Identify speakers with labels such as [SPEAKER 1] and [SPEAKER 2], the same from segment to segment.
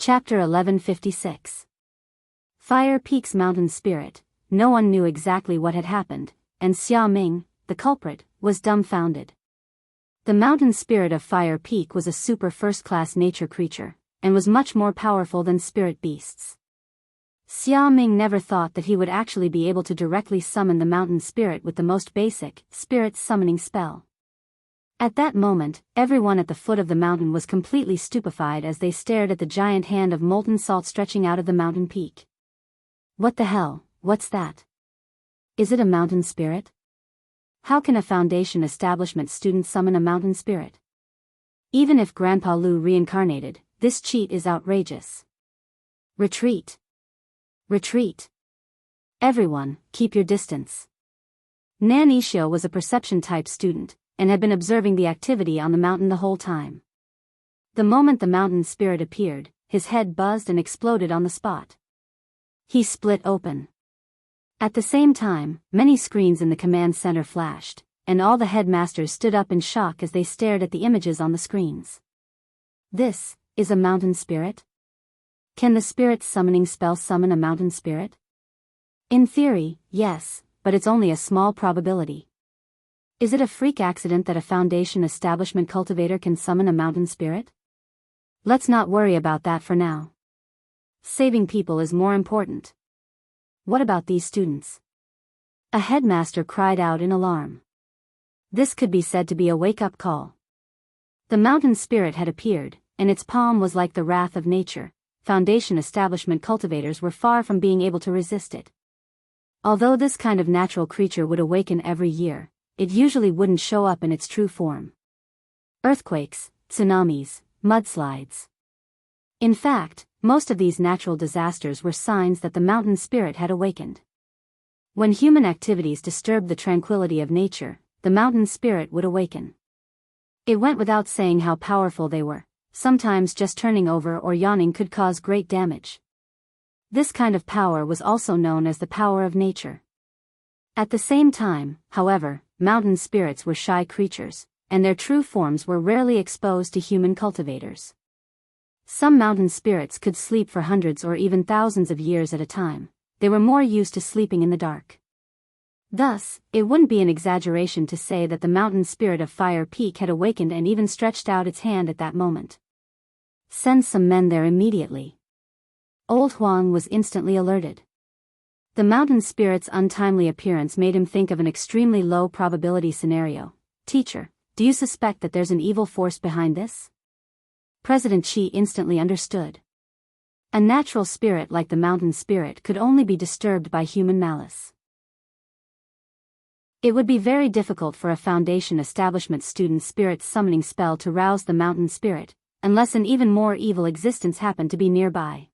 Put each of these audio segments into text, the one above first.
[SPEAKER 1] Chapter 1156. Fire Peak's mountain spirit. No one knew exactly what had happened, and Xia Ming, the culprit, was dumbfounded. The mountain spirit of Fire Peak was a super first-class nature creature, and was much more powerful than spirit beasts. Xia Ming never thought that he would actually be able to directly summon the mountain spirit with the most basic, spirit summoning spell. At that moment, everyone at the foot of the mountain was completely stupefied as they stared at the giant hand of molten salt stretching out of the mountain peak. What the hell, what's that? Is it a mountain spirit? How can a Foundation establishment student summon a mountain spirit? Even if Grandpa Lu reincarnated, this cheat is outrageous. Retreat! Retreat! Everyone, keep your distance. Nan Ishio was a perception-type student, and had been observing the activity on the mountain the whole time. The moment the mountain spirit appeared, his head buzzed and exploded on the spot. He split open. At the same time, many screens in the command center flashed, and all the headmasters stood up in shock as they stared at the images on the screens. This is a mountain spirit? Can the spirit summoning spell summon a mountain spirit? In theory, yes, but it's only a small probability. Is it a freak accident that a Foundation establishment cultivator can summon a mountain spirit? Let's not worry about that for now. Saving people is more important. What about these students? A headmaster cried out in alarm. This could be said to be a wake-up call. The mountain spirit had appeared, and its palm was like the wrath of nature. Foundation establishment cultivators were far from being able to resist it. Although this kind of natural creature would awaken every year, it usually wouldn't show up in its true form. Earthquakes, tsunamis, mudslides. In fact, most of these natural disasters were signs that the mountain spirit had awakened. When human activities disturbed the tranquility of nature, the mountain spirit would awaken. It went without saying how powerful they were. Sometimes just turning over or yawning could cause great damage. This kind of power was also known as the power of nature. At the same time, however, mountain spirits were shy creatures, and their true forms were rarely exposed to human cultivators. Some mountain spirits could sleep for hundreds or even thousands of years at a time. They were more used to sleeping in the dark. Thus, it wouldn't be an exaggeration to say that the mountain spirit of Fire Peak had awakened and even stretched out its hand at that moment. Send some men there immediately. Old Huang was instantly alerted. The mountain spirit's untimely appearance made him think of an extremely low probability scenario. Teacher, do you suspect that there's an evil force behind this? President Qi instantly understood. A natural spirit like the mountain spirit could only be disturbed by human malice. It would be very difficult for a Foundation establishment student's spirit summoning spell to rouse the mountain spirit, unless an even more evil existence happened to be nearby.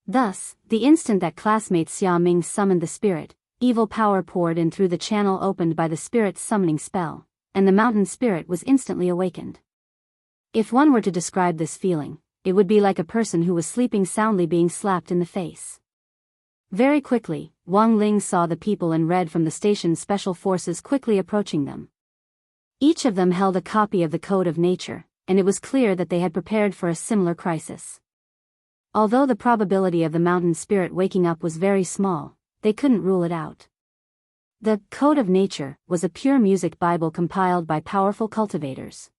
[SPEAKER 1] Thus, the instant that classmate Xia Ming summoned the spirit, evil power poured in through the channel opened by the spirit's summoning spell, and the mountain spirit was instantly awakened. If one were to describe this feeling, it would be like a person who was sleeping soundly being slapped in the face. Very quickly, Wang Ling saw the people in red from the station's special forces quickly approaching them. Each of them held a copy of the Code of Nature, and it was clear that they had prepared for a similar crisis. Although the probability of the mountain spirit waking up was very small, they couldn't rule it out. The Code of Nature was a pure music Bible compiled by powerful cultivators.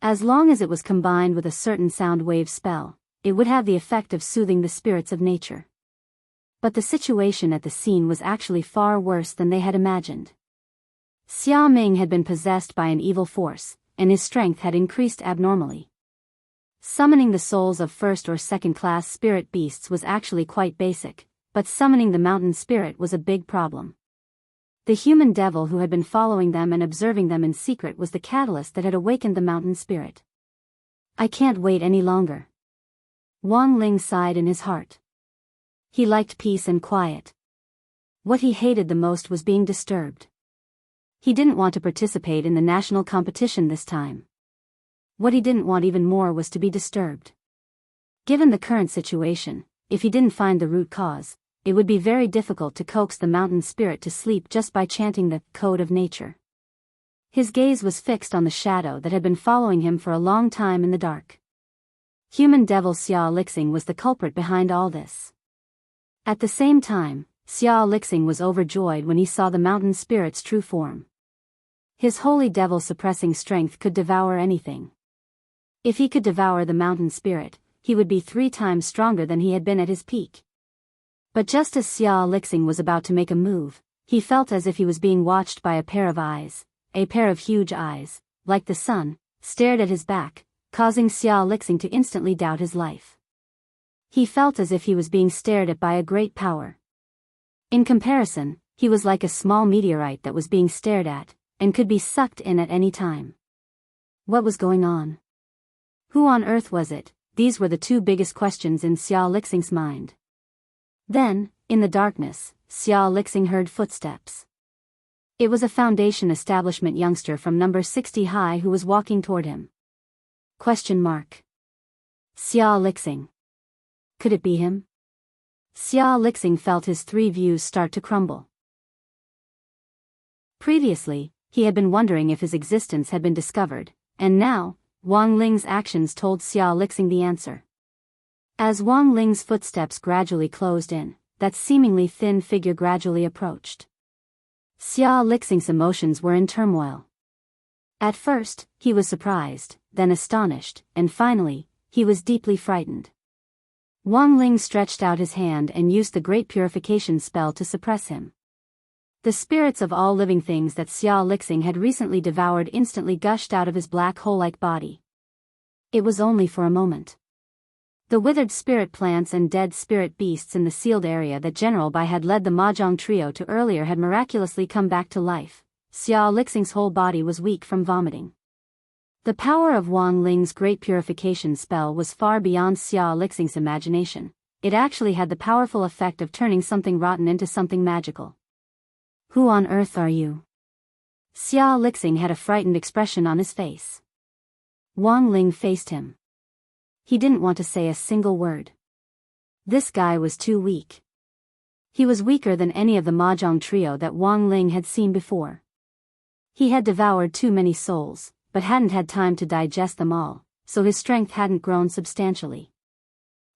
[SPEAKER 1] As long as it was combined with a certain sound wave spell, it would have the effect of soothing the spirits of nature. But the situation at the scene was actually far worse than they had imagined. Xia Ming had been possessed by an evil force, and his strength had increased abnormally. Summoning the souls of first or second-class spirit beasts was actually quite basic, but summoning the mountain spirit was a big problem. The human devil who had been following them and observing them in secret was the catalyst that had awakened the mountain spirit. I can't wait any longer. Wang Ling sighed in his heart. He liked peace and quiet. What he hated the most was being disturbed. He didn't want to participate in the national competition this time. What he didn't want even more was to be disturbed. Given the current situation, if he didn't find the root cause, it would be very difficult to coax the mountain spirit to sleep just by chanting the Code of Nature. His gaze was fixed on the shadow that had been following him for a long time in the dark. Human devil Xia Lixing was the culprit behind all this. At the same time, Xia Lixing was overjoyed when he saw the mountain spirit's true form. His holy devil-suppressing strength could devour anything. If he could devour the mountain spirit, he would be 3 times stronger than he had been at his peak. But just as Xia Lixing was about to make a move, he felt as if he was being watched by a pair of eyes. A pair of huge eyes, like the sun, stared at his back, causing Xia Lixing to instantly doubt his life. He felt as if he was being stared at by a great power. In comparison, he was like a small meteorite that was being stared at, and could be sucked in at any time. What was going on? Who on earth was it? These were the 2 biggest questions in Xia Lixing's mind. Then, in the darkness, Xia Lixing heard footsteps. It was a Foundation establishment youngster from number 60 high who was walking toward him. Xia Lixing. Could it be him? Xia Lixing felt his 3 views start to crumble. Previously, he had been wondering if his existence had been discovered, and now, Wang Ling's actions told Xia Lixing the answer. As Wang Ling's footsteps gradually closed in, that seemingly thin figure gradually approached. Xia Lixing's emotions were in turmoil. At first, he was surprised, then astonished, and finally, he was deeply frightened. Wang Ling stretched out his hand and used the great purification spell to suppress him. The spirits of all living things that Xia Lixing had recently devoured instantly gushed out of his black hole-like body. It was only for a moment. The withered spirit plants and dead spirit beasts in the sealed area that General Bai had led the Mahjong trio to earlier had miraculously come back to life. Xia Lixing's whole body was weak from vomiting. The power of Wang Ling's great purification spell was far beyond Xia Lixing's imagination. It actually had the powerful effect of turning something rotten into something magical. Who on earth are you? Xia Lixing had a frightened expression on his face. Wang Ling faced him. He didn't want to say a single word. This guy was too weak. He was weaker than any of the Mahjong trio that Wang Ling had seen before. He had devoured too many souls, but hadn't had time to digest them all, so his strength hadn't grown substantially.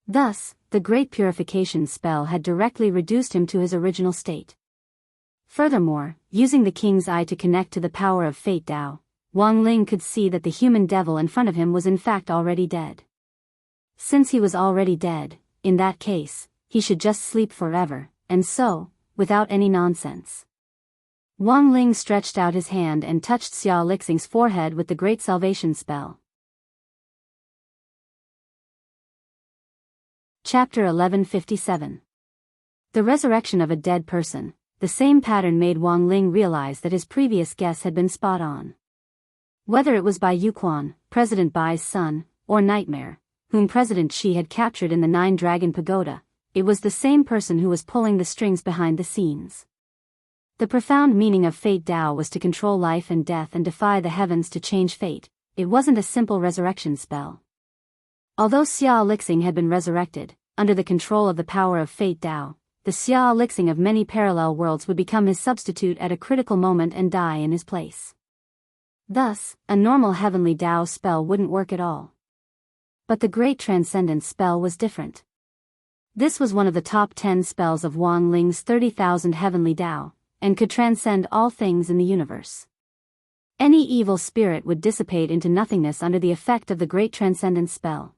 [SPEAKER 1] Thus, the great purification spell had directly reduced him to his original state. Furthermore, using the king's eye to connect to the power of Fate Tao, Wang Ling could see that the human devil in front of him was in fact already dead. Since he was already dead, in that case, he should just sleep forever, and so, without any nonsense. Wang Ling stretched out his hand and touched Xia Lixing's forehead with the great salvation spell. Chapter 1157. The resurrection of a dead person. The same pattern made Wang Ling realize that his previous guess had been spot on. Whether it was Bai Yuquan, President Bai's son, or Nightmare, whom President Shi had captured in the 9-Dragon Pagoda, it was the same person who was pulling the strings behind the scenes. The profound meaning of Fate Tao was to control life and death and defy the heavens to change fate. It wasn't a simple resurrection spell. Although Xia Lixing had been resurrected, under the control of the power of Fate Tao, the Xia Lixing of many parallel worlds would become his substitute at a critical moment and die in his place. Thus, a normal heavenly Tao spell wouldn't work at all. But the great transcendence spell was different. This was one of the top 10 spells of Wang Ling's 30,000 heavenly Tao, and could transcend all things in the universe. Any evil spirit would dissipate into nothingness under the effect of the great transcendence spell.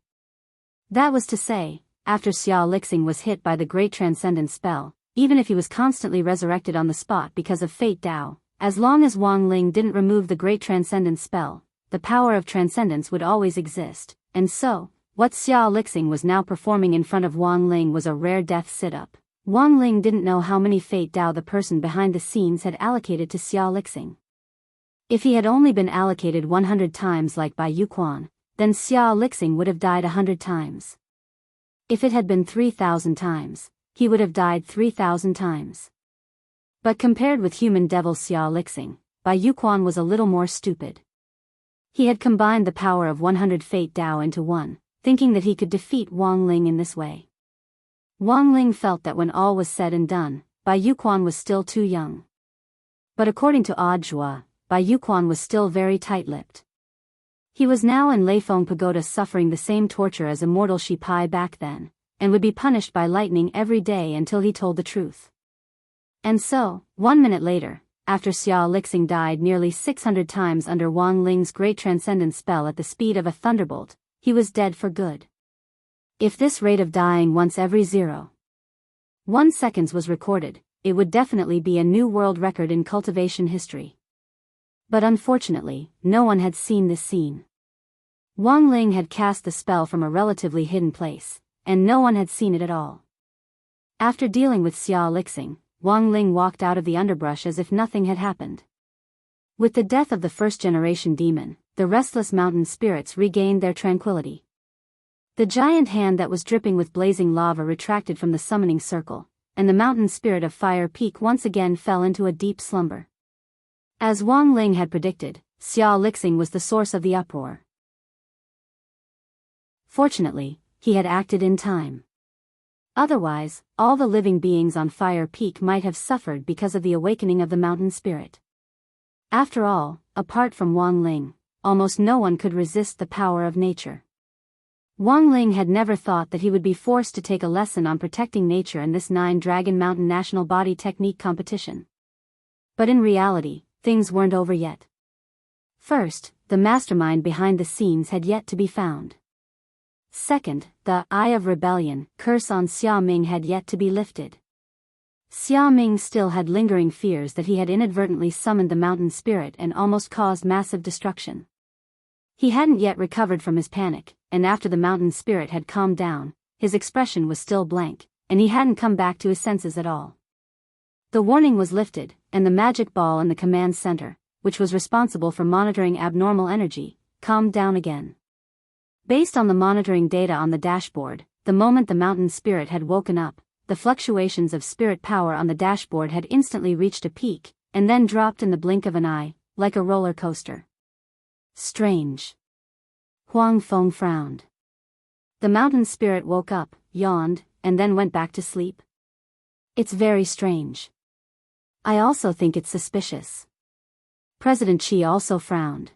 [SPEAKER 1] That was to say, after Xia Lixing was hit by the great transcendence spell, even if he was constantly resurrected on the spot because of Fate Tao, as long as Wang Ling didn't remove the great transcendence spell, the power of transcendence would always exist, and so, what Xia Lixing was now performing in front of Wang Ling was a rare death sit-up. Wang Ling didn't know how many Fate Tao the person behind the scenes had allocated to Xia Lixing. If he had only been allocated 100 times like Bai Yuquan, then Xia Lixing would have died 100 times. If it had been 3,000 times, he would have died 3,000 times. But compared with human devil Xia Lixing, Bai Yuquan was a little more stupid. He had combined the power of 100 Fate Tao into one, thinking that he could defeat Wang Ling in this way. Wang Ling felt that when all was said and done, Bai Yuquan was still too young. But according to Odd Zhua, Bai Yuquan was still very tight-lipped. He was now in Leifeng Pagoda suffering the same torture as Immortal Shi Pai back then, and would be punished by lightning every day until he told the truth. And so, 1 minute later, after Xia Lixing died nearly 600 times under Wang Ling's great transcendent spell at the speed of a thunderbolt, he was dead for good. If this rate of dying once every 0.1 seconds was recorded, it would definitely be a new world record in cultivation history. But unfortunately, no one had seen this scene. Wang Ling had cast the spell from a relatively hidden place, and no one had seen it at all. After dealing with Xia Lixing, Wang Ling walked out of the underbrush as if nothing had happened. With the death of the first-generation demon, the restless mountain spirits regained their tranquility. The giant hand that was dripping with blazing lava retracted from the summoning circle, and the mountain spirit of Fire Peak once again fell into a deep slumber. As Wang Ling had predicted, Xia Lixing was the source of the uproar. Fortunately, he had acted in time. Otherwise, all the living beings on Fire Peak might have suffered because of the awakening of the mountain spirit. After all, apart from Wang Ling, almost no one could resist the power of nature. Wang Ling had never thought that he would be forced to take a lesson on protecting nature in this 9-Dragon Mountain National Body Technique competition. But in reality, things weren't over yet. First, the mastermind behind the scenes had yet to be found. Second, the Eye of Rebellion curse on Xia Ming had yet to be lifted. Xia Ming still had lingering fears that he had inadvertently summoned the mountain spirit and almost caused massive destruction. He hadn't yet recovered from his panic, and after the mountain spirit had calmed down, his expression was still blank, and he hadn't come back to his senses at all. The warning was lifted, and the magic ball in the command center, which was responsible for monitoring abnormal energy, calmed down again. Based on the monitoring data on the dashboard, the moment the mountain spirit had woken up, the fluctuations of spirit power on the dashboard had instantly reached a peak, and then dropped in the blink of an eye, like a roller coaster. Strange. Huang Feng frowned. The mountain spirit woke up, yawned, and then went back to sleep. It's very strange. I also think it's suspicious. President Qi also frowned.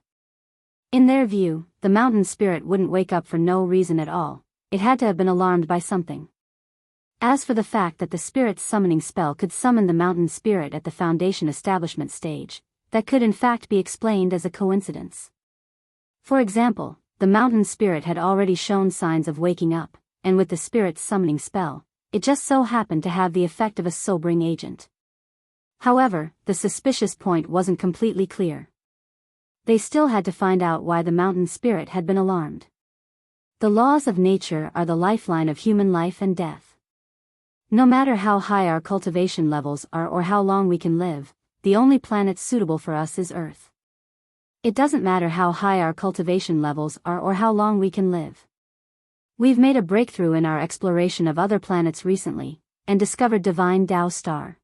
[SPEAKER 1] In their view, the mountain spirit wouldn't wake up for no reason at all. It had to have been alarmed by something. As for the fact that the spirit's summoning spell could summon the mountain spirit at the Foundation establishment stage, that could in fact be explained as a coincidence. For example, the mountain spirit had already shown signs of waking up, and with the spirit's summoning spell, it just so happened to have the effect of a sobering agent. However, the suspicious point wasn't completely clear. They still had to find out why the mountain spirit had been alarmed. The laws of nature are the lifeline of human life and death. No matter how high our cultivation levels are or how long we can live, the only planet suitable for us is Earth. It doesn't matter how high our cultivation levels are or how long we can live. We've made a breakthrough in our exploration of other planets recently, and discovered Divine Tao Star.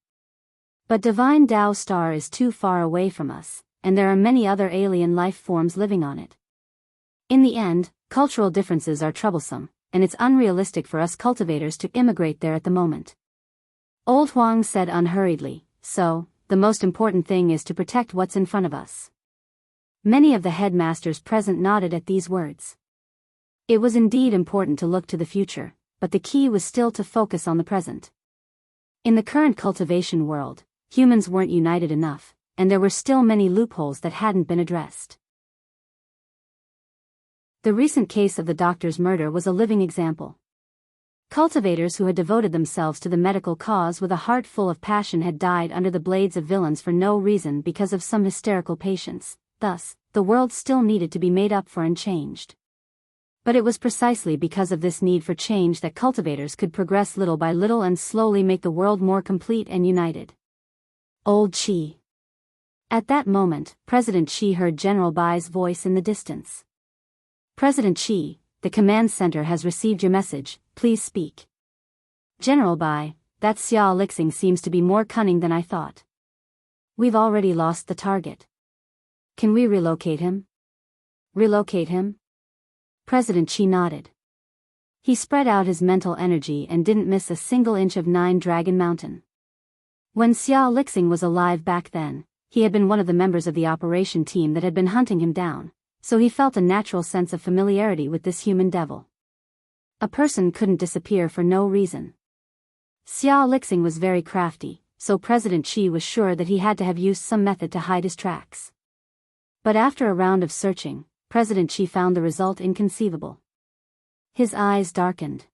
[SPEAKER 1] But Divine Tao Star is too far away from us, and there are many other alien life forms living on it. In the end, cultural differences are troublesome, and it's unrealistic for us cultivators to immigrate there at the moment. Old Huang said unhurriedly, so, the most important thing is to protect what's in front of us. Many of the headmasters present nodded at these words. It was indeed important to look to the future, but the key was still to focus on the present. In the current cultivation world, humans weren't united enough, and there were still many loopholes that hadn't been addressed. The recent case of the doctor's murder was a living example. Cultivators who had devoted themselves to the medical cause with a heart full of passion had died under the blades of villains for no reason because of some hysterical patients. Thus, the world still needed to be made up for and changed. But it was precisely because of this need for change that cultivators could progress little by little and slowly make the world more complete and united. Old Qi. At that moment, President Qi heard General Bai's voice in the distance. President Qi, the command center has received your message, please speak. General Bai, that Xia Lixing seems to be more cunning than I thought. We've already lost the target. Can we relocate him? Relocate him? President Qi nodded. He spread out his mental energy and didn't miss a single inch of 9-Dragon Mountain. When Xia Lixing was alive back then, he had been one of the members of the operation team that had been hunting him down, so he felt a natural sense of familiarity with this human devil. A person couldn't disappear for no reason. Xia Lixing was very crafty, so President Qi was sure that he had to have used some method to hide his tracks. But after a round of searching, President Qi found the result inconceivable. His eyes darkened.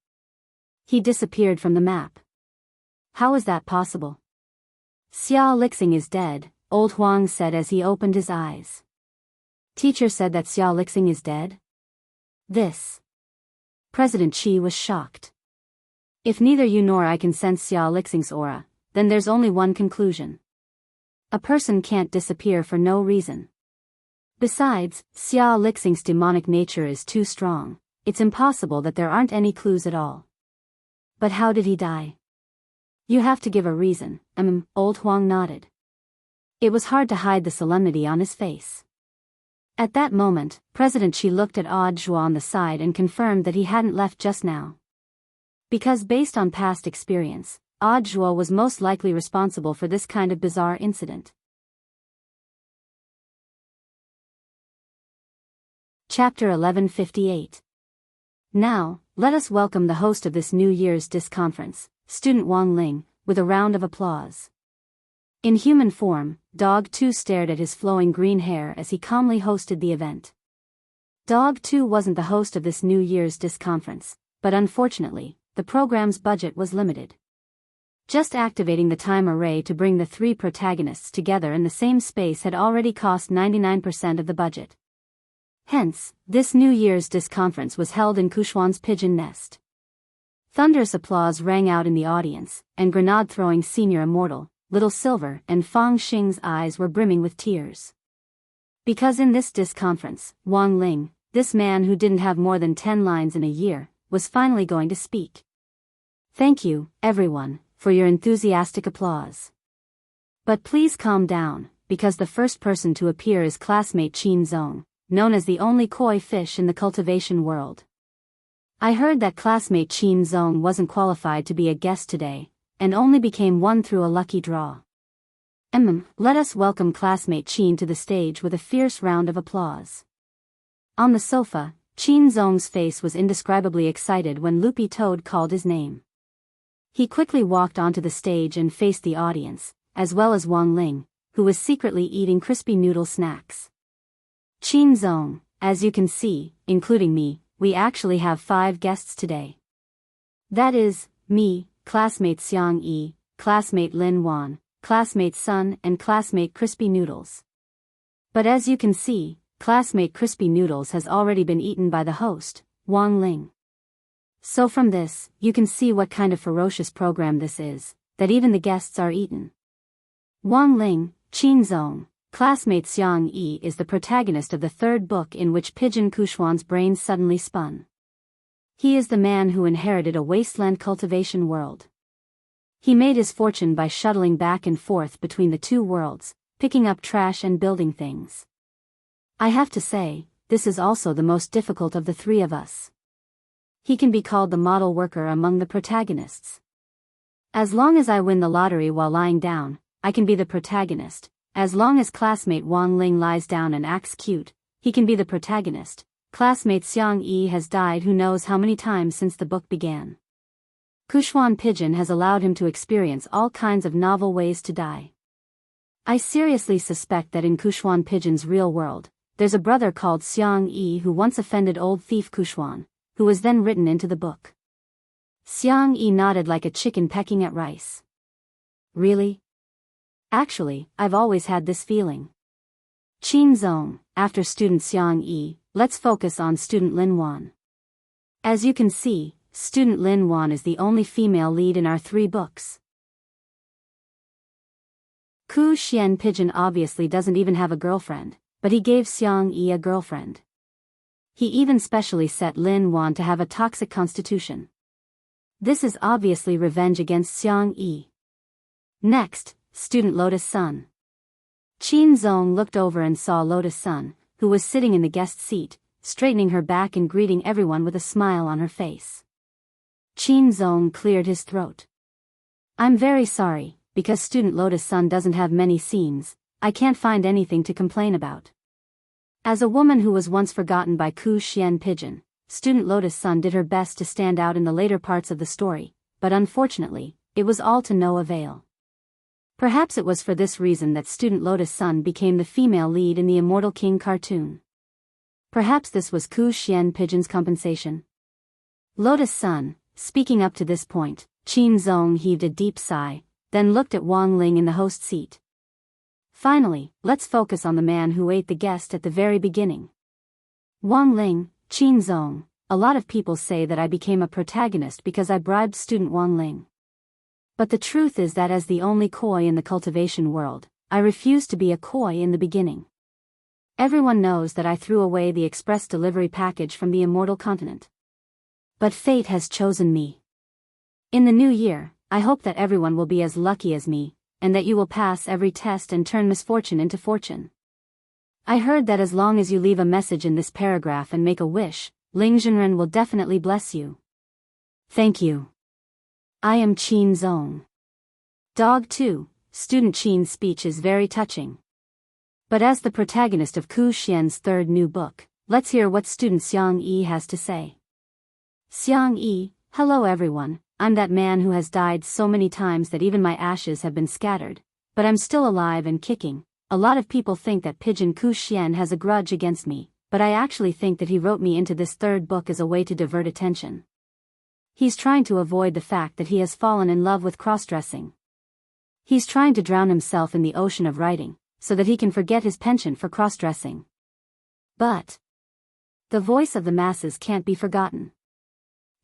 [SPEAKER 1] He disappeared from the map. How is that possible? Xia Lixing is dead, Old Huang said as he opened his eyes. Teacher said that Xia Lixing is dead? This. President Qi was shocked. If neither you nor I can sense Xia Lixing's aura, then there's only one conclusion. A person can't disappear for no reason. Besides, Xia Lixing's demonic nature is too strong. It's impossible that there aren't any clues at all. But how did he die? You have to give a reason, Old Huang nodded. It was hard to hide the solemnity on his face. At that moment, President Qi looked at Odd Zhuo on the side and confirmed that he hadn't left just now. Because based on past experience, Odd Zhuo was most likely responsible for this kind of bizarre incident. Chapter 1158. Now, let us welcome the host of this New Year's Dis Conference, Student Wang Ling, with a round of applause. In human form, Dog 2 stared at his flowing green hair as he calmly hosted the event. Dog 2 wasn't the host of this New Year's Dis Conference, but unfortunately, the program's budget was limited. Just activating the time array to bring the three protagonists together in the same space had already cost 99% of the budget. Hence, this New Year's Dis Conference was held in Kuxuan's pigeon nest. Thunderous applause rang out in the audience, and grenade-throwing senior Immortal, Little Silver, and Fang Xing's eyes were brimming with tears. Because in this Dis Conference, Wang Ling, this man who didn't have more than 10 lines in a year, was finally going to speak. Thank you, everyone, for your enthusiastic applause. But please calm down, because the first person to appear is classmate Qin Zong, known as the only koi fish in the cultivation world. I heard that classmate Qin Zong wasn't qualified to be a guest today, and only became one through a lucky draw. Let us welcome classmate Qin to the stage with a fierce round of applause. On the sofa, Qin Zong's face was indescribably excited when Loopy Toad called his name. He quickly walked onto the stage and faced the audience, as well as Wang Ling, who was secretly eating crispy noodle snacks. Qin Zong, as you can see, including me, we actually have 5 guests today. That is, me, classmate Xiang Yi, classmate Lin Wan, classmate Sun, and classmate Crispy Noodles. But as you can see, classmate Crispy Noodles has already been eaten by the host, Wang Ling. So from this, you can see what kind of ferocious program this is, that even the guests are eaten. Wang Ling, Qin Zong, classmate Xiang Yi is the protagonist of the 3rd book in which Pigeon Kuxuan's brain suddenly spun. He is the man who inherited a wasteland cultivation world. He made his fortune by shuttling back and forth between the 2 worlds, picking up trash and building things. I have to say, this is also the most difficult of the 3 of us. He can be called the model worker among the protagonists. As long as I win the lottery while lying down, I can be the protagonist. As long as classmate Wang Ling lies down and acts cute, he can be the protagonist. Classmate Xiang Yi has died who knows how many times since the book began. Kuxuan Pigeon has allowed him to experience all kinds of novel ways to die. I seriously suspect that in Kuxuan Pigeon's real world, there's a brother called Xiang Yi who once offended old thief Kuxuan, who was then written into the book. Xiang Yi nodded like a chicken pecking at rice. Really? Actually, I've always had this feeling. Qin Zong, after student Xiang Yi, let's focus on student Lin Wan. As you can see, student Lin Wan is the only female lead in our 3 books. Ku Xian Pigeon obviously doesn't even have a girlfriend, but he gave Xiang Yi a girlfriend. He even specially set Lin Wan to have a toxic constitution. This is obviously revenge against Xiang Yi. Next, student Lotus Sun. Qin Zong looked over and saw Lotus Sun, who was sitting in the guest seat, straightening her back and greeting everyone with a smile on her face. Qin Zong cleared his throat. I'm very sorry, because student Lotus Sun doesn't have many scenes, I can't find anything to complain about. As a woman who was once forgotten by Ku Xian Pigeon, student Lotus Sun did her best to stand out in the later parts of the story, but unfortunately, it was all to no avail. Perhaps it was for this reason that student Lotus Sun became the female lead in the Immortal King cartoon. Perhaps this was Ku Xian Pigeon's compensation. Lotus Sun, speaking up to this point, Qin Zong heaved a deep sigh, then looked at Wang Ling in the host seat. Finally, let's focus on the man who ate the guest at the very beginning. Wang Ling, Qin Zong. A lot of people say that I became a protagonist because I bribed student Wang Ling. But the truth is that as the only koi in the cultivation world, I refused to be a koi in the beginning. Everyone knows that I threw away the express delivery package from the Immortal continent. But fate has chosen me. In the new year, I hope that everyone will be as lucky as me, and that you will pass every test and turn misfortune into fortune. I heard that as long as you leave a message in this paragraph and make a wish, Ling Zhenren will definitely bless you. Thank you. I am Qin Zong. Dog 2, student Qin's speech is very touching. But as the protagonist of Ku Xian's third new book, let's hear what student Xiang Yi has to say. Xiang Yi, hello everyone, I'm that man who has died so many times that even my ashes have been scattered, but I'm still alive and kicking. A lot of people think that Pigeon Ku Xian has a grudge against me, but I actually think that he wrote me into this third book as a way to divert attention. He's trying to avoid the fact that he has fallen in love with cross-dressing. He's trying to drown himself in the ocean of writing, so that he can forget his penchant for cross-dressing. But the voice of the masses can't be forgotten.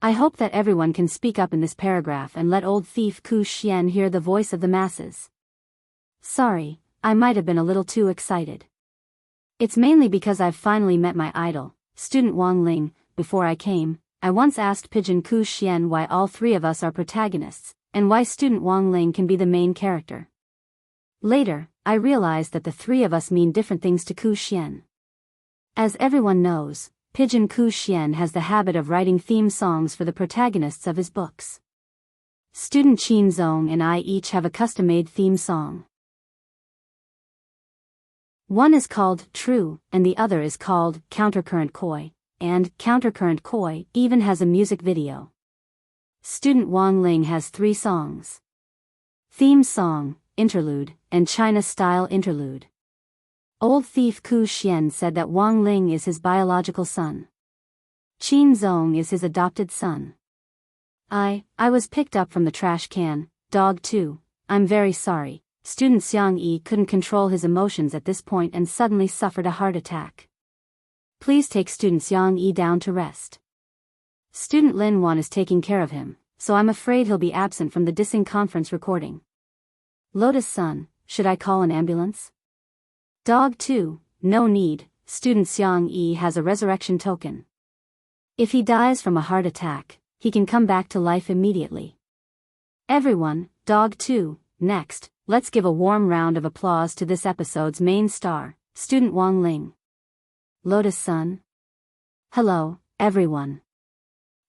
[SPEAKER 1] I hope that everyone can speak up in this paragraph and let old thief Ku Xian hear the voice of the masses. Sorry, I might have been a little too excited. It's mainly because I've finally met my idol, student Wang Ling. Before I came, I once asked Pigeon Ku Xian why all three of us are protagonists, and why student Wang Ling can be the main character. Later, I realized that the three of us mean different things to Ku Xian. As everyone knows, Pigeon Ku Xian has the habit of writing theme songs for the protagonists of his books. Student Qin Zong and I each have a custom-made theme song. One is called True, and the other is called Countercurrent Koi, and Countercurrent Koi even has a music video. Student Wang Ling has 3 songs: theme song, interlude, and China-style interlude. Old thief Ku Xian said that Wang Ling is his biological son. Qin Zong is his adopted son. I was picked up from the trash can, dog 2. I'm very sorry. Student Xiang Yi couldn't control his emotions at this point and suddenly suffered a heart attack. Please take student Xiang Yi down to rest. Student Lin Wan is taking care of him, so I'm afraid he'll be absent from the dissing conference recording. Lotus Sun, should I call an ambulance? Dog 2, no need, student Xiang Yi has a resurrection token. If he dies from a heart attack, he can come back to life immediately. Everyone, dog 2, next, let's give a warm round of applause to this episode's main star, student Wang Ling. Lotus Sun. Hello, everyone.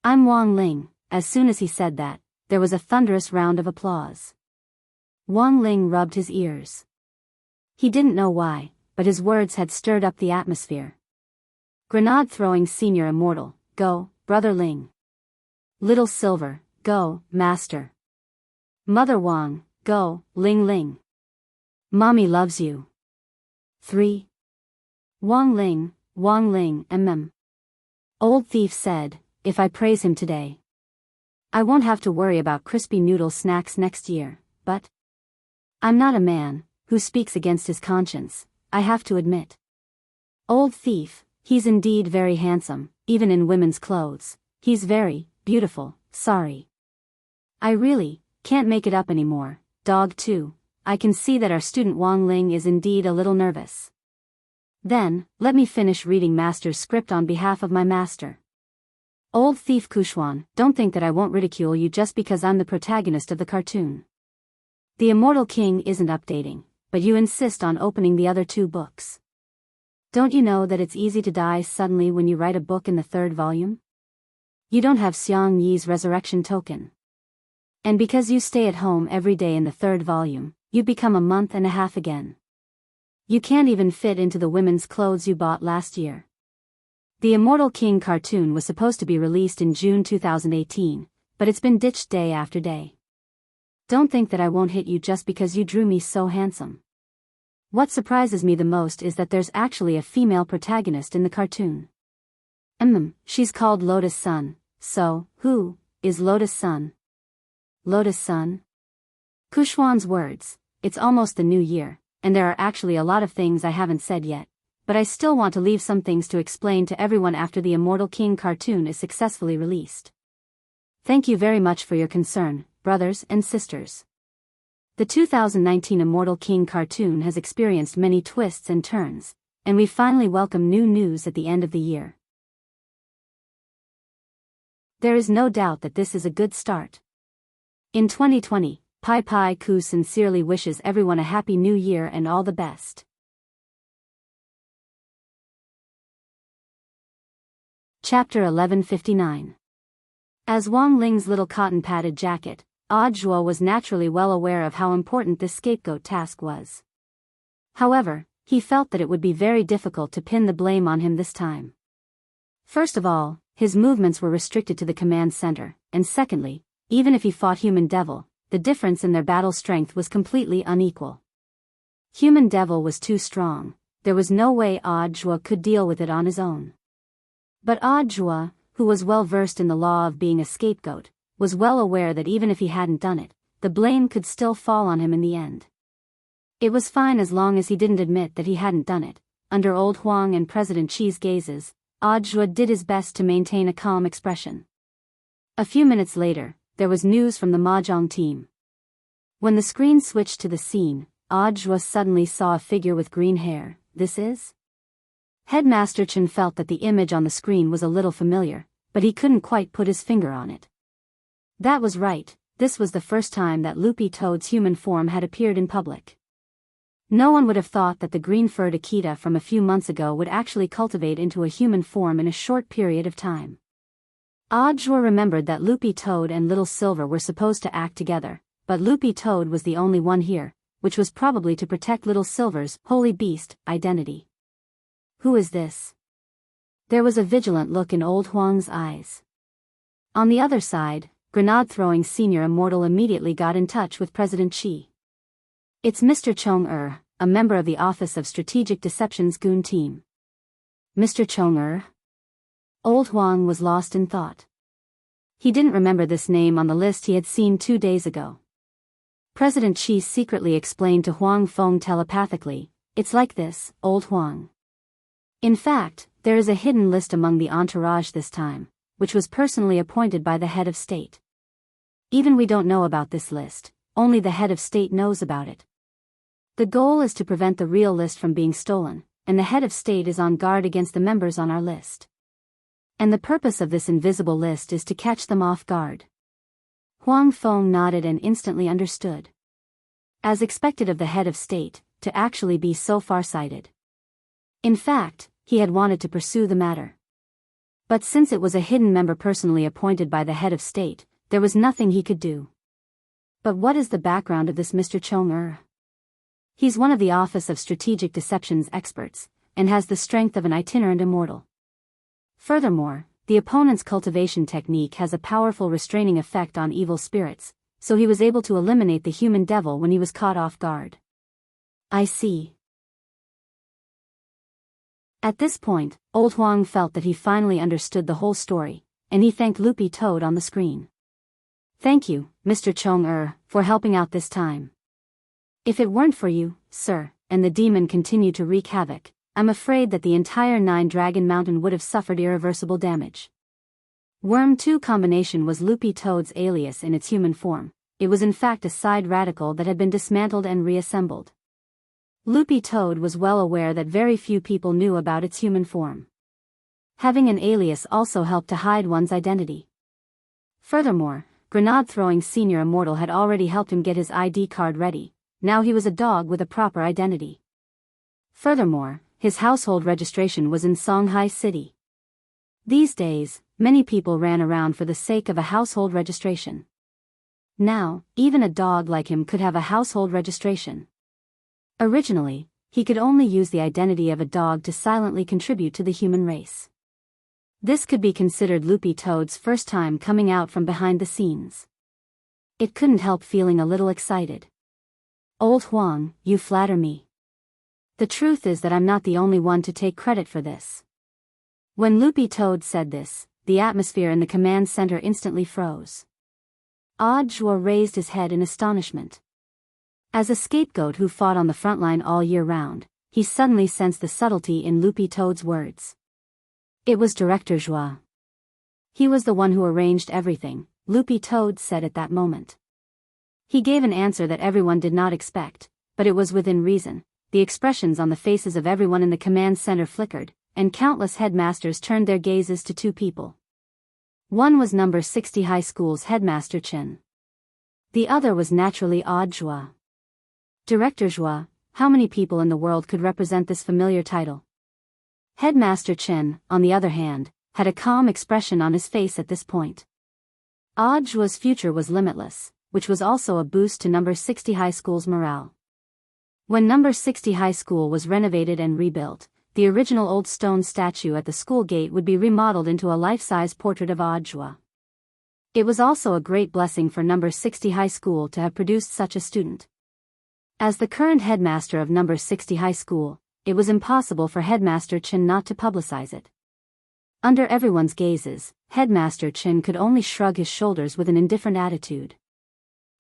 [SPEAKER 1] I'm Wang Ling. As soon as he said that, there was a thunderous round of applause. Wang Ling rubbed his ears. He didn't know why, but his words had stirred up the atmosphere. Grenade-throwing senior immortal, go, brother Ling. Little Silver, go, master. Mother Wang, go, Ling Ling. Mommy loves you. 3. Wang Ling, Old thief said, if I praise him today, I won't have to worry about crispy noodle snacks next year, but I'm not a man who speaks against his conscience, I have to admit. Old thief, he's indeed very handsome, even in women's clothes. He's very beautiful, sorry. I really can't make it up anymore, dog 2. I can see that our student Wang Ling is indeed a little nervous. Then, let me finish reading master's script on behalf of my master. Old thief Kuxuan, don't think that I won't ridicule you just because I'm the protagonist of the cartoon. The Immortal King isn't updating, but you insist on opening the other 2 books. Don't you know that it's easy to die suddenly when you write a book in the 3rd volume? You don't have Xiang Yi's resurrection token. And because you stay at home every day in the 3rd volume, you become a month and a half again. You can't even fit into the women's clothes you bought last year. The Immortal King cartoon was supposed to be released in June 2018, but it's been ditched day after day. Don't think that I won't hit you just because you drew me so handsome. What surprises me the most is that there's actually a female protagonist in the cartoon. She's called Lotus Sun. So, who is Lotus Sun? Lotus Sun? Kushwan's words. It's almost the new year, and there are actually a lot of things I haven't said yet, but I still want to leave some things to explain to everyone after the Immortal King cartoon is successfully released. Thank you very much for your concern, brothers and sisters. The 2019 Immortal King cartoon has experienced many twists and turns, and we finally welcome new news at the end of the year. There is no doubt that this is a good start. In 2020, Pai Pai Ku sincerely wishes everyone a happy new year and all the best. Chapter 1159. As Wang Ling's little cotton-padded jacket, Zhuo was naturally well aware of how important this scapegoat task was. However, he felt that it would be very difficult to pin the blame on him this time. First of all, his movements were restricted to the command center, and secondly, even if he fought Human Devil, the difference in their battle strength was completely unequal. Human Devil was too strong, there was no way Zhuo could deal with it on his own. But Zhuo, who was well versed in the law of being a scapegoat, was well aware that even if he hadn't done it, the blame could still fall on him in the end. It was fine as long as he didn't admit that he hadn't done it. Under Old Huang and President Qi's gazes, Zhuo did his best to maintain a calm expression. A few minutes later, there was news from the Mahjong team. When the screen switched to the scene, Zhuo suddenly saw a figure with green hair. This is? Headmaster Chen felt that the image on the screen was a little familiar, but he couldn't quite put his finger on it. That was right, this was the first time that Loopy Toad's human form had appeared in public. No one would have thought that the green-furred Akita from a few months ago would actually cultivate into a human form in a short period of time. Zhuo remembered that Loopy Toad and Little Silver were supposed to act together, but Loopy Toad was the only one here, which was probably to protect Little Silver's holy beast identity. Who is this? There was a vigilant look in Old Huang's eyes. On the other side, grenade-throwing Senior Immortal immediately got in touch with President Qi. It's Mr. Chong-er, a member of the Office of Strategic Deception's Goon team. Mr. Chong-er? Old Huang was lost in thought. He didn't remember this name on the list he had seen 2 days ago. President Qi secretly explained to Huang Feng telepathically, "It's like this, Old Huang. In fact, there is a hidden list among the entourage this time, which was personally appointed by the head of state. Even we don't know about this list, only the head of state knows about it. The goal is to prevent the real list from being stolen, and the head of state is on guard against the members on our list. And the purpose of this invisible list is to catch them off guard." Huang Feng nodded and instantly understood. As expected of the head of state, to actually be so farsighted. In fact, he had wanted to pursue the matter. But since it was a hidden member personally appointed by the head of state, there was nothing he could do. But what is the background of this Mr. Chong-er? He's one of the Office of Strategic Deception's experts, and has the strength of an itinerant immortal. Furthermore, the opponent's cultivation technique has a powerful restraining effect on evil spirits, so he was able to eliminate the human devil when he was caught off guard. I see. At this point, Old Huang felt that he finally understood the whole story, and he thanked Loopy Toad on the screen. Thank you, Mr. Chong-er, for helping out this time. If it weren't for you, sir, and the demon continued to wreak havoc, I'm afraid that the entire 9-Dragon Mountain would have suffered irreversible damage. Worm 2 combination was Loopy Toad's alias in its human form. It was in fact a side radical that had been dismantled and reassembled. Loopy Toad was well aware that very few people knew about its human form. Having an alias also helped to hide one's identity. Furthermore, grenade-throwing Senior Immortal had already helped him get his ID card ready. Now he was a dog with a proper identity. Furthermore, his household registration was in Songhai City. These days, many people ran around for the sake of a household registration. Now, even a dog like him could have a household registration. Originally, he could only use the identity of a dog to silently contribute to the human race. This could be considered Loopy Toad's first time coming out from behind the scenes. It couldn't help feeling a little excited. "Old Huang, you flatter me. The truth is that I'm not the only one to take credit for this." When Loopy Toad said this, the atmosphere in the command center instantly froze. Audiobook raised his head in astonishment. As a scapegoat who fought on the front line all year round, he suddenly sensed the subtlety in Loopy Toad's words. It was Director Joie. He was the one who arranged everything, Loopy Toad said at that moment. He gave an answer that everyone did not expect, but it was within reason. The expressions on the faces of everyone in the command center flickered, and countless headmasters turned their gazes to two people. One was number 60 High School's headmaster Chen. The other was naturally Joie. Director Joie, how many people in the world could represent this familiar title? Headmaster Chen, on the other hand, had a calm expression on his face at this point. Joie's future was limitless, which was also a boost to number 60 High School's morale. When number 60 High School was renovated and rebuilt, the original old stone statue at the school gate would be remodeled into a life-size portrait of Joie. It was also a great blessing for number 60 High School to have produced such a student. As the current headmaster of number 60 High School, it was impossible for Headmaster Chen not to publicize it. Under everyone's gazes, Headmaster Chen could only shrug his shoulders with an indifferent attitude.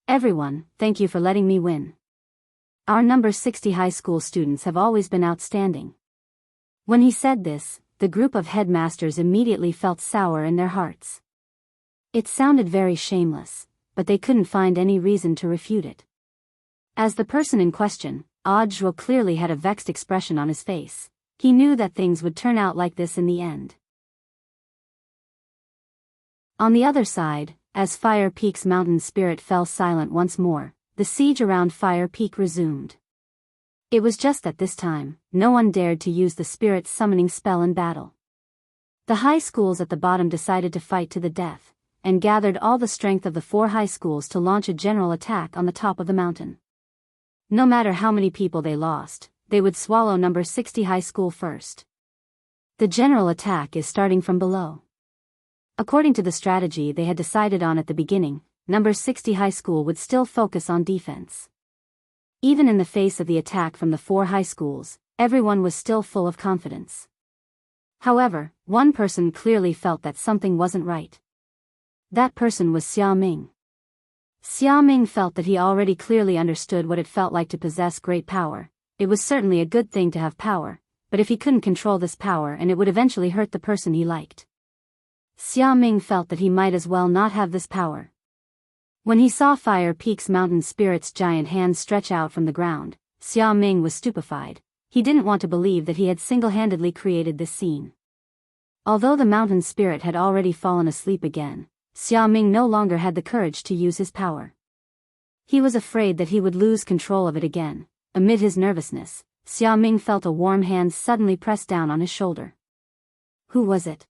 [SPEAKER 1] "Everyone, thank you for letting me win. Our number 60 High School students have always been outstanding." When he said this, the group of headmasters immediately felt sour in their hearts. It sounded very shameless, but they couldn't find any reason to refute it. As the person in question, Audiobook clearly had a vexed expression on his face. He knew that things would turn out like this in the end. On the other side, as Fire Peak's mountain spirit fell silent once more, the siege around Fire Peak resumed. It was just at this time, no one dared to use the spirit's summoning spell in battle. The high schools at the bottom decided to fight to the death, and gathered all the strength of the 4 high schools to launch a general attack on the top of the mountain. No matter how many people they lost, they would swallow number 60 High School first. The general attack is starting from below. According to the strategy they had decided on at the beginning, number 60 High School would still focus on defense. Even in the face of the attack from the 4 high schools, everyone was still full of confidence. However, one person clearly felt that something wasn't right. That person was Xiaoming. Xiaoming felt that he already clearly understood what it felt like to possess great power. It was certainly a good thing to have power, but if he couldn't control this power and it would eventually hurt the person he liked. Xiaoming felt that he might as well not have this power. When he saw Fire Peak's mountain spirit's giant hands stretch out from the ground, Xiaoming was stupefied. He didn't want to believe that he had single-handedly created this scene. Although the mountain spirit had already fallen asleep again, Xiaoming no longer had the courage to use his power. He was afraid that he would lose control of it again. Amid his nervousness, Xiaoming felt a warm hand suddenly press down on his shoulder. Who was it?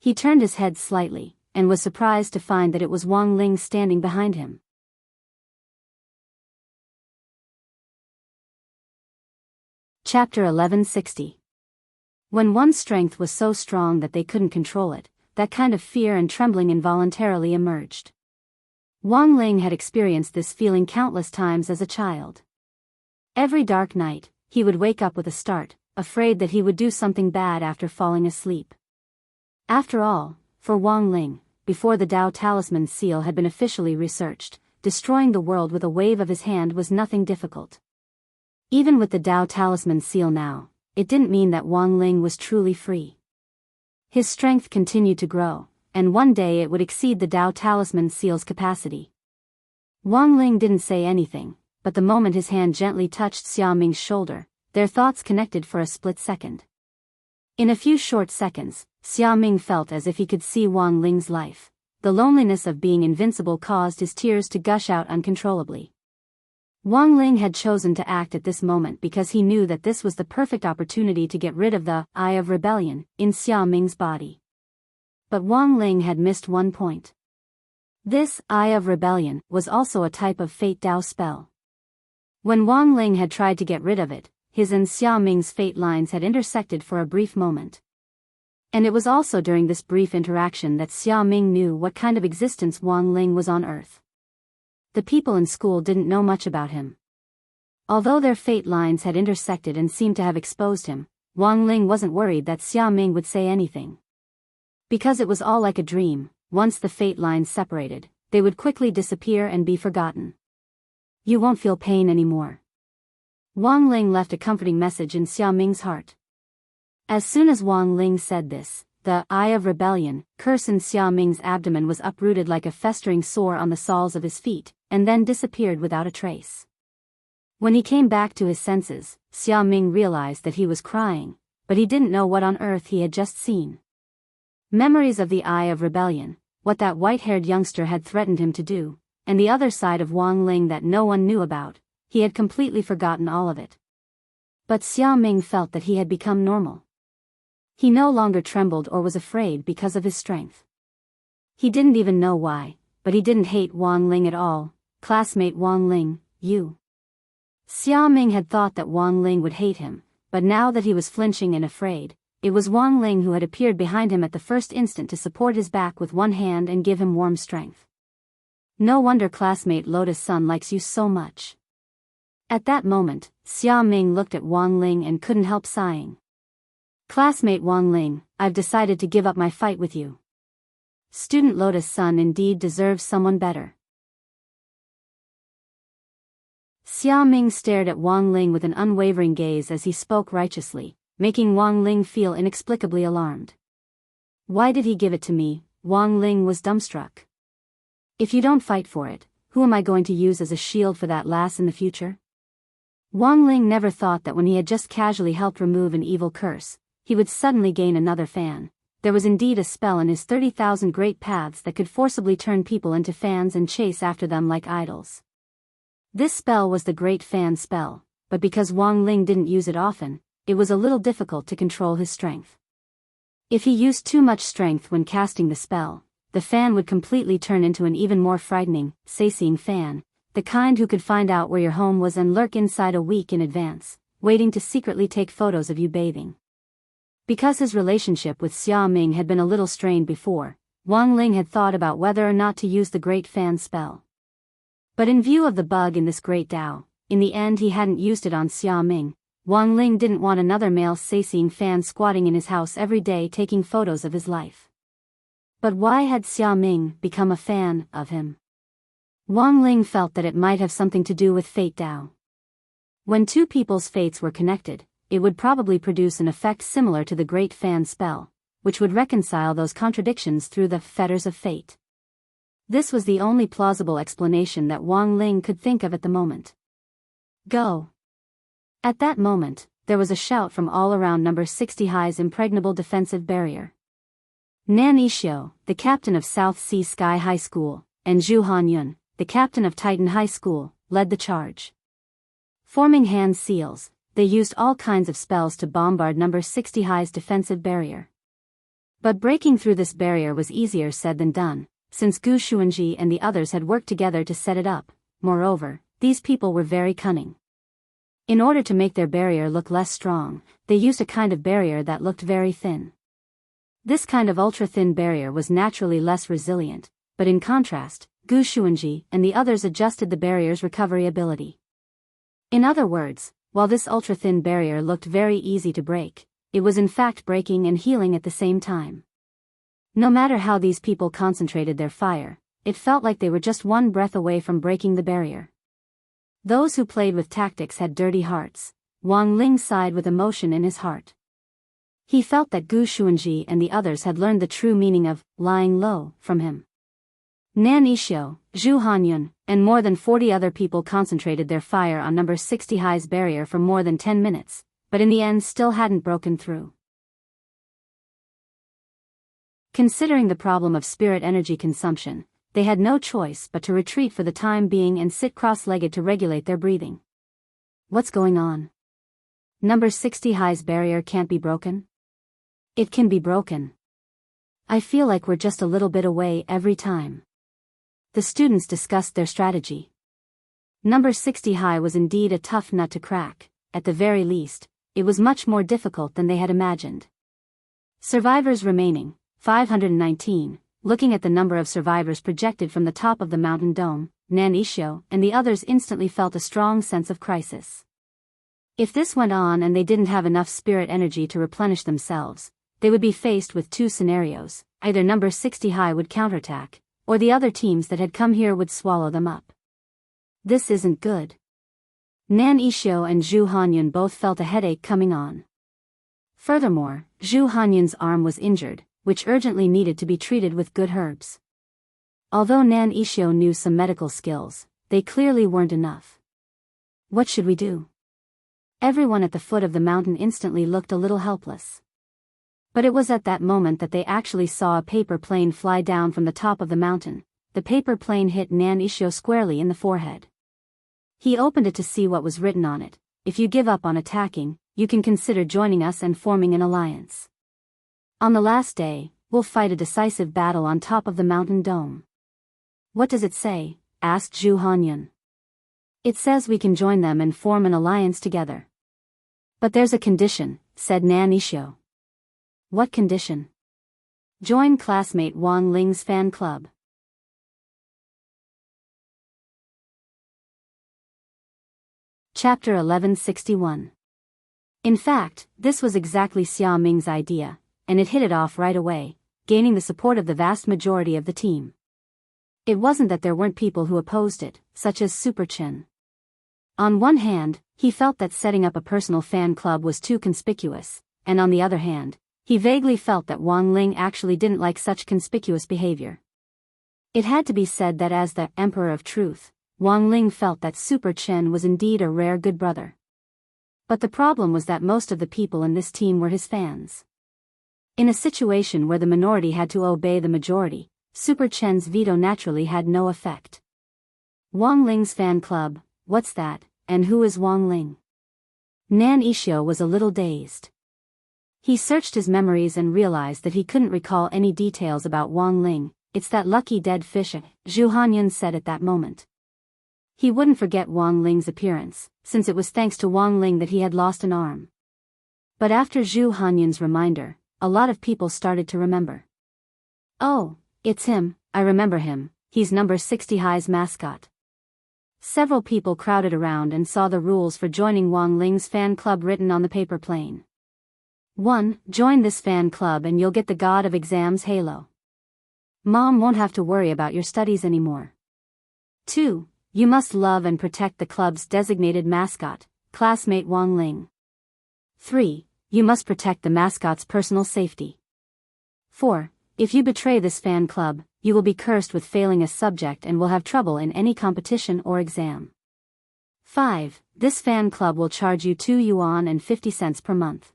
[SPEAKER 1] He turned his head slightly, and was surprised to find that it was Wang Ling standing behind him. Chapter 1160. When one's strength was so strong that they couldn't control it, that kind of fear and trembling involuntarily emerged. Wang Ling had experienced this feeling countless times as a child. Every dark night, he would wake up with a start, afraid that he would do something bad after falling asleep. After all, for Wang Ling, before the Tao Talisman seal had been officially researched, destroying the world with a wave of his hand was nothing difficult. Even with the Tao Talisman seal now, it didn't mean that Wang Ling was truly free. His strength continued to grow, and one day it would exceed the Tao Talisman seal's capacity. Wang Ling didn't say anything, but the moment his hand gently touched Xiaoming's shoulder, their thoughts connected for a split second. In a few short seconds, Xiaoming felt as if he could see Wang Ling's life. The loneliness of being invincible caused his tears to gush out uncontrollably. Wang Ling had chosen to act at this moment because he knew that this was the perfect opportunity to get rid of the Eye of Rebellion in Xiaoming's body. But Wang Ling had missed one point. This Eye of Rebellion was also a type of Fate Tao spell. When Wang Ling had tried to get rid of it, his and Xia Ming's fate lines had intersected for a brief moment. And it was also during this brief interaction that Xia Ming knew what kind of existence Wang Ling was on Earth. The people in school didn't know much about him. Although their fate lines had intersected and seemed to have exposed him, Wang Ling wasn't worried that Xia Ming would say anything. Because it was all like a dream, once the fate lines separated, they would quickly disappear and be forgotten. You won't feel pain anymore. Wang Ling left a comforting message in Xia Ming's heart. As soon as Wang Ling said this, the eye of rebellion, curse in Xia Ming's abdomen was uprooted like a festering sore on the soles of his feet, and then disappeared without a trace. When he came back to his senses, Xia Ming realized that he was crying, but he didn't know what on earth he had just seen. Memories of the eye of rebellion, what that white-haired youngster had threatened him to do, and the other side of Wang Ling that no one knew about, he had completely forgotten all of it. But Xia Ming felt that he had become normal. He no longer trembled or was afraid because of his strength. He didn't even know why, but he didn't hate Wang Ling at all. Classmate Wang Ling, you. Xia Ming had thought that Wang Ling would hate him, but now that he was flinching and afraid, it was Wang Ling who had appeared behind him at the first instant to support his back with one hand and give him warm strength. No wonder classmate Lotus-san likes you so much. At that moment, Xia Ming looked at Wang Ling and couldn't help sighing. Classmate Wang Ling, I've decided to give up my fight with you. Student Lotus-san indeed deserves someone better. Xia Ming stared at Wang Ling with an unwavering gaze as he spoke righteously, making Wang Ling feel inexplicably alarmed. Why did he give it to me? Wang Ling was dumbstruck. If you don't fight for it, who am I going to use as a shield for that lass in the future? Wang Ling never thought that when he had just casually helped remove an evil curse, he would suddenly gain another fan. There was indeed a spell in his 30,000 great paths that could forcibly turn people into fans and chase after them like idols. This spell was the Great Fan spell, but because Wang Ling didn't use it often, it was a little difficult to control his strength. If he used too much strength when casting the spell, the fan would completely turn into an even more frightening, sayseeing fan, the kind who could find out where your home was and lurk inside a week in advance, waiting to secretly take photos of you bathing. Because his relationship with Xia Ming had been a little strained before, Wang Ling had thought about whether or not to use the Great Fan spell. But in view of the bug in this great Tao, in the end he hadn't used it on Xia Ming. Wang Ling didn't want another male sayseeing fan squatting in his house every day taking photos of his life. But why had Xia Ming become a fan of him? Wang Ling felt that it might have something to do with fate Tao. When two people's fates were connected, it would probably produce an effect similar to the Great Fan spell, which would reconcile those contradictions through the fetters of fate. This was the only plausible explanation that Wang Ling could think of at the moment. Go! At that moment, there was a shout from all around number 60 High's impregnable defensive barrier. Nan Ishio, the captain of South Sea Sky High School, and Zhu Hanyun, the captain of Titan High School, led the charge. Forming hand seals, they used all kinds of spells to bombard number 60 High's defensive barrier. But breaking through this barrier was easier said than done, since Gu Xuanji and the others had worked together to set it up. Moreover, these people were very cunning. In order to make their barrier look less strong, they used a kind of barrier that looked very thin. This kind of ultra-thin barrier was naturally less resilient, but in contrast, Gu Xuanji and the others adjusted the barrier's recovery ability. In other words, while this ultra-thin barrier looked very easy to break, it was in fact breaking and healing at the same time. No matter how these people concentrated their fire, it felt like they were just one breath away from breaking the barrier. Those who played with tactics had dirty hearts. Wang Ling sighed with emotion in his heart. He felt that Gu Xuanji and the others had learned the true meaning of lying low from him. Nan Ishio, Zhu Hanyun, and more than 40 other people concentrated their fire on number 60 High's barrier for more than 10 minutes, but in the end still hadn't broken through. Considering the problem of spirit energy consumption, they had no choice but to retreat for the time being and sit cross-legged to regulate their breathing. What's going on? Number 60 High's barrier can't be broken? It can be broken. I feel like we're just a little bit away every time. The students discussed their strategy. Number 60 High was indeed a tough nut to crack, at the very least, it was much more difficult than they had imagined. Survivors remaining, 519. Looking at the number of survivors projected from the top of the mountain dome, Nan Isho and the others instantly felt a strong sense of crisis. If this went on and they didn't have enough spirit energy to replenish themselves, they would be faced with two scenarios: either number 60 high would counterattack, or the other teams that had come here would swallow them up. This isn't good. Nan Isho and Zhu Hanyun both felt a headache coming on. Furthermore, Zhu Hanyun's arm was injured, which urgently needed to be treated with good herbs. Although Nan Isho knew some medical skills, they clearly weren't enough. What should we do? Everyone at the foot of the mountain instantly looked a little helpless. But it was at that moment that they actually saw a paper plane fly down from the top of the mountain. The paper plane hit Nan Isho squarely in the forehead. He opened it to see what was written on it: "If you give up on attacking, you can consider joining us and forming an alliance. On the last day, we'll fight a decisive battle on top of the mountain dome." "What does it say?" asked Zhu Hanyun. "It says we can join them and form an alliance together." "But there's a condition," said Nan Isho. "What condition?" "Join classmate Wang Ling's fan club." Chapter 1161. In fact, this was exactly Xia Ming's idea, and it hit it off right away, gaining the support of the vast majority of the team. It wasn't that there weren't people who opposed it, such as Super Chen. On one hand, he felt that setting up a personal fan club was too conspicuous, and on the other hand, he vaguely felt that Wang Ling actually didn't like such conspicuous behavior. It had to be said that as the Emperor of Truth, Wang Ling felt that Super Chen was indeed a rare good brother. But the problem was that most of the people in this team were his fans. In a situation where the minority had to obey the majority, Super Chen's veto naturally had no effect. Wang Ling's fan club, what's that, and who is Wang Ling? Nan Isho was a little dazed. He searched his memories and realized that he couldn't recall any details about Wang Ling. "It's that lucky dead fish," Zhu Hanyun said at that moment. He wouldn't forget Wang Ling's appearance, since it was thanks to Wang Ling that he had lost an arm. But after Zhu Hanyun's reminder, a lot of people started to remember. "Oh, it's him, I remember him, he's number 60 high's mascot." Several people crowded around and saw the rules for joining Wang Ling's fan club written on the paper plane. 1. Join this fan club and you'll get the God of Exams halo. Mom won't have to worry about your studies anymore. 2. You must love and protect the club's designated mascot, classmate Wang Ling. 3. You must protect the mascot's personal safety. 4. If you betray this fan club, you will be cursed with failing a subject and will have trouble in any competition or exam. 5. This fan club will charge you 2 yuan and 50 cents per month.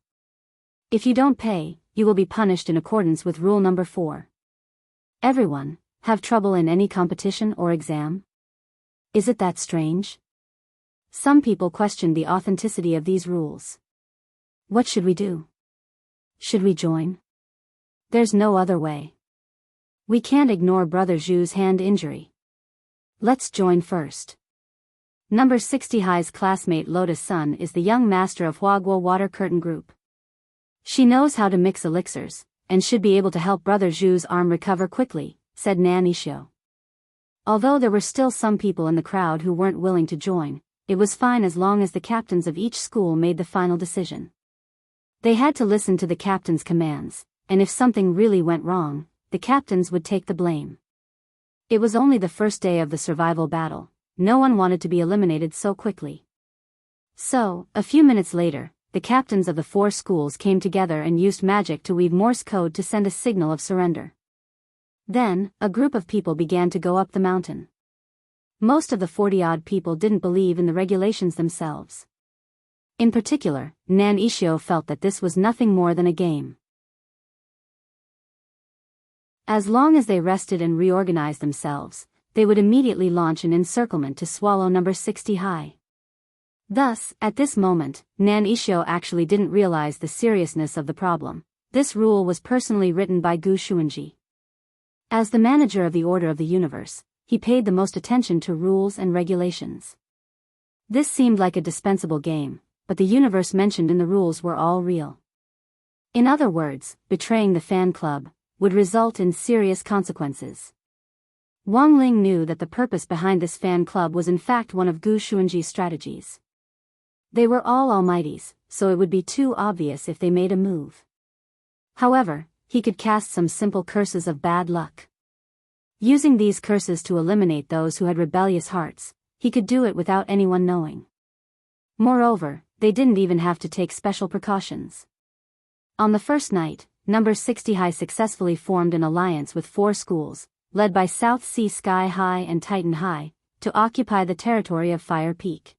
[SPEAKER 1] If you don't pay, you will be punished in accordance with rule number 4. Everyone, have trouble in any competition or exam? Is it that strange? Some people questioned the authenticity of these rules. What should we do? Should we join? There's no other way. We can't ignore Brother Zhu's hand injury. Let's join first. Number 60 high's classmate Lotus Sun is the young master of Huaguo Water Curtain Group. She knows how to mix elixirs, and should be able to help Brother Zhu's arm recover quickly, said Nan Isho. Although there were still some people in the crowd who weren't willing to join, it was fine as long as the captains of each school made the final decision. They had to listen to the captain's commands, and if something really went wrong, the captains would take the blame. It was only the first day of the survival battle. No one wanted to be eliminated so quickly. So, a few minutes later, the captains of the 4 schools came together and used magic to weave Morse code to send a signal of surrender. Then, a group of people began to go up the mountain. Most of the 40-odd people didn't believe in the regulations themselves. In particular, Nan Isho felt that this was nothing more than a game. As long as they rested and reorganized themselves, they would immediately launch an encirclement to swallow number 60 high. Thus, at this moment, Nan Isho actually didn't realize the seriousness of the problem. This rule was personally written by Gu Xuanji. As the manager of the Order of the Universe, he paid the most attention to rules and regulations. This seemed like a dispensable game, but the universe mentioned in the rules were all real. In other words, betraying the fan club would result in serious consequences. Wang Ling knew that the purpose behind this fan club was in fact one of Gu Xuanji's strategies. They were all almighties, so it would be too obvious if they made a move. However, he could cast some simple curses of bad luck. Using these curses to eliminate those who had rebellious hearts, he could do it without anyone knowing. Moreover, they didn't even have to take special precautions. On the first night, Number 60 High successfully formed an alliance with 4 schools, led by South Sea Sky High and Titan High, to occupy the territory of Fire Peak.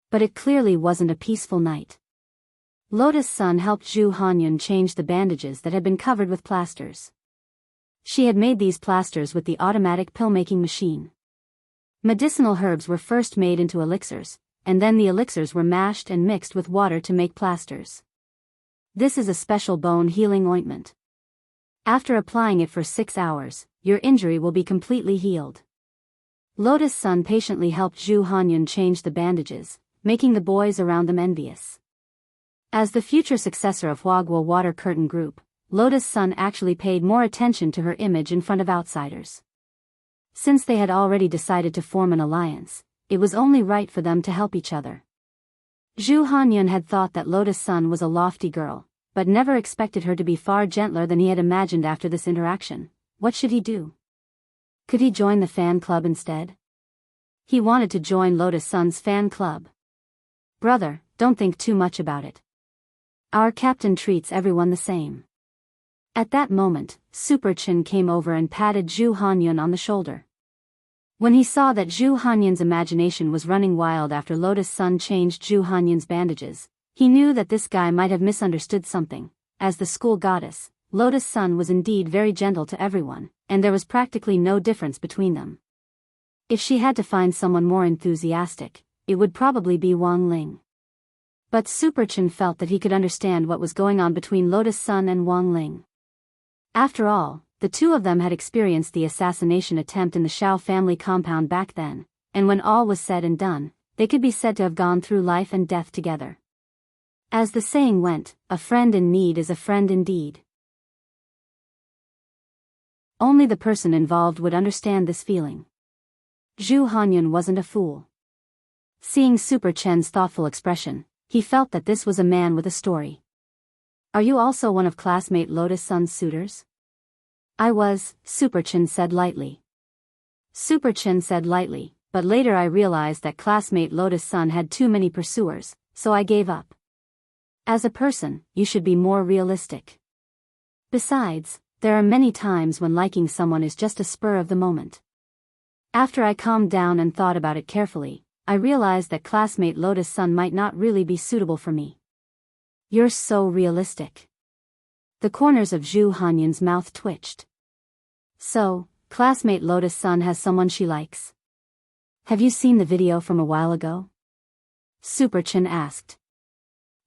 [SPEAKER 1] But it clearly wasn't a peaceful night. Lotus Sun helped Zhu Hanyun change the bandages that had been covered with plasters. She had made these plasters with the automatic pill-making machine. Medicinal herbs were first made into elixirs, and then the elixirs were mashed and mixed with water to make plasters. This is a special bone-healing ointment. After applying it for 6 hours, your injury will be completely healed. Lotus Sun patiently helped Zhu Hanyun change the bandages, making the boys around them envious. As the future successor of Huaguo Water Curtain Group, Lotus Sun actually paid more attention to her image in front of outsiders. Since they had already decided to form an alliance, it was only right for them to help each other. Zhu Hanyun had thought that Lotus Sun was a lofty girl, but never expected her to be far gentler than he had imagined after this interaction. What should he do? Could he join the fan club instead? He wanted to join Lotus Sun's fan club. Brother, don't think too much about it. Our captain treats everyone the same. At that moment, Super Chin came over and patted Zhu Hanyun on the shoulder. When he saw that Zhu Hanyun's imagination was running wild after Lotus Sun changed Zhu Hanyun's bandages, he knew that this guy might have misunderstood something. As the school goddess, Lotus Sun was indeed very gentle to everyone, and there was practically no difference between them. If she had to find someone more enthusiastic, it would probably be Wang Ling. But Super Chin felt that he could understand what was going on between Lotus Sun and Wang Ling. After all, the two of them had experienced the assassination attempt in the Shao family compound back then, and when all was said and done, they could be said to have gone through life and death together. As the saying went, a friend in need is a friend indeed. Only the person involved would understand this feeling. Zhu Hanyun wasn't a fool. Seeing Super Chen's thoughtful expression, he felt that this was a man with a story. Are you also one of classmate Lotus Sun's suitors? I was, Super Chen said lightly. Super Chen said lightly, but later I realized that classmate Lotus Sun had too many pursuers, so I gave up. As a person, you should be more realistic. Besides, there are many times when liking someone is just a spur of the moment. After I calmed down and thought about it carefully, I realized that classmate Lotus Sun might not really be suitable for me. You're so realistic. The corners of Zhu Hanyun's mouth twitched. So, classmate Lotus Sun has someone she likes. Have you seen the video from a while ago? Super Chen asked.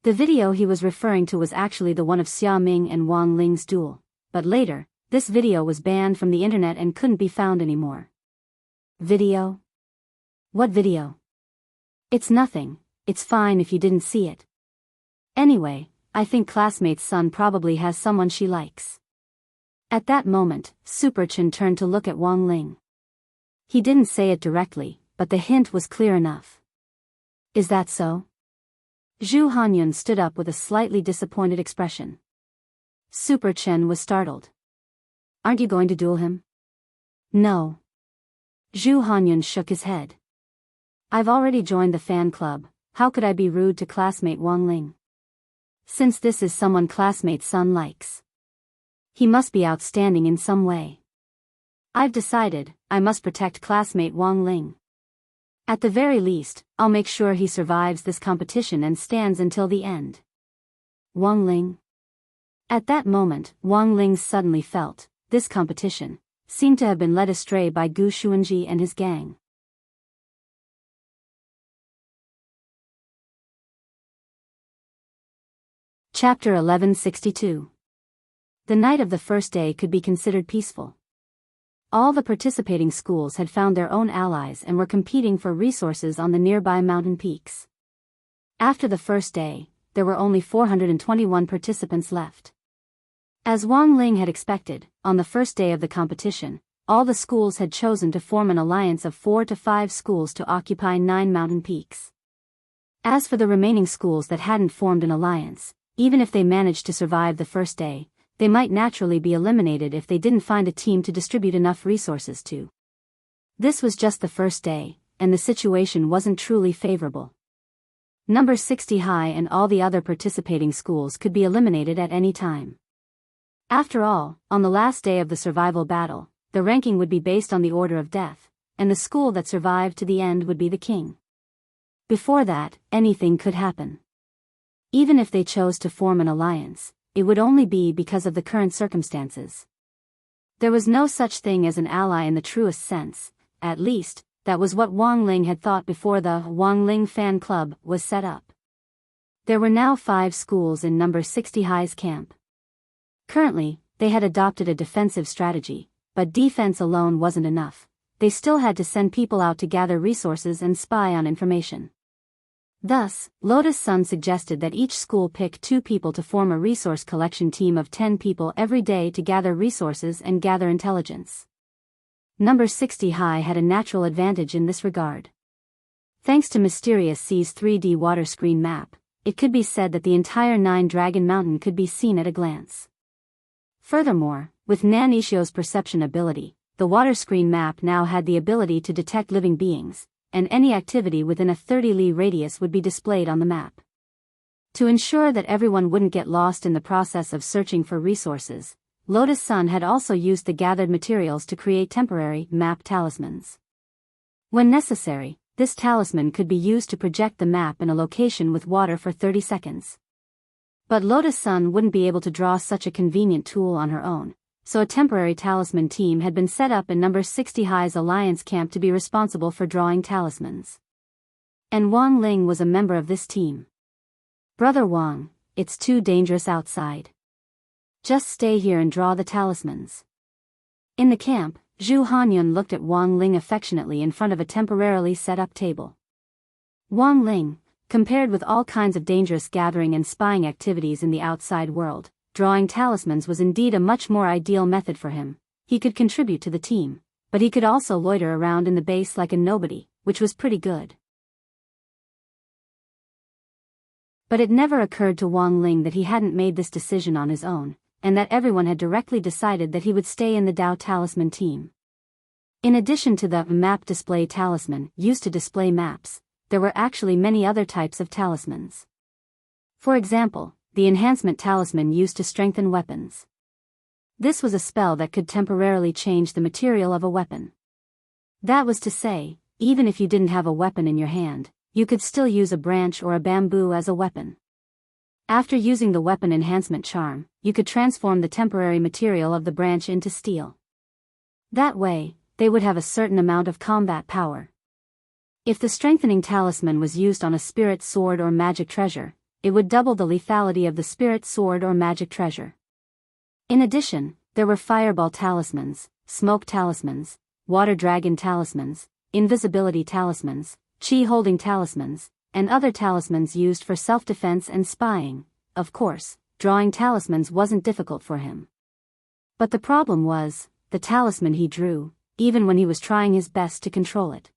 [SPEAKER 1] The video he was referring to was actually the one of Xia Ming and Wang Ling's duel, but later, this video was banned from the internet and couldn't be found anymore. Video? What video? It's nothing, it's fine if you didn't see it. Anyway, I think classmate's son probably has someone she likes. At that moment, Super Chen turned to look at Wang Ling. He didn't say it directly, but the hint was clear enough. Is that so? Zhu Hanyun stood up with a slightly disappointed expression. Super Chen was startled. Aren't you going to duel him? No. Zhu Hanyun shook his head. I've already joined the fan club, how could I be rude to classmate Wang Ling? Since this is someone classmate's son likes, he must be outstanding in some way. I've decided, I must protect classmate Wang Ling. At the very least, I'll make sure he survives this competition and stands until the end. Wang Ling? At that moment, Wang Ling suddenly felt, this competition seemed to have been led astray by Gu Xuanji and his gang. Chapter 1162. The night of the first day could be considered peaceful. All the participating schools had found their own allies and were competing for resources on the nearby mountain peaks. After the first day, there were only 421 participants left. As Wang Ling had expected, on the first day of the competition, all the schools had chosen to form an alliance of 4 to 5 schools to occupy 9 mountain peaks. As for the remaining schools that hadn't formed an alliance, even if they managed to survive the first day, they might naturally be eliminated if they didn't find a team to distribute enough resources to. This was just the first day, and the situation wasn't truly favorable. Number 60 High and all the other participating schools could be eliminated at any time. After all, on the last day of the survival battle, the ranking would be based on the order of death, and the school that survived to the end would be the king. Before that, anything could happen. Even if they chose to form an alliance, it would only be because of the current circumstances. There was no such thing as an ally in the truest sense, at least, that was what Wang Ling had thought before the Wang Ling Fan Club was set up. There were now 5 schools in number 60 High's camp. Currently, they had adopted a defensive strategy, but defense alone wasn't enough. They still had to send people out to gather resources and spy on information. Thus, Lotus Sun suggested that each school pick 2 people to form a resource collection team of 10 people every day to gather resources and gather intelligence. Number 60 High had a natural advantage in this regard. Thanks to Mysterious Sea's 3D water screen map, it could be said that the entire 9 Dragon Mountain could be seen at a glance. Furthermore, with Nan Ishio's perception ability, the water screen map now had the ability to detect living beings, and any activity within a 30-li radius would be displayed on the map. To ensure that everyone wouldn't get lost in the process of searching for resources, Lotus Sun had also used the gathered materials to create temporary map talismans. When necessary, this talisman could be used to project the map in a location with water for 30 seconds. But Lotus Sun wouldn't be able to draw such a convenient tool on her own, so a temporary talisman team had been set up in number 60 High's alliance camp to be responsible for drawing talismans. And Wang Ling was a member of this team. "Brother Wang, it's too dangerous outside. Just stay here and draw the talismans." In the camp, Zhu Hanyun looked at Wang Ling affectionately in front of a temporarily set-up table. Wang Ling, compared with all kinds of dangerous gathering and spying activities in the outside world, drawing talismans was indeed a much more ideal method for him. He could contribute to the team, but he could also loiter around in the base like a nobody, which was pretty good. But it never occurred to Wang Ling that he hadn't made this decision on his own, and that everyone had directly decided that he would stay in the Dao Talisman team. In addition to the map display talisman used to display maps, there were actually many other types of talismans. For example, the enhancement talisman used to strengthen weapons. This was a spell that could temporarily change the material of a weapon. That was to say, even if you didn't have a weapon in your hand, you could still use a branch or a bamboo as a weapon. After using the weapon enhancement charm, you could transform the temporary material of the branch into steel. That way, they would have a certain amount of combat power. If the strengthening talisman was used on a spirit sword or magic treasure, it would double the lethality of the spirit sword or magic treasure. In addition, there were fireball talismans, smoke talismans, water dragon talismans, invisibility talismans, chi-holding talismans, and other talismans used for self-defense and spying. Of course, drawing talismans wasn't difficult for him. But the problem was, the talisman he drew, even when he was trying his best to control it.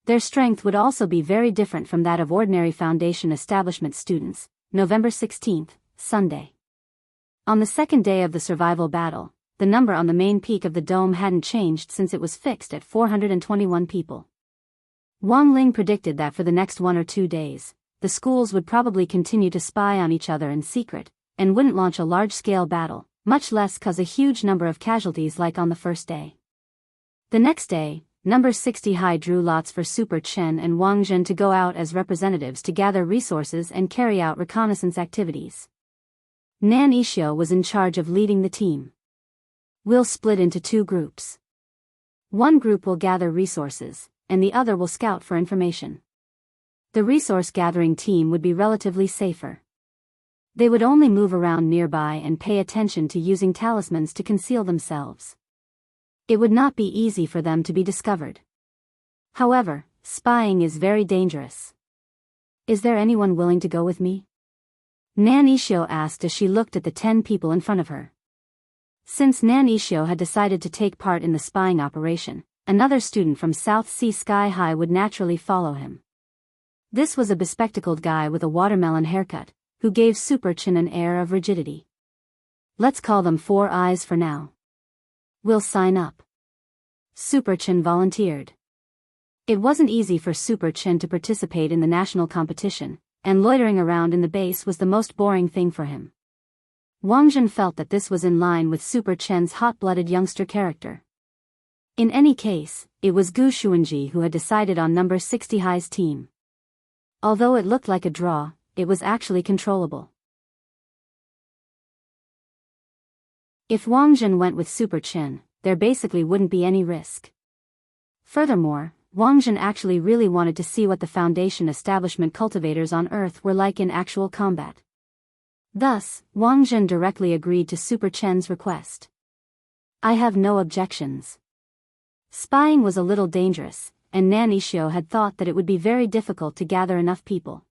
[SPEAKER 1] Their strength would also be very different from that of ordinary Foundation establishment students. November 16th, Sunday. On the second day of the survival battle, the number on the main peak of the dome hadn't changed since it was fixed at 421 people. Wang Ling predicted that for the next 1 or 2 days, the schools would probably continue to spy on each other in secret, and wouldn't launch a large-scale battle, much less cause a huge number of casualties like on the first day. The next day, number 60 High drew lots for Super Chen and Wang Zhen to go out as representatives to gather resources and carry out reconnaissance activities. Nan Ishio was in charge of leading the team. "We'll split into 2 groups. One group will gather resources, and the other will scout for information. The resource-gathering team would be relatively safer. They would only move around nearby and pay attention to using talismans to conceal themselves. It would not be easy for them to be discovered. However, spying is very dangerous. Is there anyone willing to go with me? Nan Ishio asked as she looked at the 10 people in front of her. Since Nan Ishio had decided to take part in the spying operation, another student from South Sea Sky High would naturally follow him. This was a bespectacled guy with a watermelon haircut, who gave Super Chin an air of rigidity. Let's call them Four Eyes for now. We'll sign up. Super Chin volunteered. It wasn't easy for Super Chin to participate in the national competition, and loitering around in the base was the most boring thing for him. Wang Jin felt that this was in line with Super Chen's hot-blooded youngster character. In any case, it was Gu Xuanji who had decided on number 60 High's team. Although it looked like a draw, it was actually controllable. If Wang Jin went with Super Chin, there basically wouldn't be any risk. Furthermore, Wang Jin actually really wanted to see what the Foundation establishment cultivators on Earth were like in actual combat. Thus, Wang Jin directly agreed to Super Chen's request. I have no objections. Spying was a little dangerous, and Nan Ishio had thought that it would be very difficult to gather enough people.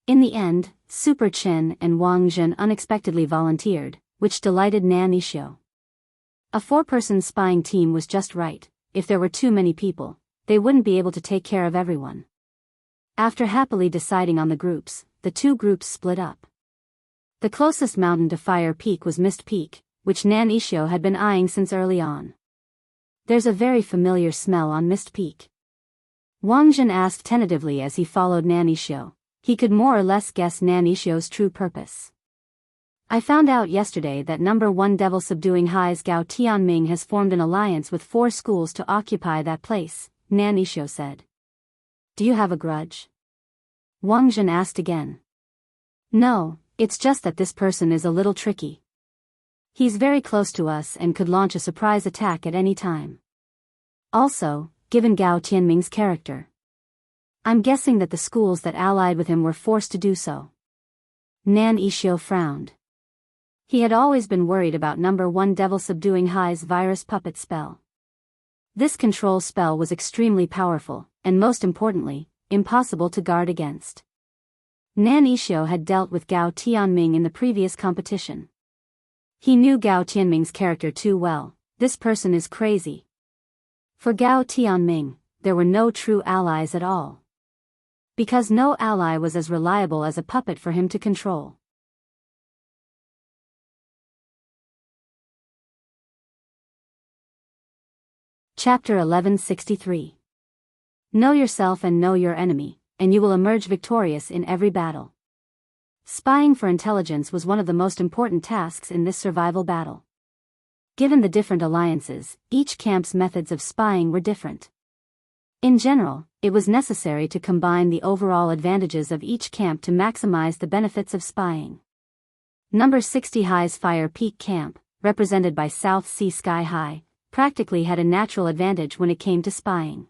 [SPEAKER 1] In the end, Super Chen and Wang Jin unexpectedly volunteered, which delighted Nan Ishio. A 4-person spying team was just right. If there were too many people, they wouldn't be able to take care of everyone. After happily deciding on the groups, the 2 groups split up. The closest mountain to Fire Peak was Mist Peak, which Nan Ishio had been eyeing since early on. There's a very familiar smell on Mist Peak. Wang Jin asked tentatively as he followed Nan Ishio. He could more or less guess Nan Ishio's true purpose. I found out yesterday that number 1 Devil Subduing High's Gao Tianming has formed an alliance with 4 schools to occupy that place, Nan Ishio said. Do you have a grudge? Wang Jin asked again. No, it's just that this person is a little tricky. He's very close to us and could launch a surprise attack at any time. Also, given Gao Tianming's character, I'm guessing that the schools that allied with him were forced to do so. Nan Ishio frowned. He had always been worried about number 1 Devil Subduing High's virus puppet spell. This control spell was extremely powerful, and most importantly, impossible to guard against. Nan Ishio had dealt with Gao Tianming in the previous competition. He knew Gao Tianming's character too well. This person is crazy. For Gao Tianming, there were no true allies at all. Because no ally was as reliable as a puppet for him to control. Chapter 1163. Know yourself and know your enemy, and you will emerge victorious in every battle. Spying for intelligence was one of the most important tasks in this survival battle. Given the different alliances, each camp's methods of spying were different. In general, it was necessary to combine the overall advantages of each camp to maximize the benefits of spying. Number 60 High's Fire Peak Camp, represented by South Sea Sky High, practically had a natural advantage when it came to spying.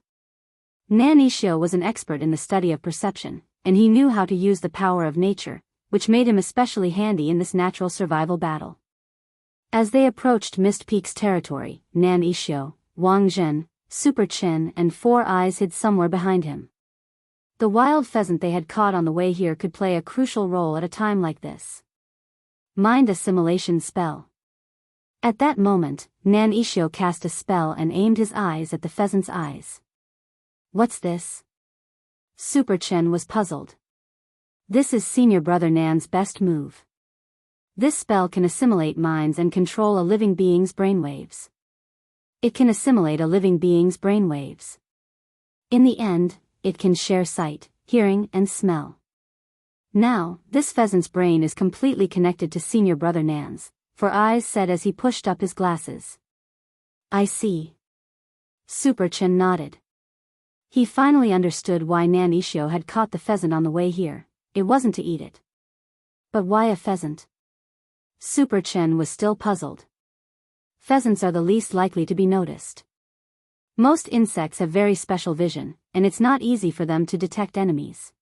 [SPEAKER 1] Nan Ishio was an expert in the study of perception, and he knew how to use the power of nature, which made him especially handy in this natural survival battle. As they approached Mist Peak's territory, Nan Ishio, Wang Jin, Super Chin and 4 Eyes hid somewhere behind him. The wild pheasant they had caught on the way here could play a crucial role at a time like this. Mind assimilation spell. At that moment, Nan Ishio cast a spell and aimed his eyes at the pheasant's eyes. What's this? Super Chen was puzzled. This is senior brother Nan's best move. This spell can assimilate minds and control a living being's brainwaves. It can assimilate a living being's brainwaves. In the end, it can share sight, hearing, and smell. Now, this pheasant's brain is completely connected to senior brother Nan's, 4 Eyes said as he pushed up his glasses. I see. Super Chen nodded. He finally understood why Nan Ishio had caught the pheasant on the way here. It wasn't to eat it. But why a pheasant? Super Chen was still puzzled. Pheasants are the least likely to be noticed. Most insects have very special vision, and it's not easy for them to detect enemies.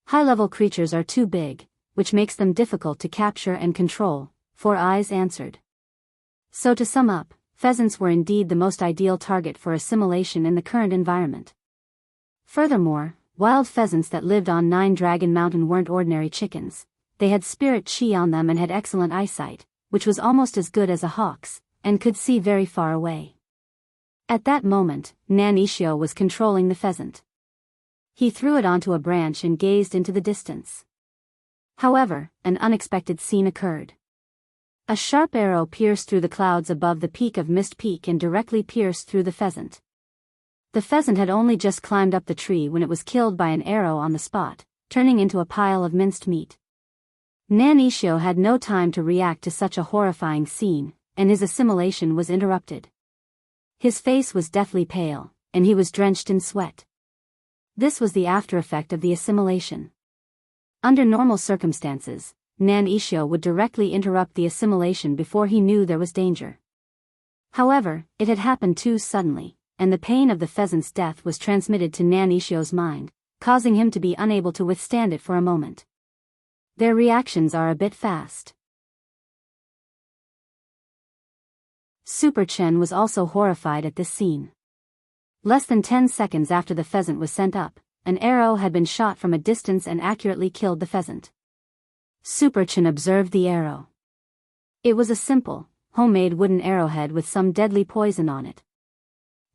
[SPEAKER 1] High-level creatures are too big, which makes them difficult to capture and control, 4 Eyes answered. So to sum up, pheasants were indeed the most ideal target for assimilation in the current environment. Furthermore, wild pheasants that lived on Nine Dragon Mountain weren't ordinary chickens. They had spirit chi on them and had excellent eyesight, which was almost as good as a hawk's, and could see very far away. At that moment, Nan Ishio was controlling the pheasant. He threw it onto a branch and gazed into the distance. However, an unexpected scene occurred. A sharp arrow pierced through the clouds above the peak of Mist Peak and directly pierced through the pheasant. The pheasant had only just climbed up the tree when it was killed by an arrow on the spot, turning into a pile of minced meat. Nan Ishio had no time to react to such a horrifying scene, and his assimilation was interrupted. His face was deathly pale, and he was drenched in sweat. This was the after-effect of the assimilation. Under normal circumstances, Nan Ishio would directly interrupt the assimilation before he knew there was danger. However, it had happened too suddenly, and the pain of the pheasant's death was transmitted to Nan Ishio's mind, causing him to be unable to withstand it for a moment. Their reactions are a bit fast. Super Chen was also horrified at this scene. Less than 10 seconds after the pheasant was sent up, an arrow had been shot from a distance and accurately killed the pheasant. Super Chen observed the arrow. It was a simple, homemade wooden arrowhead with some deadly poison on it.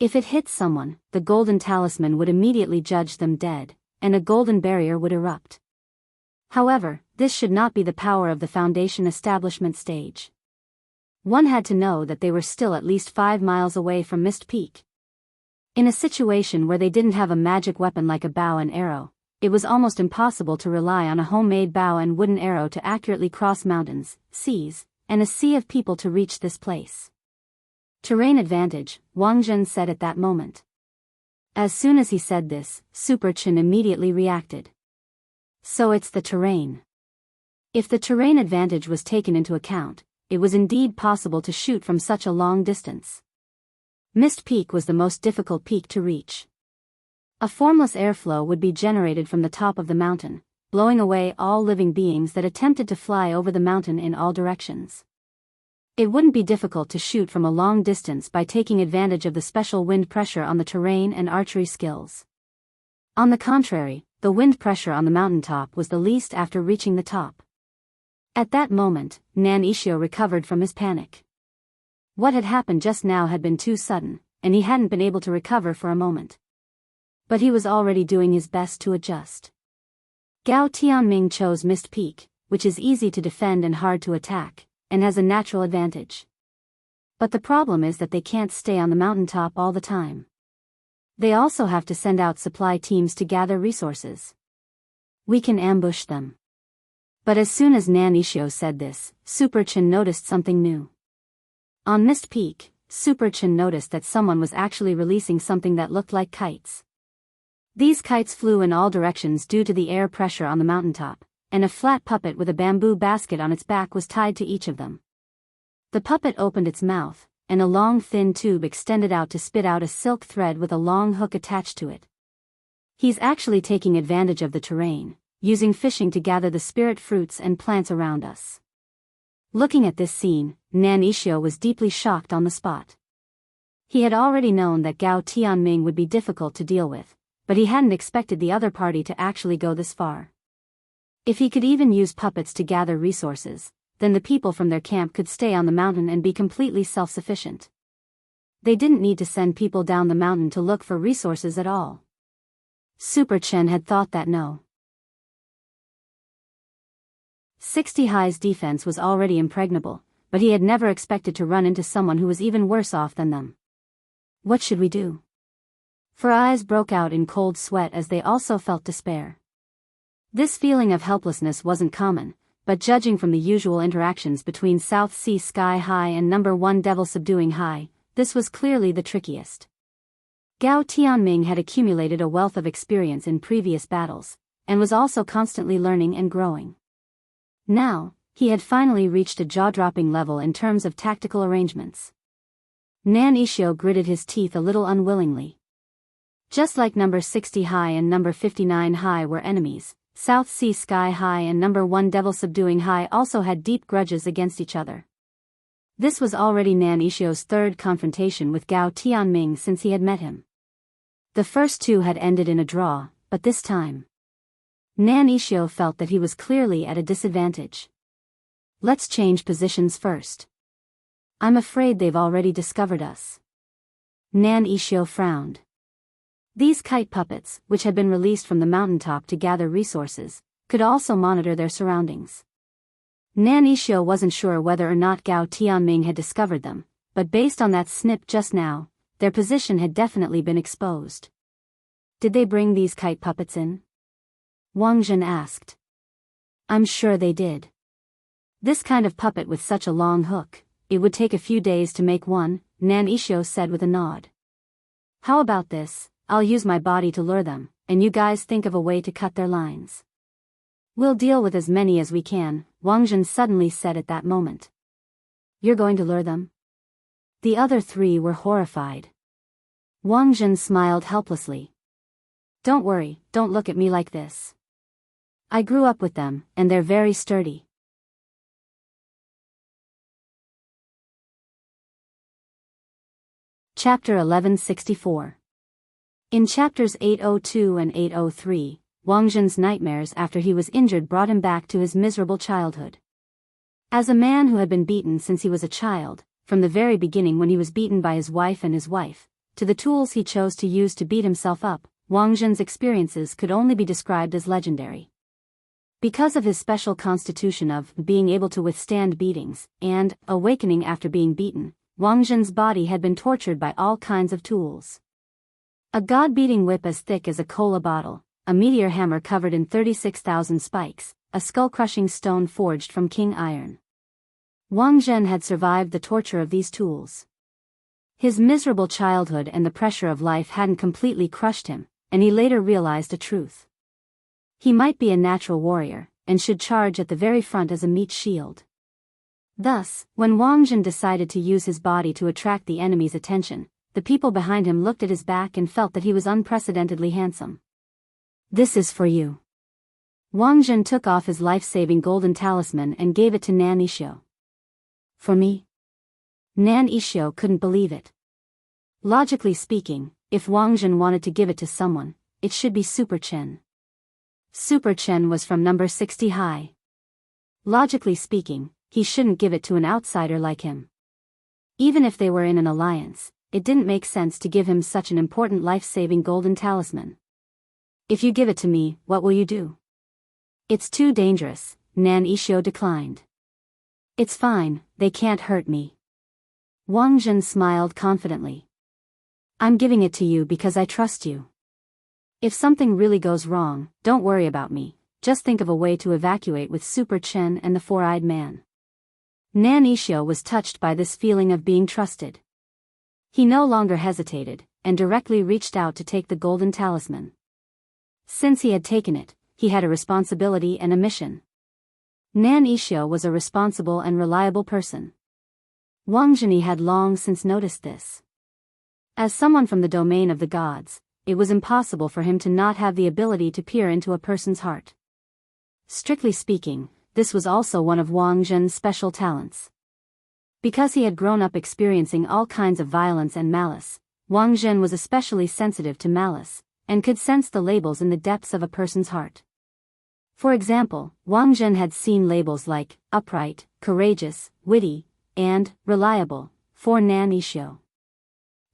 [SPEAKER 1] If it hit someone, the golden talisman would immediately judge them dead, and a golden barrier would erupt. However, this should not be the power of the Foundation establishment stage. One had to know that they were still at least 5 miles away from Mist Peak. In a situation where they didn't have a magic weapon like a bow and arrow, it was almost impossible to rely on a homemade bow and wooden arrow to accurately cross mountains, seas, and a sea of people to reach this place. Terrain advantage, Wang Zhen said at that moment. As soon as he said this, Super Chen immediately reacted. So it's the terrain. If the terrain advantage was taken into account, it was indeed possible to shoot from such a long distance. Mist Peak was the most difficult peak to reach. A formless airflow would be generated from the top of the mountain, blowing away all living beings that attempted to fly over the mountain in all directions. It wouldn't be difficult to shoot from a long distance by taking advantage of the special wind pressure on the terrain and archery skills. On the contrary, the wind pressure on the mountaintop was the least after reaching the top. At that moment, Nan Ishio recovered from his panic. What had happened just now had been too sudden, and he hadn't been able to recover for a moment. But he was already doing his best to adjust. Gao Tianming chose Mist Peak, which is easy to defend and hard to attack, and has a natural advantage. But the problem is that they can't stay on the mountaintop all the time. They also have to send out supply teams to gather resources. We can ambush them. But as soon as Nan Ishio said this, Super Chen noticed something new. On Mist Peak, Super Chen noticed that someone was actually releasing something that looked like kites. These kites flew in all directions due to the air pressure on the mountaintop, and a flat puppet with a bamboo basket on its back was tied to each of them. The puppet opened its mouth, and a long thin tube extended out to spit out a silk thread with a long hook attached to it. He's actually taking advantage of the terrain, using fishing to gather the spirit fruits and plants around us. Looking at this scene, Nan Ishio was deeply shocked on the spot. He had already known that Gao Tianming would be difficult to deal with, but he hadn't expected the other party to actually go this far. If he could even use puppets to gather resources, then the people from their camp could stay on the mountain and be completely self-sufficient. They didn't need to send people down the mountain to look for resources at all. Super Chen had thought that no. 60 High's defense was already impregnable, but he had never expected to run into someone who was even worse off than them. What should we do? Four eyes broke out in cold sweat as they also felt despair. This feeling of helplessness wasn't common, but judging from the usual interactions between South Sea Sky High and number 1 Devil Subduing High, this was clearly the trickiest. Gao Tianming had accumulated a wealth of experience in previous battles, and was also constantly learning and growing. Now, he had finally reached a jaw-dropping level in terms of tactical arrangements. Nan Ishio gritted his teeth a little unwillingly. Just like number 60 High and number 59 High were enemies, South Sea Sky High and number 1 Devil Subduing High also had deep grudges against each other. This was already Nan Ishio's third confrontation with Gao Tianming since he had met him. The first two had ended in a draw, but this time, Nan Ishio felt that he was clearly at a disadvantage. Let's change positions first. I'm afraid they've already discovered us. Nan Ishio frowned. These kite puppets, which had been released from the mountaintop to gather resources, could also monitor their surroundings. Nan Ishio wasn't sure whether or not Gao Tianming had discovered them, but based on that snip just now, their position had definitely been exposed. Did they bring these kite puppets in? Wang Zhen asked. I'm sure they did. This kind of puppet with such a long hook, it would take a few days to make one, Nan Ishio said with a nod. How about this, I'll use my body to lure them, and you guys think of a way to cut their lines. We'll deal with as many as we can, Wang Zhen suddenly said at that moment. You're going to lure them? The other three were horrified. Wang Zhen smiled helplessly. Don't worry, don't look at me like this. I grew up with them, and they're very sturdy. Chapter 1164. In chapters 802 and 803, Wang Zhen's nightmares after he was injured brought him back to his miserable childhood. As a man who had been beaten since he was a child, from the very beginning when he was beaten by his wife and his wife, to the tools he chose to use to beat himself up, Wang Zhen's experiences could only be described as legendary. Because of his special constitution of being able to withstand beatings and awakening after being beaten, Wang Zhen's body had been tortured by all kinds of tools. A god-beating whip as thick as a cola bottle, a meteor hammer covered in 36,000 spikes, a skull-crushing stone forged from king iron. Wang Zhen had survived the torture of these tools. His miserable childhood and the pressure of life hadn't completely crushed him, and he later realized a truth. He might be a natural warrior, and should charge at the very front as a meat shield. Thus, when Wang Zhen decided to use his body to attract the enemy's attention, the people behind him looked at his back and felt that he was unprecedentedly handsome. This is for you. Wang Zhen took off his life-saving golden talisman and gave it to Nan Ishio. For me? Nan Ishio couldn't believe it. Logically speaking, if Wang Zhen wanted to give it to someone, it should be Super Chen. Super Chen was from number 60 high. Logically speaking, he shouldn't give it to an outsider like him. Even if they were in an alliance, it didn't make sense to give him such an important life-saving golden talisman. If you give it to me, what will you do? It's too dangerous, Nan Ishio declined. It's fine, they can't hurt me. Wang Zhen smiled confidently. I'm giving it to you because I trust you. If something really goes wrong, don't worry about me, just think of a way to evacuate with Super Chen and the four-eyed man. Nan Ishio was touched by this feeling of being trusted. He no longer hesitated, and directly reached out to take the golden talisman. Since he had taken it, he had a responsibility and a mission. Nan Ishio was a responsible and reliable person. Wang Zhen had long since noticed this. As someone from the domain of the gods, it was impossible for him to not have the ability to peer into a person's heart. Strictly speaking, this was also one of Wang Zhen's special talents. Because he had grown up experiencing all kinds of violence and malice, Wang Zhen was especially sensitive to malice, and could sense the labels in the depths of a person's heart. For example, Wang Zhen had seen labels like upright, courageous, witty, and reliable for Nan Ishio.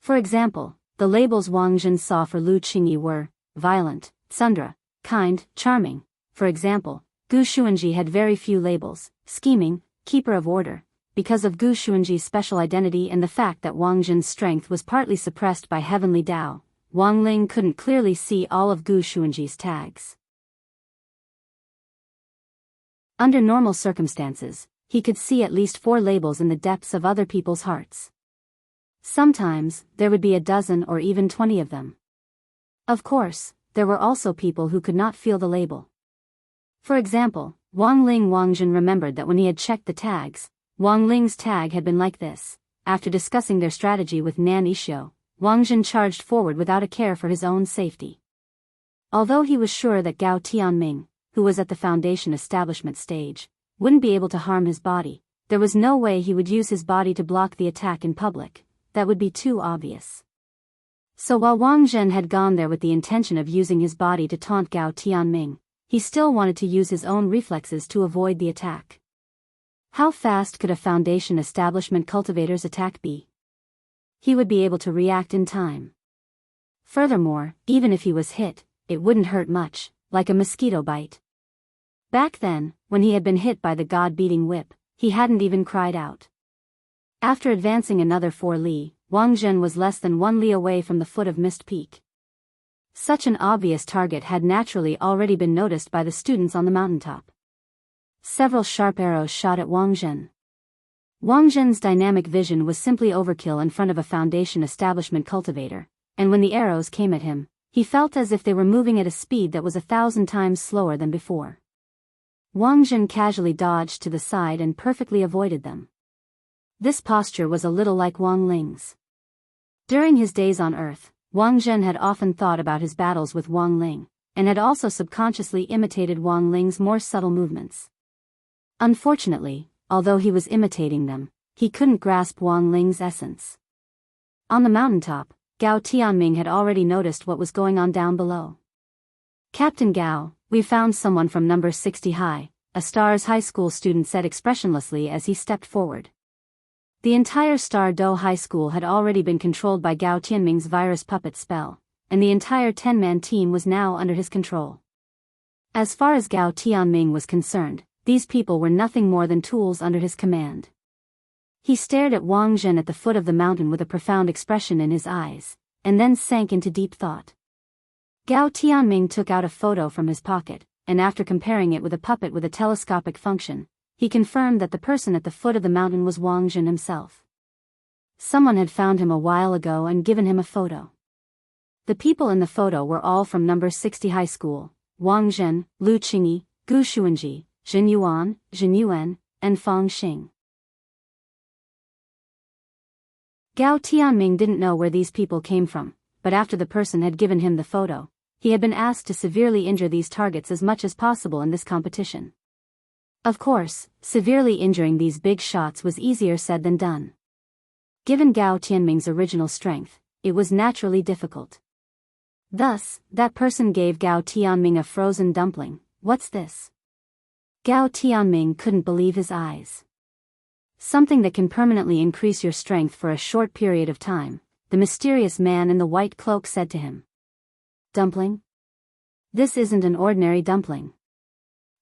[SPEAKER 1] For example, the labels Wang Zhen saw for Lu Qingyi were violent, tsundra, kind, charming. For example, Gu Xuanji had very few labels: scheming, keeper of order. Because of Gu Xuanji's special identity and the fact that Wang Zhen's strength was partly suppressed by heavenly Tao, Wang Ling couldn't clearly see all of Gu Xuanji's tags. Under normal circumstances, he could see at least 4 labels in the depths of other people's hearts. Sometimes, there would be a dozen or even 20 of them. Of course, there were also people who could not feel the label. For example, Wang Zhen remembered that when he had checked the tags, Wang Ling's tag had been like this. After discussing their strategy with Nan Ishio, Wang Zhen charged forward without a care for his own safety. Although he was sure that Gao Tianming, who was at the foundation establishment stage, wouldn't be able to harm his body, there was no way he would use his body to block the attack in public. That would be too obvious. So while Wang Zhen had gone there with the intention of using his body to taunt Gao Tianming, he still wanted to use his own reflexes to avoid the attack. How fast could a Foundation establishment cultivator's attack be? He would be able to react in time. Furthermore, even if he was hit, it wouldn't hurt much, like a mosquito bite. Back then, when he had been hit by the god-beating whip, he hadn't even cried out. After advancing another 4 li, Wang Zhen was less than 1 li away from the foot of Mist Peak. Such an obvious target had naturally already been noticed by the students on the mountaintop. Several sharp arrows shot at Wang Zhen. Wang Zhen's dynamic vision was simply overkill in front of a Foundation establishment cultivator, and when the arrows came at him, he felt as if they were moving at a speed that was 1,000 times slower than before. Wang Zhen casually dodged to the side and perfectly avoided them. This posture was a little like Wang Ling's. During his days on Earth, Wang Zhen had often thought about his battles with Wang Ling, and had also subconsciously imitated Wang Ling's more subtle movements. Unfortunately, although he was imitating them, he couldn't grasp Wang Ling's essence. On the mountaintop, Gao Tianming had already noticed what was going on down below. "Captain Gao, we found someone from number 60 high," a Stars High School student said expressionlessly as he stepped forward. The entire Star Do High School had already been controlled by Gao Tianming's virus puppet spell, and the entire 10-man team was now under his control. As far as Gao Tianming was concerned, these people were nothing more than tools under his command. He stared at Wang Zhen at the foot of the mountain with a profound expression in his eyes, and then sank into deep thought. Gao Tianming took out a photo from his pocket, and after comparing it with a puppet with a telescopic function, he confirmed that the person at the foot of the mountain was Wang Zhen himself. Someone had found him a while ago and given him a photo. The people in the photo were all from number 60 high school: Wang Zhen, Lu Qingyi, Gu Xuanji, Zhen Yuan, Zhen Yuan, and Fang Xing. Gao Tianming didn't know where these people came from, but after the person had given him the photo, he had been asked to severely injure these targets as much as possible in this competition. Of course, severely injuring these big shots was easier said than done. Given Gao Tianming's original strength, it was naturally difficult. Thus, that person gave Gao Tianming a frozen dumpling. "What's this?" Gao Tianming couldn't believe his eyes. "Something that can permanently increase your strength for a short period of time," the mysterious man in the white cloak said to him. "Dumpling? This isn't an ordinary dumpling.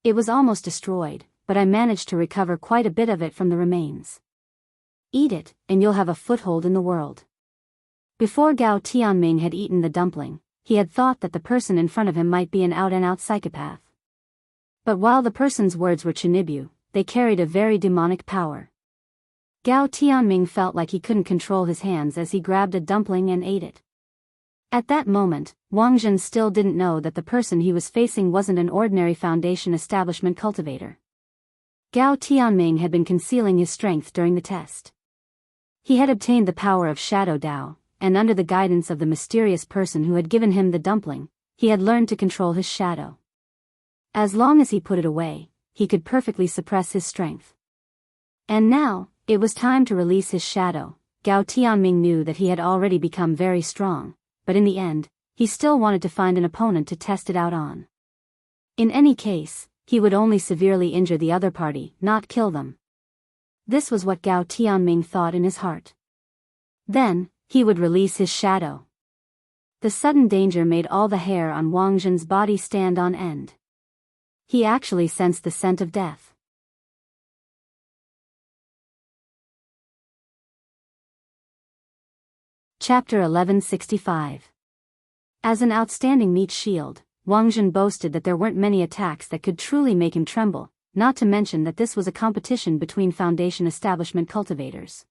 [SPEAKER 1] It was almost destroyed, but I managed to recover quite a bit of it from the remains. Eat it, and you'll have a foothold in the world." Before Gao Tianming had eaten the dumpling, he had thought that the person in front of him might be an out-and-out psychopath. But while the person's words were Chinibu, they carried a very demonic power. Gao Tianming felt like he couldn't control his hands as he grabbed a dumpling and ate it. At that moment, Wang Zhen still didn't know that the person he was facing wasn't an ordinary Foundation establishment cultivator. Gao Tianming had been concealing his strength during the test. He had obtained the power of Shadow Dao, and under the guidance of the mysterious person who had given him the dumpling, he had learned to control his shadow. As long as he put it away, he could perfectly suppress his strength. And now, it was time to release his shadow. Gao Tianming knew that he had already become very strong, but in the end, he still wanted to find an opponent to test it out on. In any case, he would only severely injure the other party, not kill them. This was what Gao Tianming thought in his heart. Then, he would release his shadow. The sudden danger made all the hair on Wang Zhen's body stand on end. He actually sensed the scent of death. Chapter 1165. As an outstanding meat shield, Wang Zhen boasted that there weren't many attacks that could truly make him tremble, not to mention that this was a competition between Foundation establishment cultivators.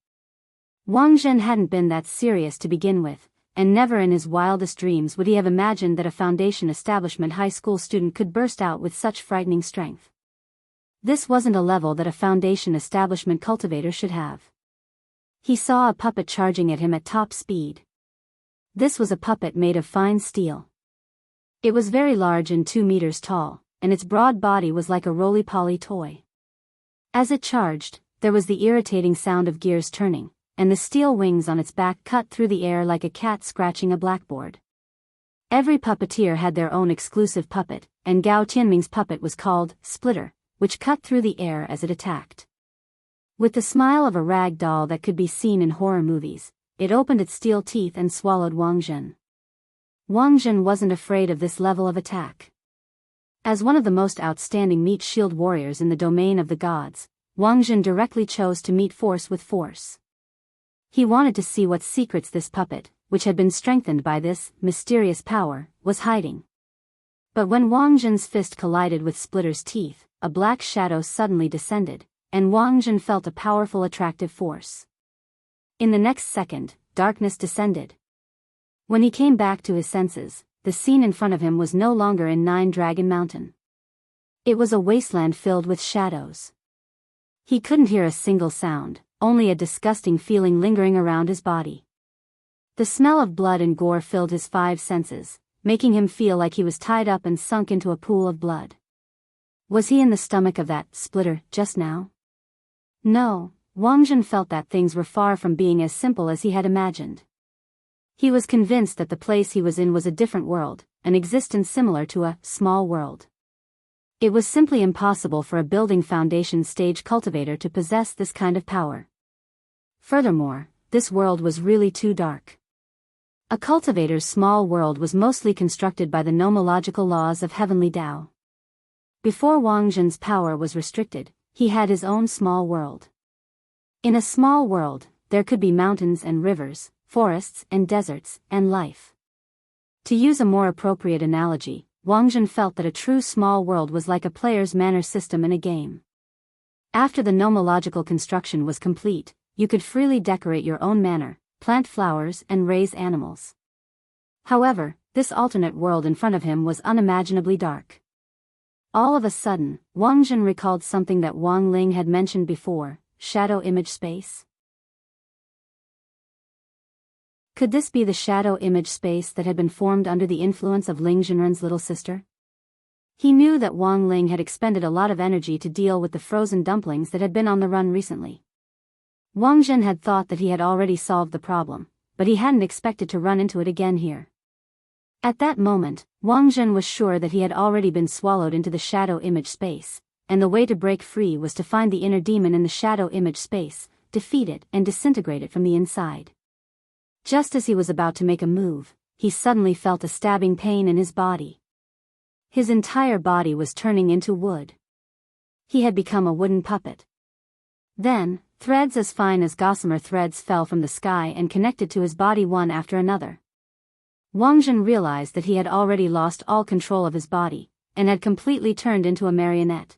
[SPEAKER 1] Wang Zhen hadn't been that serious to begin with, and never in his wildest dreams would he have imagined that a Foundation establishment high school student could burst out with such frightening strength. This wasn't a level that a Foundation establishment cultivator should have. He saw a puppet charging at him at top speed. This was a puppet made of fine steel. It was very large and 2 meters tall, and its broad body was like a roly-poly toy. As it charged, there was the irritating sound of gears turning, and the steel wings on its back cut through the air like a cat scratching a blackboard. Every puppeteer had their own exclusive puppet, and Gao Tianming's puppet was called Splitter, which cut through the air as it attacked. With the smile of a rag doll that could be seen in horror movies, it opened its steel teeth and swallowed Wang Zhen. Wang Zhen wasn't afraid of this level of attack. As one of the most outstanding meat shield warriors in the domain of the gods, Wang Zhen directly chose to meet force with force. He wanted to see what secrets this puppet, which had been strengthened by this mysterious power, was hiding. But when Wang Zhen's fist collided with Splitter's teeth, a black shadow suddenly descended, and Wang Zhen felt a powerful attractive force. In the next second, darkness descended. When he came back to his senses, the scene in front of him was no longer in Nine Dragon Mountain. It was a wasteland filled with shadows. He couldn't hear a single sound, only a disgusting feeling lingering around his body. The smell of blood and gore filled his five senses, making him feel like he was tied up and sunk into a pool of blood. Was he in the stomach of that Splitter just now? No, Wang Zhen felt that things were far from being as simple as he had imagined. He was convinced that the place he was in was a different world, an existence similar to a small world. It was simply impossible for a building foundation stage cultivator to possess this kind of power. Furthermore, this world was really too dark. A cultivator's small world was mostly constructed by the nomological laws of heavenly Tao. Before Wang Zhen's power was restricted, he had his own small world. In a small world, there could be mountains and rivers, forests and deserts, and life. To use a more appropriate analogy, Wang Zhen felt that a true small world was like a player's manor system in a game. After the nomological construction was complete, you could freely decorate your own manor, plant flowers and raise animals. However, this alternate world in front of him was unimaginably dark. All of a sudden, Wang Zhen recalled something that Wang Ling had mentioned before, shadow image space. Could this be the shadow image space that had been formed under the influence of Ling Zhenren's little sister? He knew that Wang Ling had expended a lot of energy to deal with the frozen dumplings that had been on the run recently. Wang Zhen had thought that he had already solved the problem, but he hadn't expected to run into it again here. At that moment, Wang Zhen was sure that he had already been swallowed into the shadow image space, and the way to break free was to find the inner demon in the shadow image space, defeat it and disintegrate it from the inside. Just as he was about to make a move, he suddenly felt a stabbing pain in his body. His entire body was turning into wood. He had become a wooden puppet. Then, threads as fine as gossamer threads fell from the sky and connected to his body one after another. Wang Zhen realized that he had already lost all control of his body, and had completely turned into a marionette.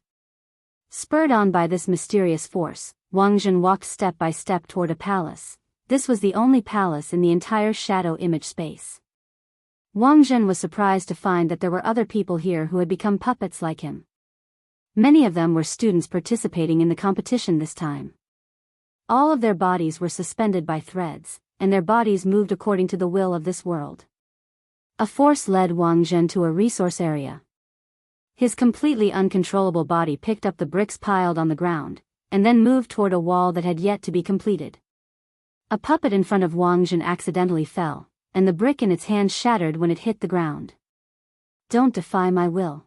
[SPEAKER 1] Spurred on by this mysterious force, Wang Zhen walked step by step toward a palace. This was the only palace in the entire shadow image space. Wang Zhen was surprised to find that there were other people here who had become puppets like him. Many of them were students participating in the competition this time. All of their bodies were suspended by threads, and their bodies moved according to the will of this world. A force led Wang Zhen to a resource area. His completely uncontrollable body picked up the bricks piled on the ground, and then moved toward a wall that had yet to be completed. A puppet in front of Wang Zhen accidentally fell, and the brick in its hand shattered when it hit the ground. "Don't defy my will."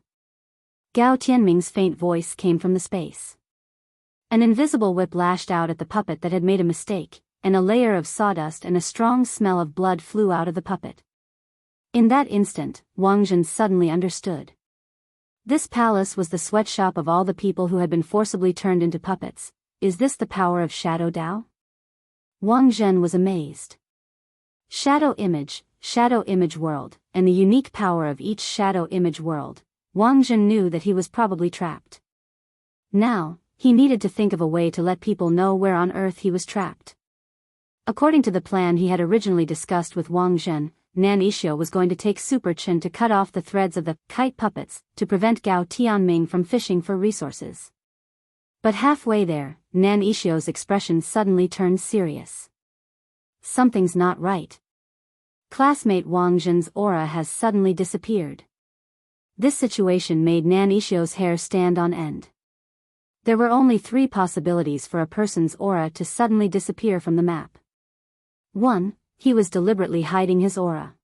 [SPEAKER 1] Gao Tianming's faint voice came from the space. An invisible whip lashed out at the puppet that had made a mistake, and a layer of sawdust and a strong smell of blood flew out of the puppet. In that instant, Wang Zhen suddenly understood. This palace was the sweatshop of all the people who had been forcibly turned into puppets. Is this the power of Shadow Dao? Wang Zhen was amazed. Shadow image world, and the unique power of each shadow image world. Wang Zhen knew that he was probably trapped. Now, he needed to think of a way to let people know where on earth he was trapped. According to the plan he had originally discussed with Wang Zhen, Nan Yixio was going to take Super Chen to cut off the threads of the kite puppets to prevent Gao Tianming from fishing for resources. But halfway there, Nan Yixio's expression suddenly turned serious. Something's not right. Classmate Wang Zhen's aura has suddenly disappeared. This situation made Nan Yixio's hair stand on end. There were only 3 possibilities for a person's aura to suddenly disappear from the map. 1. He was deliberately hiding his aura.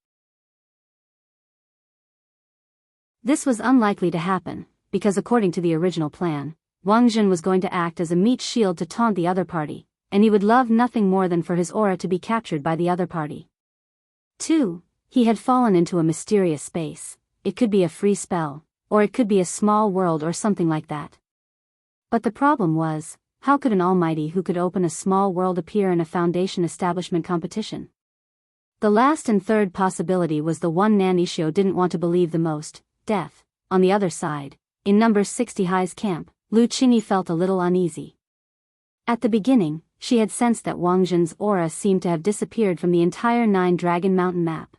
[SPEAKER 1] This was unlikely to happen, because according to the original plan, Wang Jin was going to act as a meat shield to taunt the other party, and he would love nothing more than for his aura to be captured by the other party. 2. He had fallen into a mysterious space. It could be a free spell, or it could be a small world or something like that. But the problem was, how could an almighty who could open a small world appear in a Foundation establishment competition? The last and third possibility was the one Nan Ishio didn't want to believe the most, death. On the other side, in number 60 High's camp, Lu Qingyi felt a little uneasy. At the beginning, she had sensed that Wang Jin's aura seemed to have disappeared from the entire 9 Dragon Mountain map.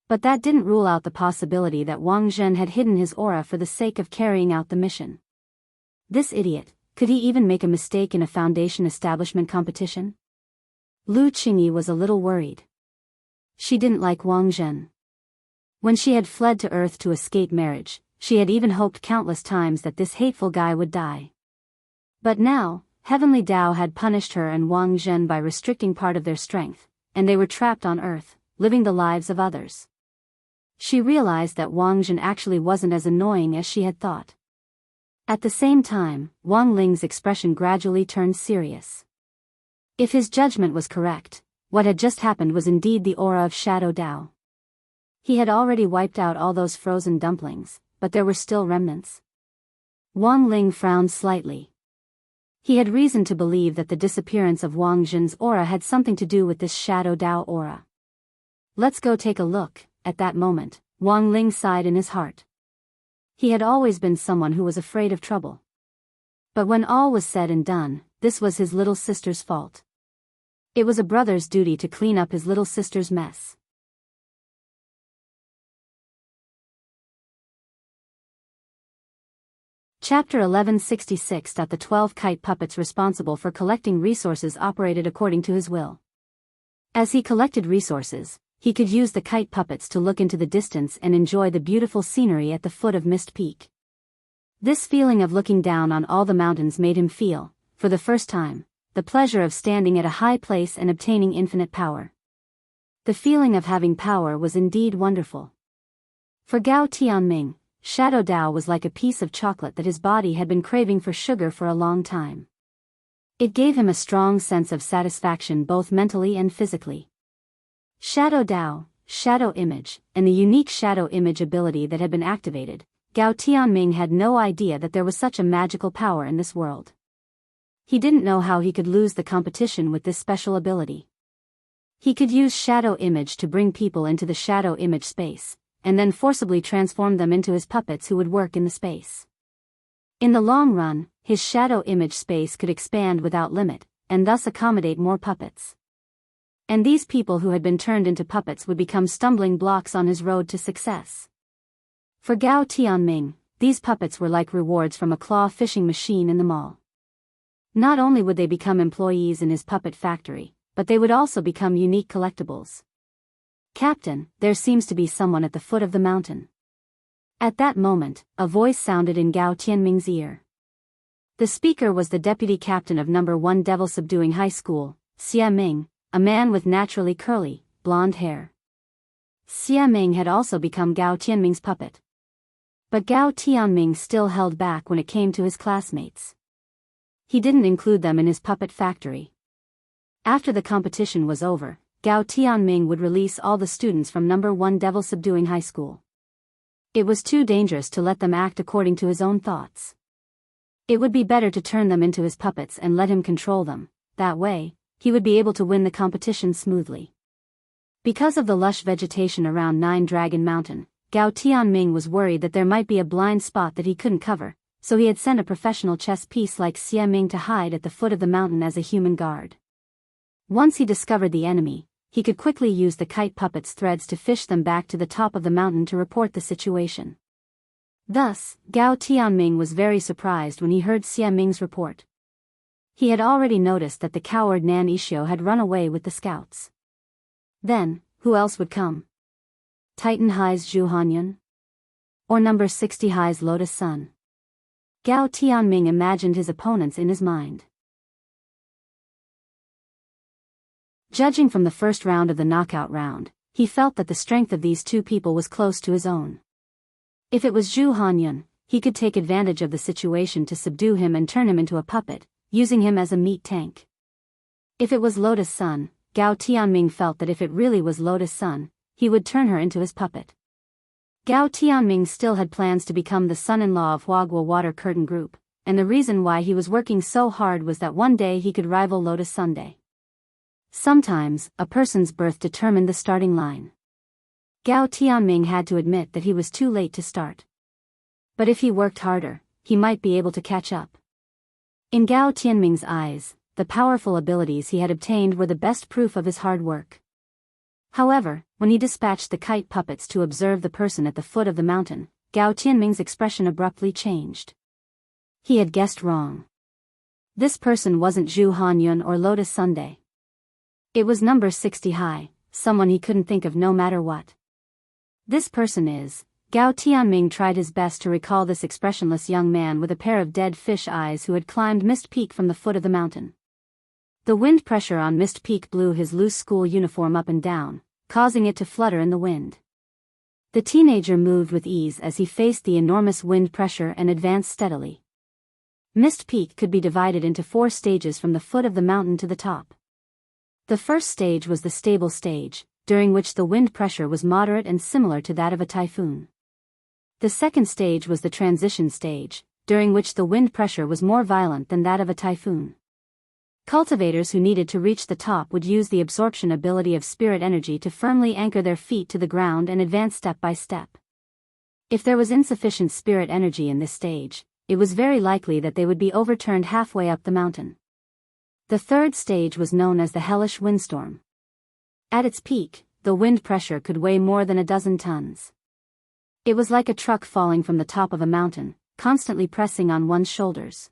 [SPEAKER 1] But that didn't rule out the possibility that Wang Jin had hidden his aura for the sake of carrying out the mission. This idiot, could he even make a mistake in a Foundation establishment competition? Lu Qingyi was a little worried. She didn't like Wang Jin. When she had fled to Earth to escape marriage, she had even hoped countless times that this hateful guy would die. But now, Heavenly Tao had punished her and Wang Jin by restricting part of their strength, and they were trapped on Earth, living the lives of others. She realized that Wang Jin actually wasn't as annoying as she had thought. At the same time, Wang Ling's expression gradually turned serious. If his judgment was correct, what had just happened was indeed the aura of Shadow Dao. He had already wiped out all those frozen dumplings, but there were still remnants. Wang Ling frowned slightly. He had reason to believe that the disappearance of Wang Jin's aura had something to do with this Shadow Dao aura. Let's go take a look. At that moment, Wang Ling sighed in his heart. He had always been someone who was afraid of trouble. But when all was said and done, this was his little sister's fault. It was a brother's duty to clean up his little sister's mess. Chapter 1166. The 12 kite puppets responsible for collecting resources operated according to his will. As he collected resources, he could use the kite puppets to look into the distance and enjoy the beautiful scenery at the foot of Mist Peak. This feeling of looking down on all the mountains made him feel, for the first time, the pleasure of standing at a high place and obtaining infinite power. The feeling of having power was indeed wonderful. For Gao Tianming, Shadow Dao was like a piece of chocolate that his body had been craving for sugar for a long time. It gave him a strong sense of satisfaction both mentally and physically. Shadow Dao, Shadow Image, and the unique Shadow Image ability that had been activated, Gao Tianming had no idea that there was such a magical power in this world. He didn't know how he could lose the competition with this special ability. He could use Shadow Image to bring people into the Shadow Image space, and then forcibly transform them into his puppets who would work in the space. In the long run, his Shadow Image space could expand without limit, and thus accommodate more puppets. And these people who had been turned into puppets would become stumbling blocks on his road to success. For Gao Tianming, these puppets were like rewards from a claw fishing machine in the mall. Not only would they become employees in his puppet factory, but they would also become unique collectibles. "Captain, there seems to be someone at the foot of the mountain." At that moment, a voice sounded in Gao Tianming's ear. The speaker was the deputy captain of number 1 Devil Subduing High School, Xia Ming, a man with naturally curly, blonde hair. Xia Ming had also become Gao Tianming's puppet. But Gao Tianming still held back when it came to his classmates. He didn't include them in his puppet factory. After the competition was over, Gao Tianming would release all the students from number 1 Devil Subduing High School. It was too dangerous to let them act according to his own thoughts. It would be better to turn them into his puppets and let him control them. That way, he would be able to win the competition smoothly. Because of the lush vegetation around 9 Dragon Mountain, Gao Tianming was worried that there might be a blind spot that he couldn't cover, so he had sent a professional chess piece like Xia Ming to hide at the foot of the mountain as a human guard. Once he discovered the enemy, he could quickly use the kite puppet's threads to fish them back to the top of the mountain to report the situation. Thus, Gao Tianming was very surprised when he heard Xia Ming's report. He had already noticed that the coward Nan Ishio had run away with the scouts. Then, who else would come? Titan High's Zhu Hanyun? Or number 60 High's Lotus Sun? Gao Tianming imagined his opponents in his mind. Judging from the first round of the knockout round, he felt that the strength of these two people was close to his own. If it was Zhu Hanyun, he could take advantage of the situation to subdue him and turn him into a puppet, using him as a meat tank. If it was Lotus Sun, Gao Tianming felt that if it really was Lotus Sun, he would turn her into his puppet. Gao Tianming still had plans to become the son-in-law of Huagua Water Curtain Group, and the reason why he was working so hard was that one day he could rival Lotus Sunday. Sometimes, a person's birth determined the starting line. Gao Tianming had to admit that he was too late to start. But if he worked harder, he might be able to catch up. In Gao Tianming's eyes, the powerful abilities he had obtained were the best proof of his hard work. However, when he dispatched the kite puppets to observe the person at the foot of the mountain, Gao Tianming's expression abruptly changed. He had guessed wrong. This person wasn't Zhu Hanyun or Lotus Sunday. It was number 60 high, someone he couldn't think of no matter what. This person is... Gao Tianming tried his best to recall this expressionless young man with a pair of dead fish eyes who had climbed Mist Peak from the foot of the mountain. The wind pressure on Mist Peak blew his loose school uniform up and down, causing it to flutter in the wind. The teenager moved with ease as he faced the enormous wind pressure and advanced steadily. Mist Peak could be divided into 4 stages from the foot of the mountain to the top. The first stage was the stable stage, during which the wind pressure was moderate and similar to that of a typhoon. The second stage was the transition stage, during which the wind pressure was more violent than that of a typhoon. Cultivators who needed to reach the top would use the absorption ability of spirit energy to firmly anchor their feet to the ground and advance step by step. If there was insufficient spirit energy in this stage, it was very likely that they would be overturned halfway up the mountain. The third stage was known as the hellish windstorm. At its peak, the wind pressure could weigh more than 12 tons. It was like a truck falling from the top of a mountain, constantly pressing on one's shoulders.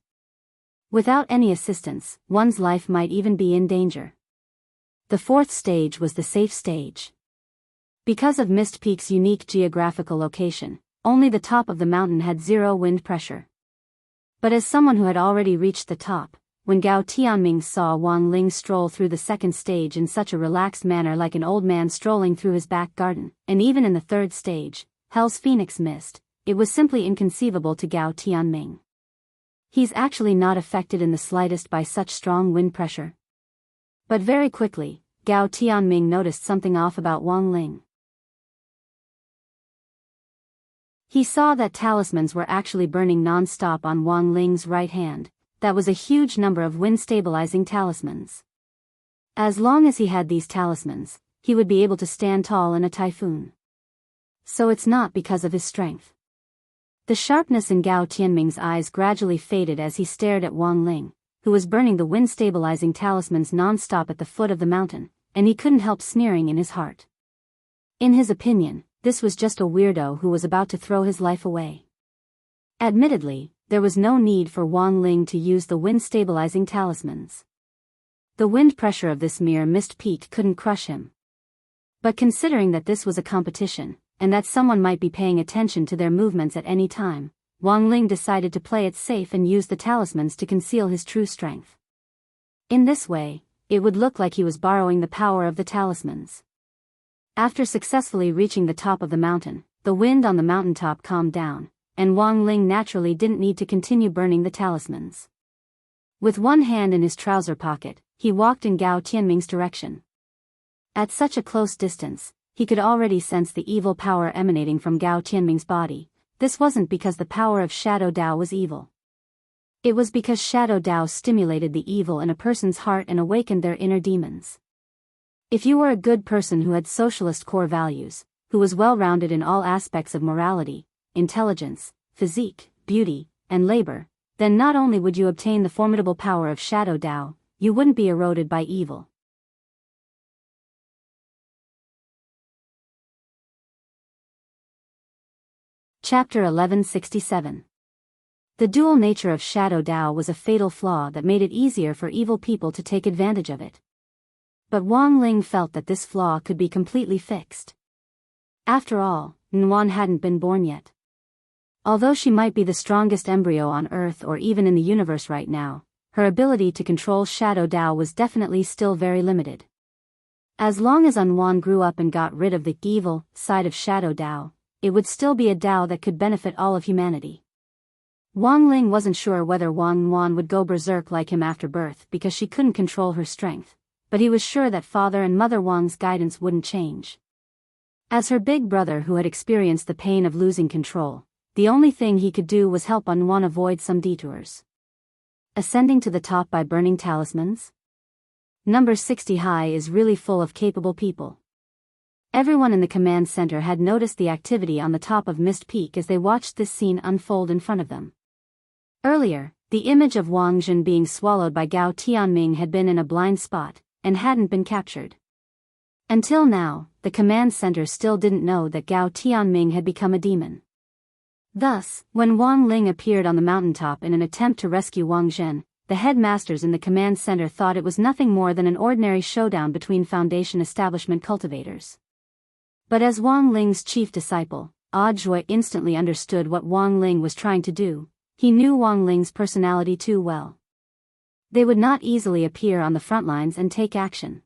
[SPEAKER 1] Without any assistance, one's life might even be in danger. The fourth stage was the safe stage. Because of Mist Peak's unique geographical location, only the top of the mountain had 0 wind pressure. But as someone who had already reached the top, when Gao Tianming saw Wang Ling stroll through the second stage in such a relaxed manner like an old man strolling through his back garden, and even in the third stage, Hell's Phoenix Mist, it was simply inconceivable to Gao Tianming. He's actually not affected in the slightest by such strong wind pressure. But very quickly, Gao Tianming noticed something off about Wang Ling. He saw that talismans were actually burning non-stop on Wang Ling's right hand. That was a huge number of wind-stabilizing talismans. As long as he had these talismans, he would be able to stand tall in a typhoon. So it's not because of his strength. The sharpness in Gao Tianming's eyes gradually faded as he stared at Wang Ling, who was burning the wind-stabilizing talismans non-stop at the foot of the mountain, and he couldn't help sneering in his heart. In his opinion, this was just a weirdo who was about to throw his life away. Admittedly, there was no need for Wang Ling to use the wind-stabilizing talismans. The wind pressure of this mere Mist Peak couldn't crush him. But considering that this was a competition, and that someone might be paying attention to their movements at any time, Wang Ling decided to play it safe and use the talismans to conceal his true strength. In this way, it would look like he was borrowing the power of the talismans. After successfully reaching the top of the mountain, the wind on the mountaintop calmed down, and Wang Ling naturally didn't need to continue burning the talismans. With one hand in his trouser pocket, he walked in Gao Tianming's direction. At such a close distance, he could already sense the evil power emanating from Gao Tianming's body. This wasn't because the power of Shadow Dao was evil. It was because Shadow Dao stimulated the evil in a person's heart and awakened their inner demons. If you were a good person who had socialist core values, who was well-rounded in all aspects of morality, intelligence, physique, beauty, and labor, then not only would you obtain the formidable power of Shadow Dao, you wouldn't be eroded by evil. Chapter 1167. The dual nature of Shadow Dao was a fatal flaw that made it easier for evil people to take advantage of it. But Wang Ling felt that this flaw could be completely fixed. After all, Nguyen hadn't been born yet. Although she might be the strongest embryo on Earth or even in the universe right now, her ability to control Shadow Dao was definitely still very limited. As long as Unwan grew up and got rid of the evil side of Shadow Dao, it would still be a Dao that could benefit all of humanity. Wang Ling wasn't sure whether Wang Wan would go berserk like him after birth because she couldn't control her strength, but he was sure that Father and Mother Wang's guidance wouldn't change. As her big brother who had experienced the pain of losing control, the only thing he could do was help Unwan avoid some detours. Ascending to the top by burning talismans? Number 60 high is really full of capable people. Everyone in the command center had noticed the activity on the top of Mist Peak as they watched this scene unfold in front of them. Earlier, the image of Wang Jun being swallowed by Gao Tianming had been in a blind spot, and hadn't been captured. Until now, the command center still didn't know that Gao Tianming had become a demon. Thus, when Wang Ling appeared on the mountaintop in an attempt to rescue Wang Zhen, the headmasters in the command center thought it was nothing more than an ordinary showdown between Foundation establishment cultivators. But as Wang Ling's chief disciple, Zhuo instantly understood what Wang Ling was trying to do. He knew Wang Ling's personality too well. They would not easily appear on the front lines and take action.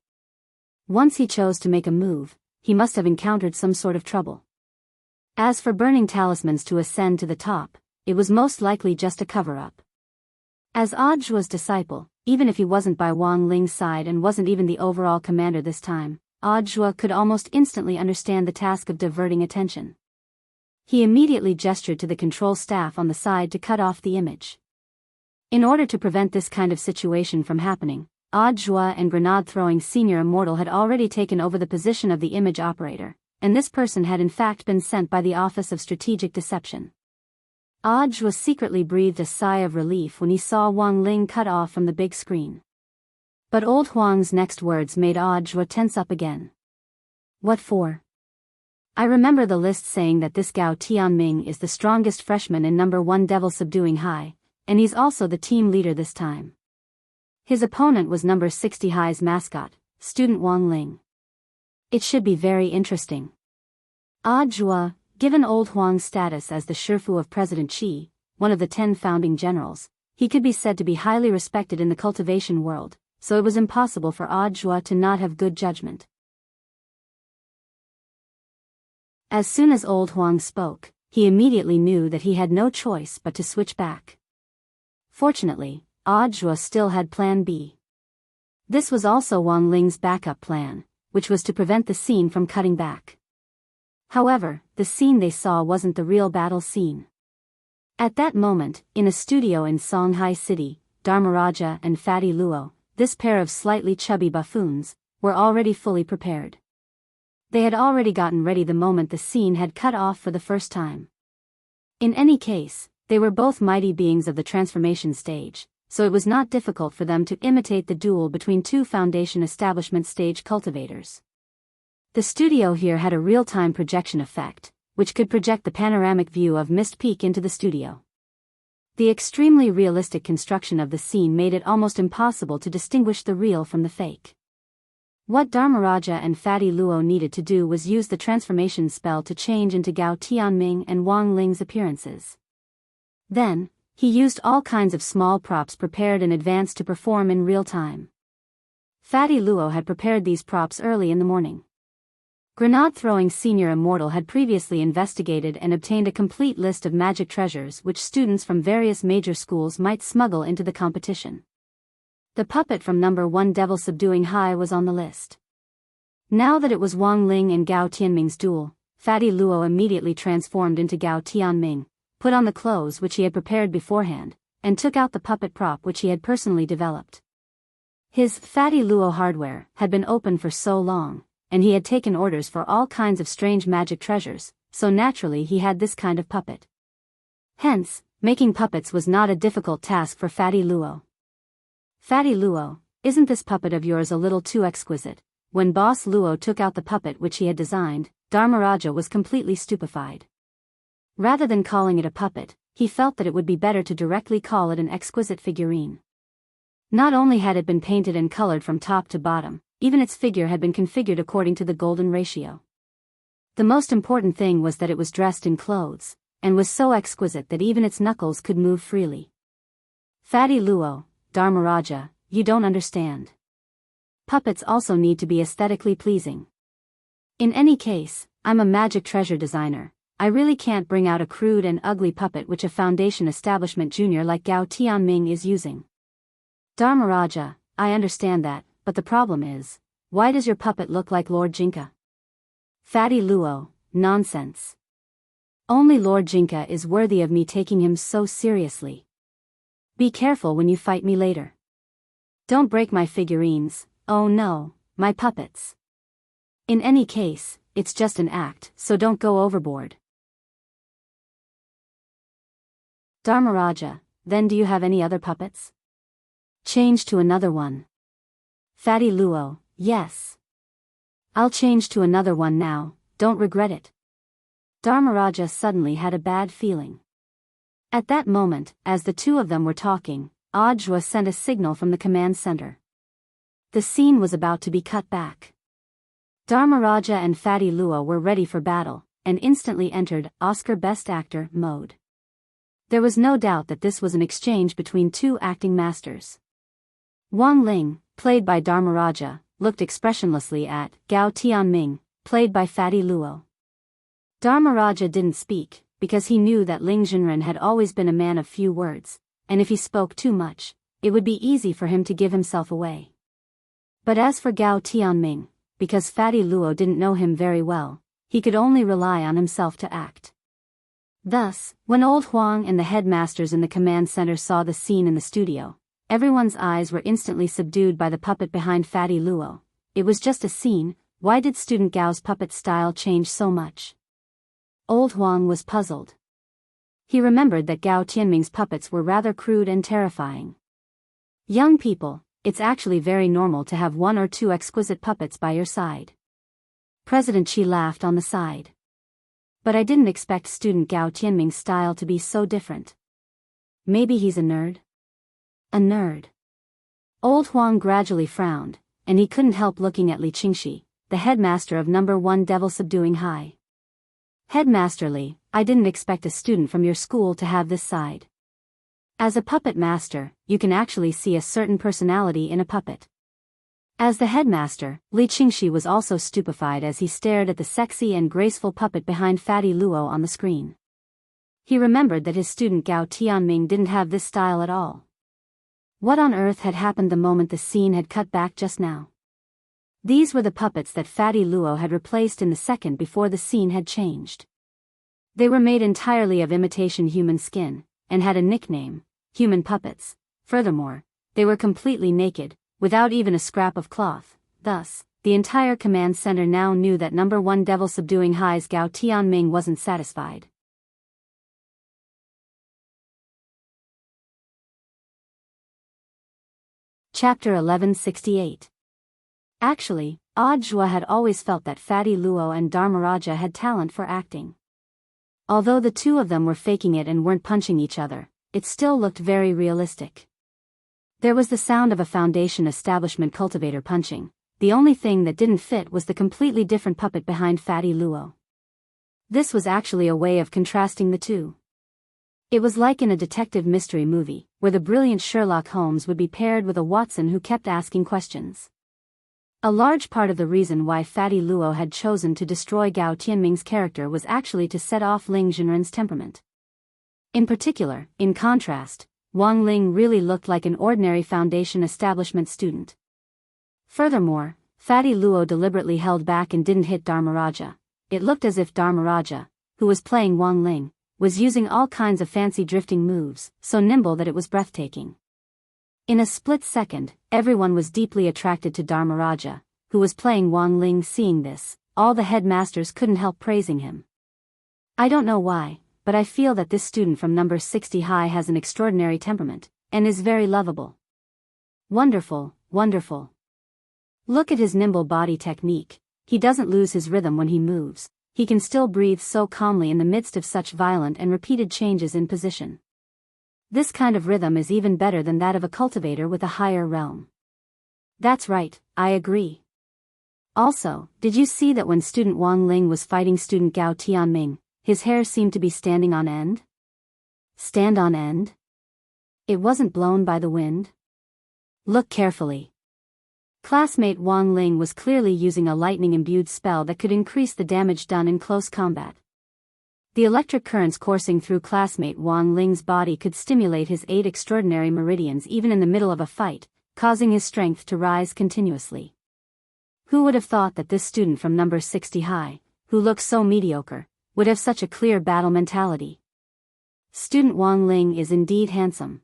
[SPEAKER 1] Once he chose to make a move, he must have encountered some sort of trouble. As for burning talismans to ascend to the top, it was most likely just a cover-up. As Zhuo's disciple, even if he wasn't by Wang Ling's side and wasn't even the overall commander this time, Zhuo could almost instantly understand the task of diverting attention. He immediately gestured to the control staff on the side to cut off the image. In order to prevent this kind of situation from happening, Zhuo and grenade-throwing senior Immortal had already taken over the position of the image operator, and this person had in fact been sent by the Office of Strategic Deception. Zhuo secretly breathed a sigh of relief when he saw Wang Ling cut off from the big screen. But old Huang's next words made Zhuo tense up again. What for? I remember the list saying that this Gao Tianming is the strongest freshman in number 1 Devil Subduing High, and he's also the team leader this time. His opponent was number 60 High's mascot, student Wang Ling. It should be very interesting. Zhuo, given old Huang's status as the Shifu of President Qi, one of the 10 founding generals, he could be said to be highly respected in the cultivation world, so it was impossible for Zhuo to not have good judgment. As soon as old Huang spoke, he immediately knew that he had no choice but to switch back. Fortunately, Zhuo still had Plan B. This was also Wang Ling's backup plan, which was to prevent the scene from cutting back. However, the scene they saw wasn't the real battle scene. At that moment, in a studio in Songhai City, Dharmaraja and Fatty Luo, this pair of slightly chubby buffoons, were already fully prepared. They had already gotten ready the moment the scene had cut off for the first time. In any case, they were both mighty beings of the transformation stage, so it was not difficult for them to imitate the duel between two Foundation establishment stage cultivators. The studio here had a real-time projection effect, which could project the panoramic view of Mist Peak into the studio. The extremely realistic construction of the scene made it almost impossible to distinguish the real from the fake. What Dharmaraja and Fatty Luo needed to do was use the transformation spell to change into Gao Tianming and Wang Ling's appearances. Then, he used all kinds of small props prepared in advance to perform in real time. Fatty Luo had prepared these props early in the morning. Grenade-throwing senior Immortal had previously investigated and obtained a complete list of magic treasures which students from various major schools might smuggle into the competition. The puppet from number 1 Devil Subduing High was on the list. Now that it was Wang Ling and Gao Tianming's duel, Fatty Luo immediately transformed into Gao Tianming, put on the clothes which he had prepared beforehand, and took out the puppet prop which he had personally developed. His Fatty Luo hardware had been open for so long, and he had taken orders for all kinds of strange magic treasures, so naturally he had this kind of puppet. Hence, making puppets was not a difficult task for Fatty Luo. Fatty Luo, isn't this puppet of yours a little too exquisite? When Boss Luo took out the puppet which he had designed, Dharmaraja was completely stupefied. Rather than calling it a puppet, he felt that it would be better to directly call it an exquisite figurine. Not only had it been painted and colored from top to bottom, even its figure had been configured according to the golden ratio. The most important thing was that it was dressed in clothes, and was so exquisite that even its knuckles could move freely. Fatty Luo, Dharmaraja, you don't understand. Puppets also need to be aesthetically pleasing. In any case, I'm a magic treasure designer. I really can't bring out a crude and ugly puppet which a foundation establishment junior like Gao Tianming is using. Dharmaraja, I understand that, but the problem is, why does your puppet look like Lord Jinka? Fatty Luo, nonsense. Only Lord Jinka is worthy of me taking him so seriously. Be careful when you fight me later. Don't break my figurines, oh no, my puppets. In any case, it's just an act, so don't go overboard. Dharmaraja, then do you have any other puppets? Change to another one. Fatty Luo, yes. I'll change to another one now, don't regret it. Dharmaraja suddenly had a bad feeling. At that moment, as the two of them were talking, Audiobook sent a signal from the command center. The scene was about to be cut back. Dharmaraja and Fatty Luo were ready for battle, and instantly entered Oscar Best Actor mode. There was no doubt that this was an exchange between two acting masters. Wang Ling, played by Dharmaraja, looked expressionlessly at Gao Tianming, played by Fatty Luo. Dharmaraja didn't speak, because he knew that Ling Jinren had always been a man of few words, and if he spoke too much, it would be easy for him to give himself away. But as for Gao Tianming, because Fatty Luo didn't know him very well, he could only rely on himself to act. Thus, when Old Huang and the headmasters in the command center saw the scene in the studio, everyone's eyes were instantly subdued by the puppet behind Fatty Luo. It was just a scene, why did student Gao's puppet style change so much? Old Huang was puzzled. He remembered that Gao Tianming's puppets were rather crude and terrifying. Young people, it's actually very normal to have one or two exquisite puppets by your side. President Qi laughed on the side. But I didn't expect student Gao Tianming's style to be so different. Maybe he's a nerd? A nerd. Old Huang gradually frowned, and he couldn't help looking at Li Qingxi, the headmaster of No. 1 Devil Subduing High. Headmaster Li, I didn't expect a student from your school to have this side. As a puppet master, you can actually see a certain personality in a puppet. As the headmaster, Li Qingxi was also stupefied as he stared at the sexy and graceful puppet behind Fatty Luo on the screen. He remembered that his student Gao Tianming didn't have this style at all. What on earth had happened the moment the scene had cut back just now? These were the puppets that Fatty Luo had replaced in the second before the scene had changed. They were made entirely of imitation human skin, and had a nickname, human puppets. Furthermore, they were completely naked, without even a scrap of cloth. Thus, the entire command center now knew that No. 1 Devil Subduing High's Gao Tianming wasn't satisfied. Chapter 1168. Actually, Audiobook had always felt that Fatty Luo and Dharmaraja had talent for acting. Although the two of them were faking it and weren't punching each other, it still looked very realistic. There was the sound of a foundation establishment cultivator punching. The only thing that didn't fit was the completely different puppet behind Fatty Luo. This was actually a way of contrasting the two. It was like in a detective mystery movie, where the brilliant Sherlock Holmes would be paired with a Watson who kept asking questions. A large part of the reason why Fatty Luo had chosen to destroy Gao Tianming's character was actually to set off Ling Jinren's temperament. In particular, in contrast, Wang Ling really looked like an ordinary foundation establishment student. Furthermore, Fatty Luo deliberately held back and didn't hit Dharmaraja. It looked as if Dharmaraja, who was playing Wang Ling, was using all kinds of fancy drifting moves, so nimble that it was breathtaking. In a split second, everyone was deeply attracted to Dharmaraja, who was playing Wang Ling. Seeing this, all the headmasters couldn't help praising him. I don't know why, but I feel that this student from No. 60 High has an extraordinary temperament, and is very lovable. Wonderful, wonderful. Look at his nimble body technique. He doesn't lose his rhythm when he moves. He can still breathe so calmly in the midst of such violent and repeated changes in position. This kind of rhythm is even better than that of a cultivator with a higher realm. That's right, I agree. Also, did you see that when student Wang Ling was fighting student Gao Tianming, his hair seemed to be standing on end. Stand on end? It wasn't blown by the wind? Look carefully. Classmate Wang Ling was clearly using a lightning-imbued spell that could increase the damage done in close combat. The electric currents coursing through classmate Wang Ling's body could stimulate his 8 extraordinary meridians even in the middle of a fight, causing his strength to rise continuously. Who would have thought that this student from number 60 high, who looked so mediocre, would have such a clear battle mentality? Student Wang Ling is indeed handsome.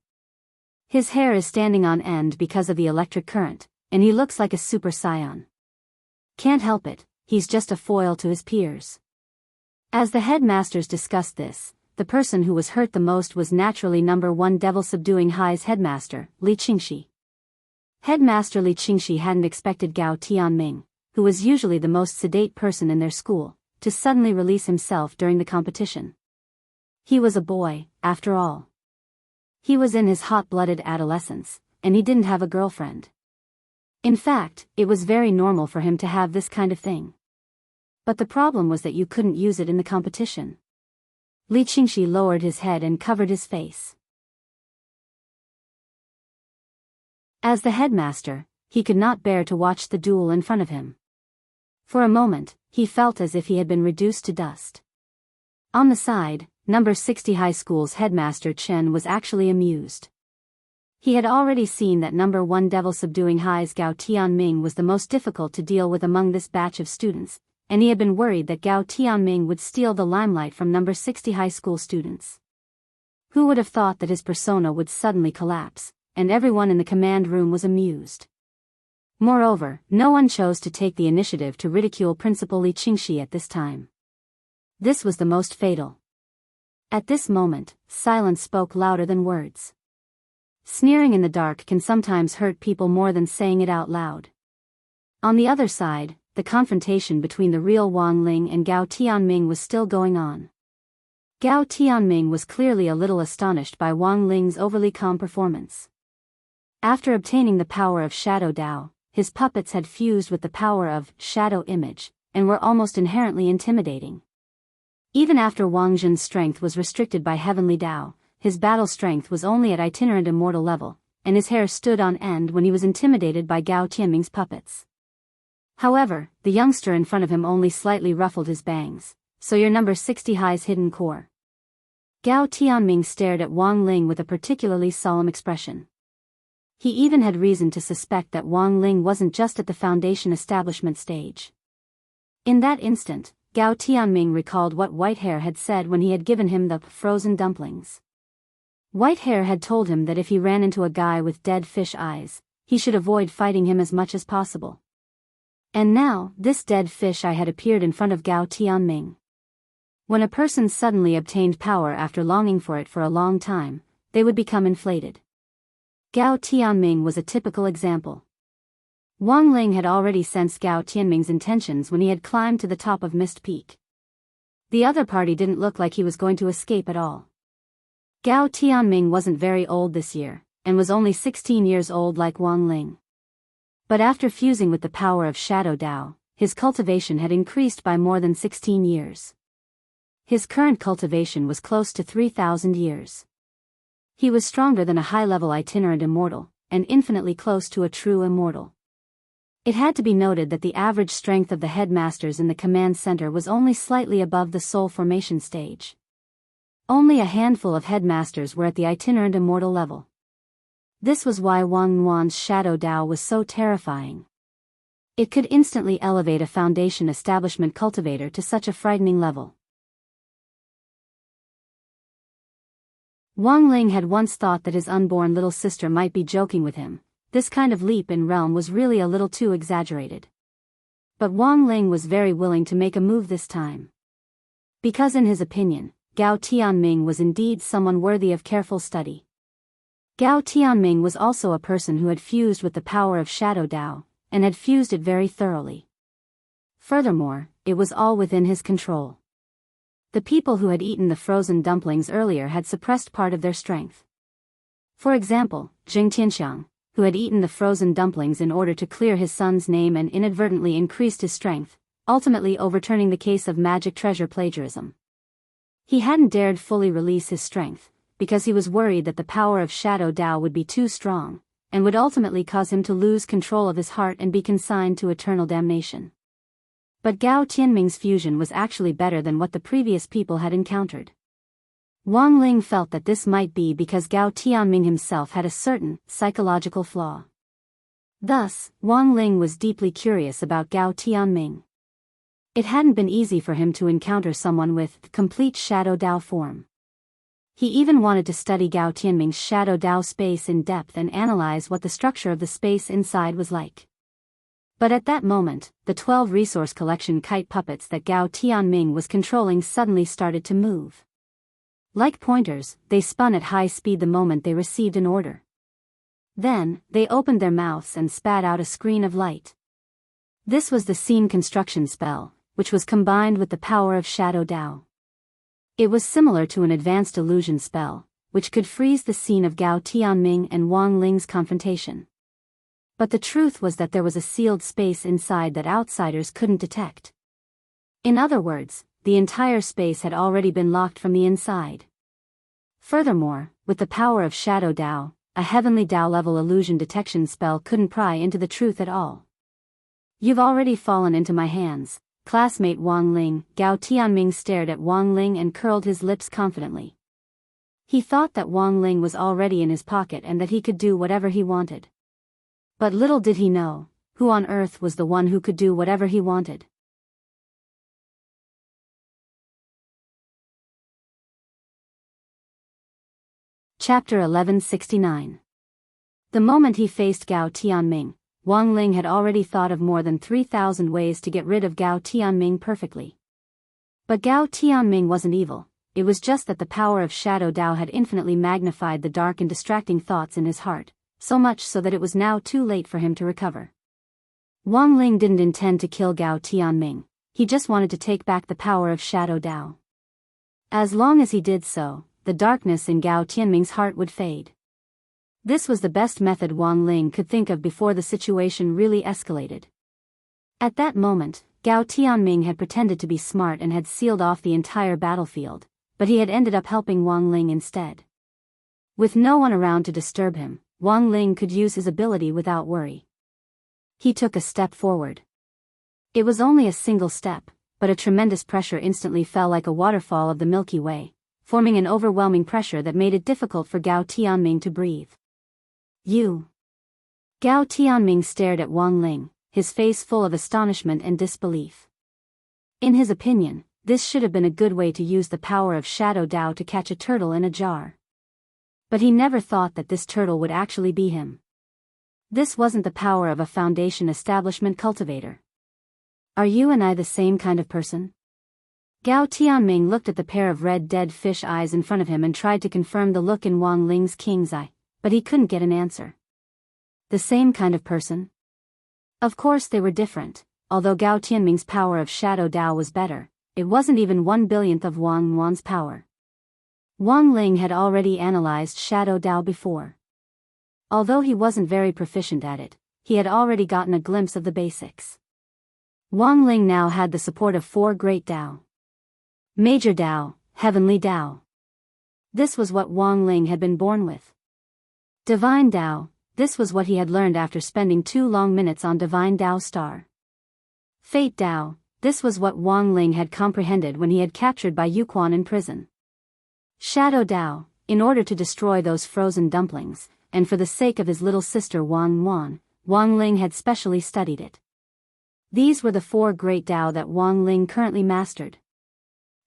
[SPEAKER 1] His hair is standing on end because of the electric current, and he looks like a super scion. Can't help it, he's just a foil to his peers. As the headmasters discussed this, the person who was hurt the most was naturally number 1 Devil Subduing High's headmaster, Li Qingxi. Headmaster Li Qingxi hadn't expected Gao Tianming, who was usually the most sedate person in their school, to suddenly release himself during the competition. He was a boy, after all. He was in his hot-blooded adolescence, and he didn't have a girlfriend. In fact, it was very normal for him to have this kind of thing. But the problem was that you couldn't use it in the competition. Li Qingxi lowered his head and covered his face. As the headmaster, he could not bear to watch the duel in front of him. For a moment, he felt as if he had been reduced to dust. On the side, number 60 high school's headmaster Chen was actually amused. He had already seen that number 1 Devil Subduing High's Gao Tianming was the most difficult to deal with among this batch of students, and he had been worried that Gao Tianming would steal the limelight from number 60 high school students. Who would have thought that his persona would suddenly collapse, and everyone in the command room was amused. Moreover, no one chose to take the initiative to ridicule Principal Li Qingxi at this time. This was the most fatal. At this moment, silence spoke louder than words. Sneering in the dark can sometimes hurt people more than saying it out loud. On the other side, the confrontation between the real Wang Ling and Gao Tianming was still going on. Gao Tianming was clearly a little astonished by Wang Ling's overly calm performance. After obtaining the power of Shadow Dao, his puppets had fused with the power of Shadow Image, and were almost inherently intimidating. Even after Wang Zhen's strength was restricted by Heavenly Dao, his battle strength was only at itinerant immortal level, and his hair stood on end when he was intimidated by Gao Tianming's puppets. However, the youngster in front of him only slightly ruffled his bangs. So you're number 60 high's hidden core. Gao Tianming stared at Wang Ling with a particularly solemn expression. He even had reason to suspect that Wang Ling wasn't just at the foundation establishment stage. In that instant, Gao Tianming recalled what Whitehair had said when he had given him the frozen dumplings. Whitehair had told him that if he ran into a guy with dead fish eyes, he should avoid fighting him as much as possible. And now, this dead fish eye had appeared in front of Gao Tianming. When a person suddenly obtained power after longing for it for a long time, they would become inflated. Gao Tianming was a typical example. Wang Ling had already sensed Gao Tianming's intentions when he had climbed to the top of Mist Peak. The other party didn't look like he was going to escape at all. Gao Tianming wasn't very old this year, and was only 16 years old like Wang Ling. But after fusing with the power of Shadow Dao, his cultivation had increased by more than 16 years. His current cultivation was close to 3,000 years. He was stronger than a high-level itinerant immortal, and infinitely close to a true immortal. It had to be noted that the average strength of the headmasters in the command center was only slightly above the soul formation stage. Only a handful of headmasters were at the itinerant immortal level. This was why Wang Nuan's Shadow Dao was so terrifying. It could instantly elevate a foundation establishment cultivator to such a frightening level. Wang Ling had once thought that his unborn little sister might be joking with him. This kind of leap in realm was really a little too exaggerated. But Wang Ling was very willing to make a move this time. Because in his opinion, Gao Tianming was indeed someone worthy of careful study. Gao Tianming was also a person who had fused with the power of Shadow Dao, and had fused it very thoroughly. Furthermore, it was all within his control. The people who had eaten the frozen dumplings earlier had suppressed part of their strength. For example, Jing Tianxiang, who had eaten the frozen dumplings in order to clear his son's name and inadvertently increased his strength, ultimately overturning the case of magic treasure plagiarism. He hadn't dared fully release his strength, because he was worried that the power of Shadow Dao would be too strong, and would ultimately cause him to lose control of his heart and be consigned to eternal damnation. But Gao Tianming's fusion was actually better than what the previous people had encountered. Wang Ling felt that this might be because Gao Tianming himself had a certain psychological flaw. Thus, Wang Ling was deeply curious about Gao Tianming. It hadn't been easy for him to encounter someone with complete Shadow Dao form. He even wanted to study Gao Tianming's Shadow Dao space in depth and analyze what the structure of the space inside was like. But at that moment, the 12 resource collection kite puppets that Gao Tianming was controlling suddenly started to move. Like pointers, they spun at high speed the moment they received an order. Then, they opened their mouths and spat out a screen of light. This was the scene construction spell, which was combined with the power of Shadow Dao. It was similar to an advanced illusion spell, which could freeze the scene of Gao Tianming and Wang Ling's confrontation. But the truth was that there was a sealed space inside that outsiders couldn't detect. In other words, the entire space had already been locked from the inside. Furthermore, with the power of Shadow Dao, a heavenly Dao-level illusion detection spell couldn't pry into the truth at all. "You've already fallen into my hands, classmate Wang Ling." Gao Tianming stared at Wang Ling and curled his lips confidently. He thought that Wang Ling was already in his pocket and that he could do whatever he wanted. But little did he know, who on earth was the one who could do whatever he wanted. Chapter 1169. The moment he faced Gao Tianming, Wang Ling had already thought of more than 3,000 ways to get rid of Gao Tianming perfectly. But Gao Tianming wasn't evil, it was just that the power of Shadow Dao had infinitely magnified the dark and distracting thoughts in his heart, so much so that it was now too late for him to recover. Wang Ling didn't intend to kill Gao Tianming, he just wanted to take back the power of Shadow Dao. As long as he did so, the darkness in Gao Tianming's heart would fade. This was the best method Wang Ling could think of before the situation really escalated. At that moment, Gao Tianming had pretended to be smart and had sealed off the entire battlefield, but he had ended up helping Wang Ling instead. With no one around to disturb him, Wang Ling could use his ability without worry. He took a step forward. It was only a single step, but a tremendous pressure instantly fell like a waterfall of the Milky Way, forming an overwhelming pressure that made it difficult for Gao Tianming to breathe. "You." Gao Tianming stared at Wang Ling, his face full of astonishment and disbelief. In his opinion, this should have been a good way to use the power of Shadow Dao to catch a turtle in a jar. But he never thought that this turtle would actually be him. This wasn't the power of a foundation establishment cultivator. "Are you and I the same kind of person?" Gao Tianming looked at the pair of red dead fish eyes in front of him and tried to confirm the look in Wang Ling's king's eye, but he couldn't get an answer. The same kind of person? Of course they were different. Although Gao Tianming's power of Shadow Dao was better, it wasn't even 1/1000th of Wang Wan's power. Wang Ling had already analyzed Shadow Dao before. Although he wasn't very proficient at it, he had already gotten a glimpse of the basics. Wang Ling now had the support of 4 Great Dao. Major Dao, Heavenly Dao. This was what Wang Ling had been born with. Divine Dao, this was what he had learned after spending 2 long minutes on Divine Dao Star. Fate Dao, this was what Wang Ling had comprehended when he had captured Bai Yuquan in prison. Shadow Dao, in order to destroy those frozen dumplings, and for the sake of his little sister Wang Wan, Wang Ling had specially studied it. These were the 4 Great Dao that Wang Ling currently mastered.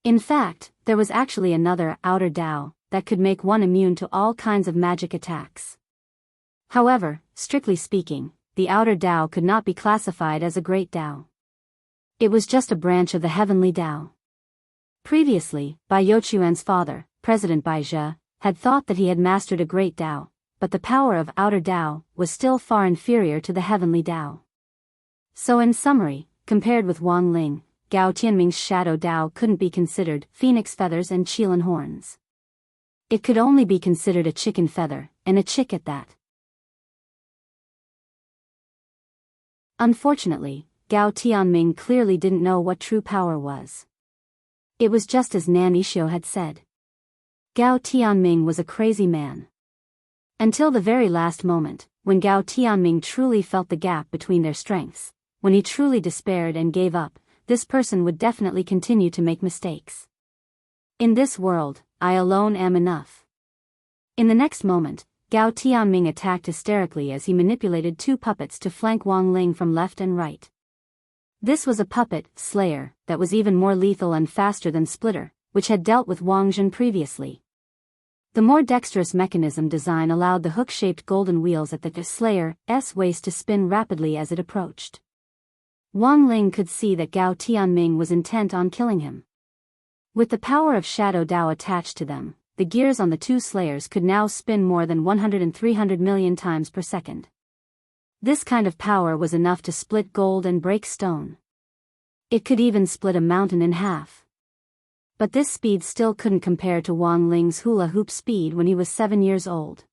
[SPEAKER 1] In fact, there was actually another outer Dao that could make one immune to all kinds of magic attacks. However, strictly speaking, the outer Dao could not be classified as a Great Dao. It was just a branch of the Heavenly Dao. Previously, Bai Youquan's father, President Bai Zhe, had thought that he had mastered a Great Dao, but the power of outer Dao was still far inferior to the Heavenly Dao. So in summary, compared with Wang Ling, Gao Tianming's Shadow Dao couldn't be considered phoenix feathers and qilin horns. It could only be considered a chicken feather, and a chick at that. Unfortunately, Gao Tianming clearly didn't know what true power was. It was just as Nan Yixio had said. Gao Tianming was a crazy man. Until the very last moment, when Gao Tianming truly felt the gap between their strengths, when he truly despaired and gave up, this person would definitely continue to make mistakes. In this world, I alone am enough. In the next moment, Gao Tianming attacked hysterically as he manipulated two puppets to flank Wang Ling from left and right. This was a puppet, Slayer, that was even more lethal and faster than Splitter, which had dealt with Wang Jin previously. The more dexterous mechanism design allowed the hook-shaped golden wheels at the Slayer's waist to spin rapidly as it approached. Wang Ling could see that Gao Tianming was intent on killing him. With the power of Shadow Dao attached to them, the gears on the two Slayers could now spin more than 100 and 300 million times per second. This kind of power was enough to split gold and break stone. It could even split a mountain in half. But this speed still couldn't compare to Wang Ling's hula hoop speed when he was 7 years old.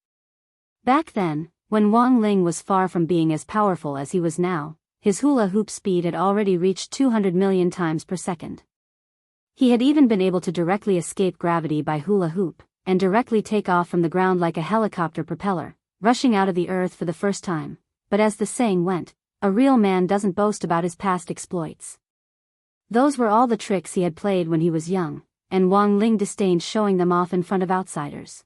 [SPEAKER 1] Back then, when Wang Ling was far from being as powerful as he was now, his hula hoop speed had already reached 200 million times per second. He had even been able to directly escape gravity by hula hoop, and directly take off from the ground like a helicopter propeller, rushing out of the earth for the first time. But as the saying went, a real man doesn't boast about his past exploits. Those were all the tricks he had played when he was young, and Wang Ling disdained showing them off in front of outsiders.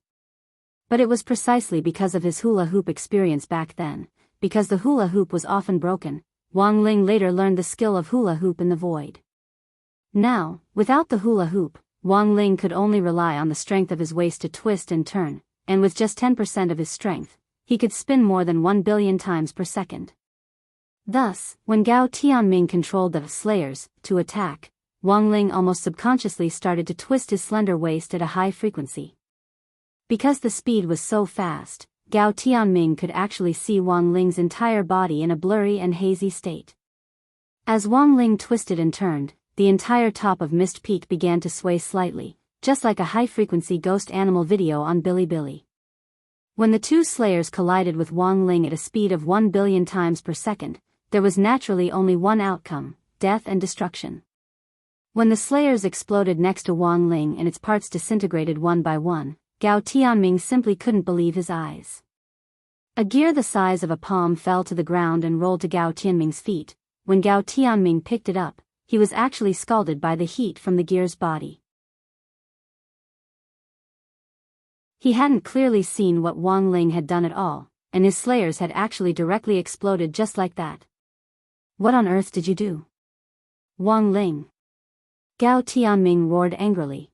[SPEAKER 1] But it was precisely because of his hula hoop experience back then, because the hula hoop was often broken, Wang Ling later learned the skill of hula hoop in the void. Now, without the hula hoop, Wang Ling could only rely on the strength of his waist to twist and turn, and with just 10% of his strength, he could spin more than 1 billion times per second. Thus, when Gao Tianming controlled the Slayers to attack, Wang Ling almost subconsciously started to twist his slender waist at a high frequency. Because the speed was so fast, Gao Tianming could actually see Wang Ling's entire body in a blurry and hazy state. As Wang Ling twisted and turned, the entire top of Mist Peak began to sway slightly, just like a high-frequency ghost animal video on Bilibili. When the two Slayers collided with Wang Ling at a speed of 1 billion times per second, there was naturally only one outcome: death and destruction. When the Slayers exploded next to Wang Ling and its parts disintegrated one by one, Gao Tianming simply couldn't believe his eyes. A gear the size of a palm fell to the ground and rolled to Gao Tianming's feet. When Gao Tianming picked it up, he was actually scalded by the heat from the gear's body. He hadn't clearly seen what Wang Ling had done at all, and his Slayers had actually directly exploded just like that. What on earth did you do? Wang Ling! Gao Tianming roared angrily.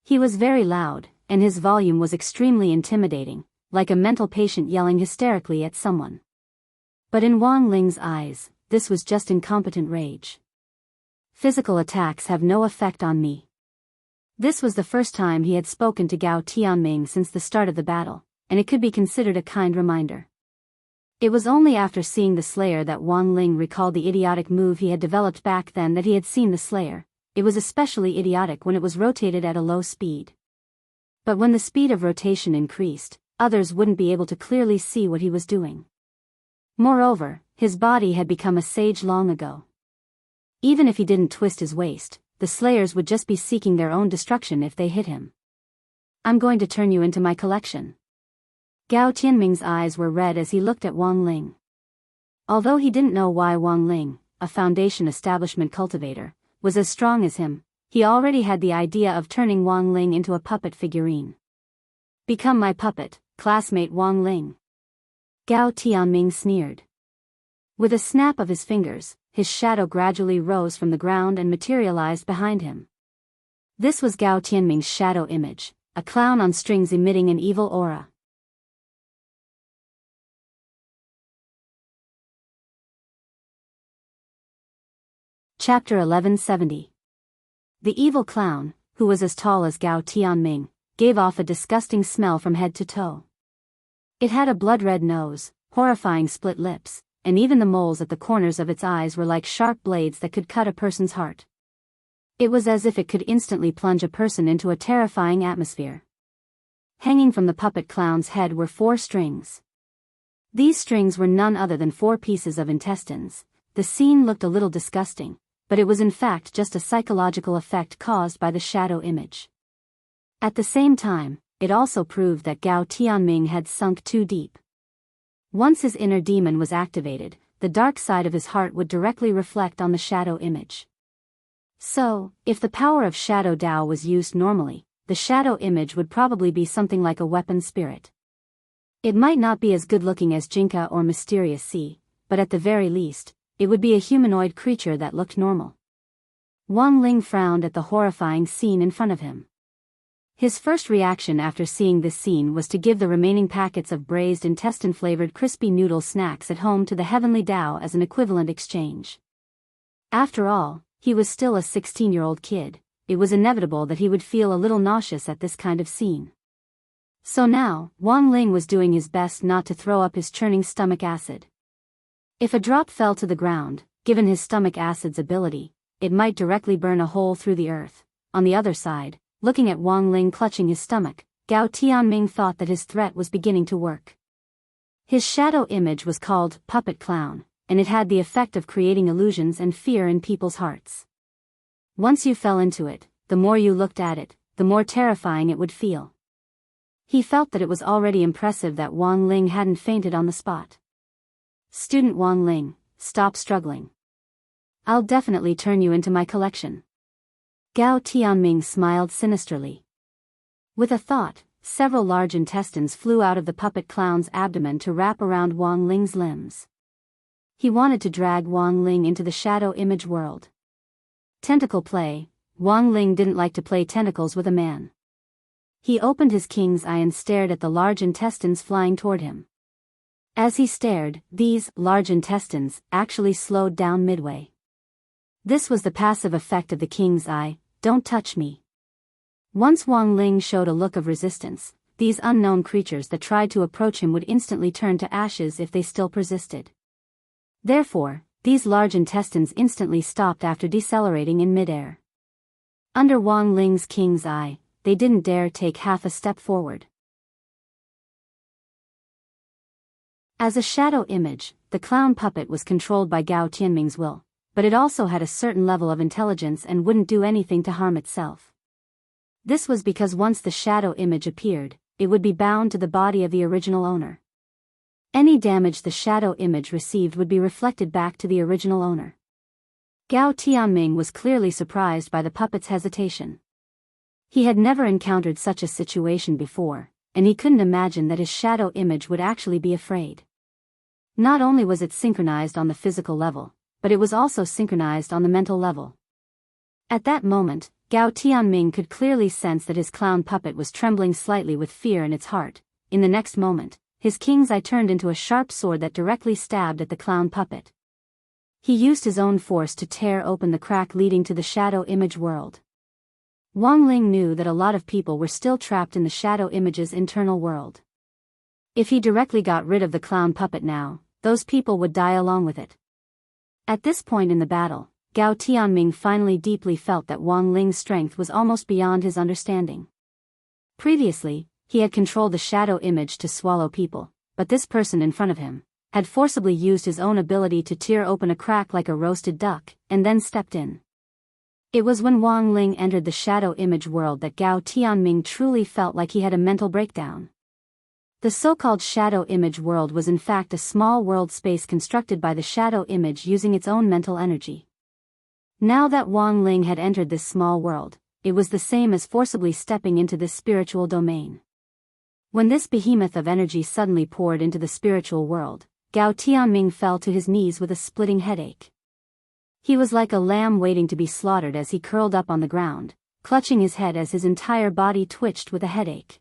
[SPEAKER 1] He was very loud, and his volume was extremely intimidating, like a mental patient yelling hysterically at someone. But in Wang Ling's eyes, this was just incompetent rage. Physical attacks have no effect on me. This was the first time he had spoken to Gao Tianming since the start of the battle, and it could be considered a kind reminder. It was only after seeing the Slayer that Wang Ling recalled the idiotic move he had developed back then that he had seen the Slayer. It was especially idiotic when it was rotated at a low speed. But when the speed of rotation increased, others wouldn't be able to clearly see what he was doing. Moreover, his body had become a sage long ago. Even if he didn't twist his waist, the Slayers would just be seeking their own destruction if they hit him. I'm going to turn you into my collection. Gao Tianming's eyes were red as he looked at Wang Ling. Although he didn't know why Wang Ling, a Foundation establishment cultivator, was as strong as him, he already had the idea of turning Wang Ling into a puppet figurine. Become my puppet, classmate Wang Ling. Gao Tianming sneered. With a snap of his fingers, his shadow gradually rose from the ground and materialized behind him. This was Gao Tianming's shadow image, a clown on strings emitting an evil aura. Chapter 1170. The evil clown, who was as tall as Gao Tianming, gave off a disgusting smell from head to toe. It had a blood-red nose, horrifying split lips, and even the moles at the corners of its eyes were like sharp blades that could cut a person's heart. It was as if it could instantly plunge a person into a terrifying atmosphere. Hanging from the puppet clown's head were 4 strings. These strings were none other than 4 pieces of intestines. The scene looked a little disgusting, but it was in fact just a psychological effect caused by the shadow image. At the same time, it also proved that Gao Tianming had sunk too deep. Once his inner demon was activated, the dark side of his heart would directly reflect on the shadow image. So, if the power of Shadow Dao was used normally, the shadow image would probably be something like a weapon spirit. It might not be as good-looking as Jinka or Mysterious Sea, but at the very least, it would be a humanoid creature that looked normal. Wang Ling frowned at the horrifying scene in front of him. His first reaction after seeing this scene was to give the remaining packets of braised intestine-flavored crispy noodle snacks at home to the Heavenly Dao as an equivalent exchange. After all, he was still a 16-year-old kid. It was inevitable that he would feel a little nauseous at this kind of scene. So now, Wang Ling was doing his best not to throw up his churning stomach acid. If a drop fell to the ground, given his stomach acid's ability, it might directly burn a hole through the earth. On the other side, looking at Wang Ling clutching his stomach, Gao Tianming thought that his threat was beginning to work. His shadow image was called Puppet Clown, and it had the effect of creating illusions and fear in people's hearts. Once you fell into it, the more you looked at it, the more terrifying it would feel. He felt that it was already impressive that Wang Ling hadn't fainted on the spot. Student Wang Ling, stop struggling. I'll definitely turn you into my collection. Gao Tianming smiled sinisterly. With a thought, several large intestines flew out of the puppet clown's abdomen to wrap around Wang Ling's limbs. He wanted to drag Wang Ling into the shadow image world. Tentacle play. Wang Ling didn't like to play tentacles with a man. He opened his king's eye and stared at the large intestines flying toward him. As he stared, these large intestines actually slowed down midway. This was the passive effect of the king's eye. Don't touch me. Once Wang Ling showed a look of resistance, these unknown creatures that tried to approach him would instantly turn to ashes if they still persisted. Therefore, these large intestines instantly stopped after decelerating in midair. Under Wang Ling's king's eye, they didn't dare take half a step forward. As a shadow image, the clown puppet was controlled by Gao Tianming's will, but it also had a certain level of intelligence and wouldn't do anything to harm itself. This was because once the shadow image appeared, it would be bound to the body of the original owner. Any damage the shadow image received would be reflected back to the original owner. Gao Tianming was clearly surprised by the puppet's hesitation. He had never encountered such a situation before, and he couldn't imagine that his shadow image would actually be afraid. Not only was it synchronized on the physical level, but it was also synchronized on the mental level. At that moment, Gao Tianming could clearly sense that his clown puppet was trembling slightly with fear in its heart. In the next moment, his king's eye turned into a sharp sword that directly stabbed at the clown puppet. He used his own force to tear open the crack leading to the shadow image world. Wang Ling knew that a lot of people were still trapped in the shadow image's internal world. If he directly got rid of the clown puppet now, those people would die along with it. At this point in the battle, Gao Tianming finally deeply felt that Wang Ling's strength was almost beyond his understanding. Previously, he had controlled the shadow image to swallow people, but this person in front of him had forcibly used his own ability to tear open a crack like a roasted duck, and then stepped in. It was when Wang Ling entered the shadow image world that Gao Tianming truly felt like he had a mental breakdown. The so-called shadow image world was in fact a small world space constructed by the shadow image using its own mental energy. Now that Wang Ling had entered this small world, it was the same as forcibly stepping into this spiritual domain. When this behemoth of energy suddenly poured into the spiritual world, Gao Tianming fell to his knees with a splitting headache. He was like a lamb waiting to be slaughtered as he curled up on the ground, clutching his head as his entire body twitched with a headache.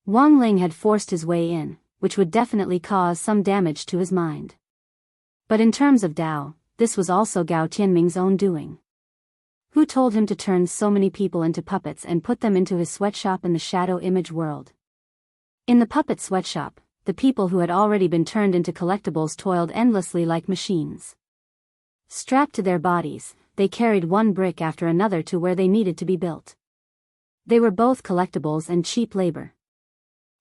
[SPEAKER 1] Wang Ling had forced his way in, which would definitely cause some damage to his mind. But in terms of Dao, this was also Gao Tianming's own doing. Who told him to turn so many people into puppets and put them into his sweatshop in the shadow image world? In the puppet sweatshop, the people who had already been turned into collectibles toiled endlessly like machines. Strapped to their bodies, they carried one brick after another to where they needed to be built. They were both collectibles and cheap labor.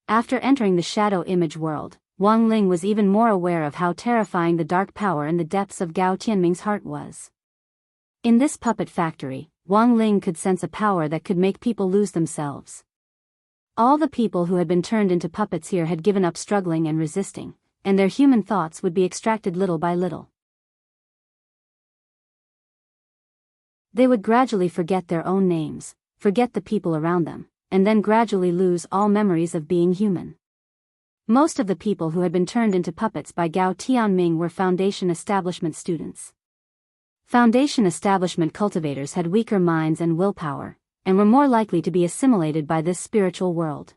[SPEAKER 1] After entering the shadow image world, Wang Ling was even more aware of how terrifying the dark power in the depths of Gao Tianming's heart was. In this puppet factory, Wang Ling could sense a power that could make people lose themselves. All the people who had been turned into puppets here had given up struggling and resisting, and their human thoughts would be extracted little by little. They would gradually forget their own names, forget the people around them, and then gradually lose all memories of being human. Most of the people who had been turned into puppets by Gao Tianming were Foundation establishment students. Foundation establishment cultivators had weaker minds and willpower, and were more likely to be assimilated by this spiritual world.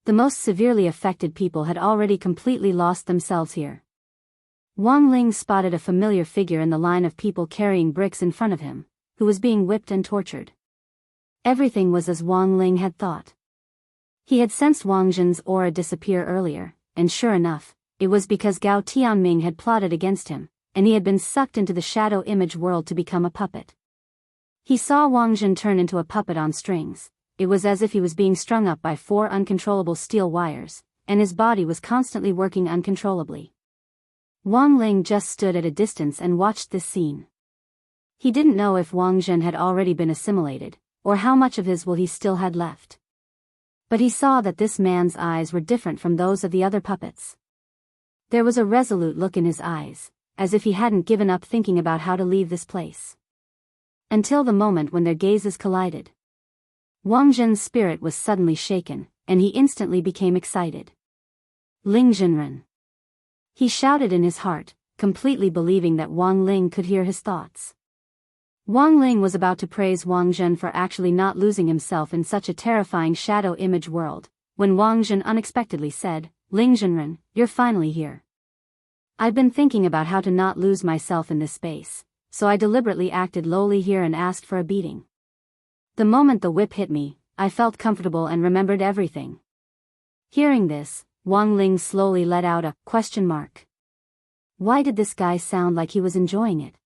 [SPEAKER 1] The most severely affected people had already completely lost themselves here. Wang Ling spotted a familiar figure in the line of people carrying bricks in front of him, who was being whipped and tortured. Everything was as Wang Ling had thought. He had sensed Wang Zhen's aura disappear earlier, and sure enough, it was because Gao Tianming had plotted against him, and he had been sucked into the shadow image world to become a puppet. He saw Wang Zhen turn into a puppet on strings. It was as if he was being strung up by 4 uncontrollable steel wires, and his body was constantly working uncontrollably. Wang Ling just stood at a distance and watched this scene. He didn't know if Wang Zhen had already been assimilated, or how much of his will he still had left. But he saw that this man's eyes were different from those of the other puppets. There was a resolute look in his eyes, as if he hadn't given up thinking about how to leave this place. Until the moment when their gazes collided. Wang Zhen's spirit was suddenly shaken, and he instantly became excited. Ling Zhenren. He shouted in his heart, completely believing that Wang Ling could hear his thoughts. Wang Ling was about to praise Wang Zhen for actually not losing himself in such a terrifying shadow image world, when Wang Zhen unexpectedly said, "Ling Zhenren, you're finally here. I've been thinking about how to not lose myself in this space, so I deliberately acted lowly here and asked for a beating. The moment the whip hit me, I felt comfortable and remembered everything." Hearing this, Wang Ling slowly let out a question mark. Why did this guy sound like he was enjoying it?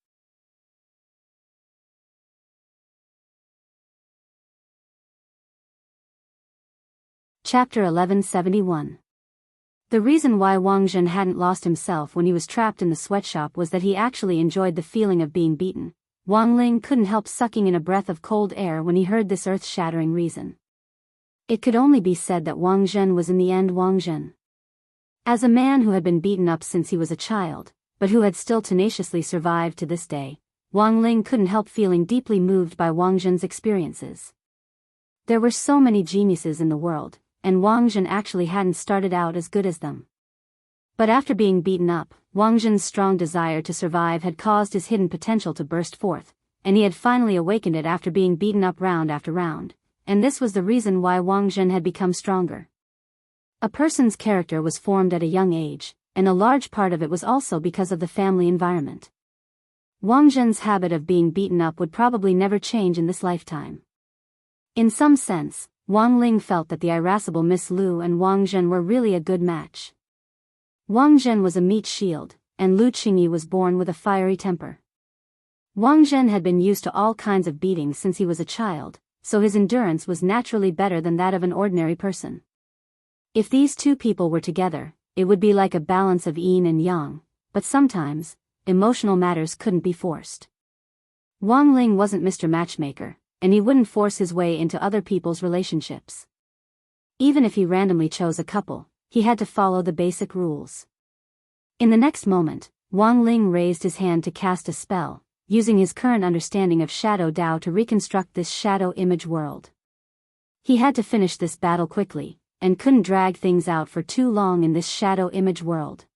[SPEAKER 1] Chapter 1171. The reason why Wang Zhen hadn't lost himself when he was trapped in the sweatshop was that he actually enjoyed the feeling of being beaten. Wang Ling couldn't help sucking in a breath of cold air when he heard this earth-shattering reason. It could only be said that Wang Zhen was in the end Wang Zhen. As a man who had been beaten up since he was a child, but who had still tenaciously survived to this day, Wang Ling couldn't help feeling deeply moved by Wang Zhen's experiences. There were so many geniuses in the world, and Wang Zhen actually hadn't started out as good as them. But after being beaten up, Wang Zhen's strong desire to survive had caused his hidden potential to burst forth, and he had finally awakened it after being beaten up round after round, and this was the reason why Wang Zhen had become stronger. A person's character was formed at a young age, and a large part of it was also because of the family environment. Wang Zhen's habit of being beaten up would probably never change in this lifetime. In some sense, Wang Ling felt that the irascible Miss Lu and Wang Zhen were really a good match. Wang Zhen was a meat shield, and Lu Qingyi was born with a fiery temper. Wang Zhen had been used to all kinds of beatings since he was a child, so his endurance was naturally better than that of an ordinary person. If these two people were together, it would be like a balance of yin and yang, but sometimes, emotional matters couldn't be forced. Wang Ling wasn't Mr. Matchmaker, and he wouldn't force his way into other people's relationships. Even if he randomly chose a couple, he had to follow the basic rules. In the next moment, Wang Ling raised his hand to cast a spell, using his current understanding of Shadow Dao to reconstruct this shadow image world. He had to finish this battle quickly, and couldn't drag things out for too long in this shadow image world.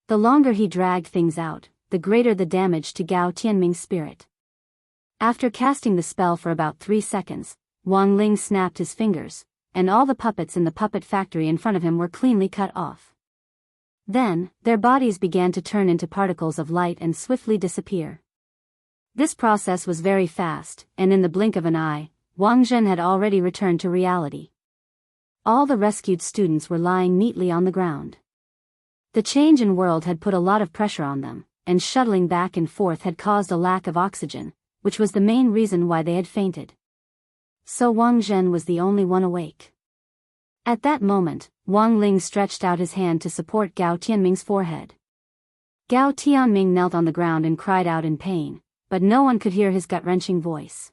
[SPEAKER 1] The longer he dragged things out, the greater the damage to Gao Tianming's spirit. After casting the spell for about 3 seconds, Wang Ling snapped his fingers, and all the puppets in the puppet factory in front of him were cleanly cut off. Then, their bodies began to turn into particles of light and swiftly disappear. This process was very fast, and in the blink of an eye, Wang Zhen had already returned to reality. All the rescued students were lying neatly on the ground. The change in world had put a lot of pressure on them, and shuttling back and forth had caused a lack of oxygen, which was the main reason why they had fainted. So Wang Zhen was the only one awake. At that moment, Wang Ling stretched out his hand to support Gao Tianming's forehead. Gao Tianming knelt on the ground and cried out in pain, but no one could hear his gut-wrenching voice.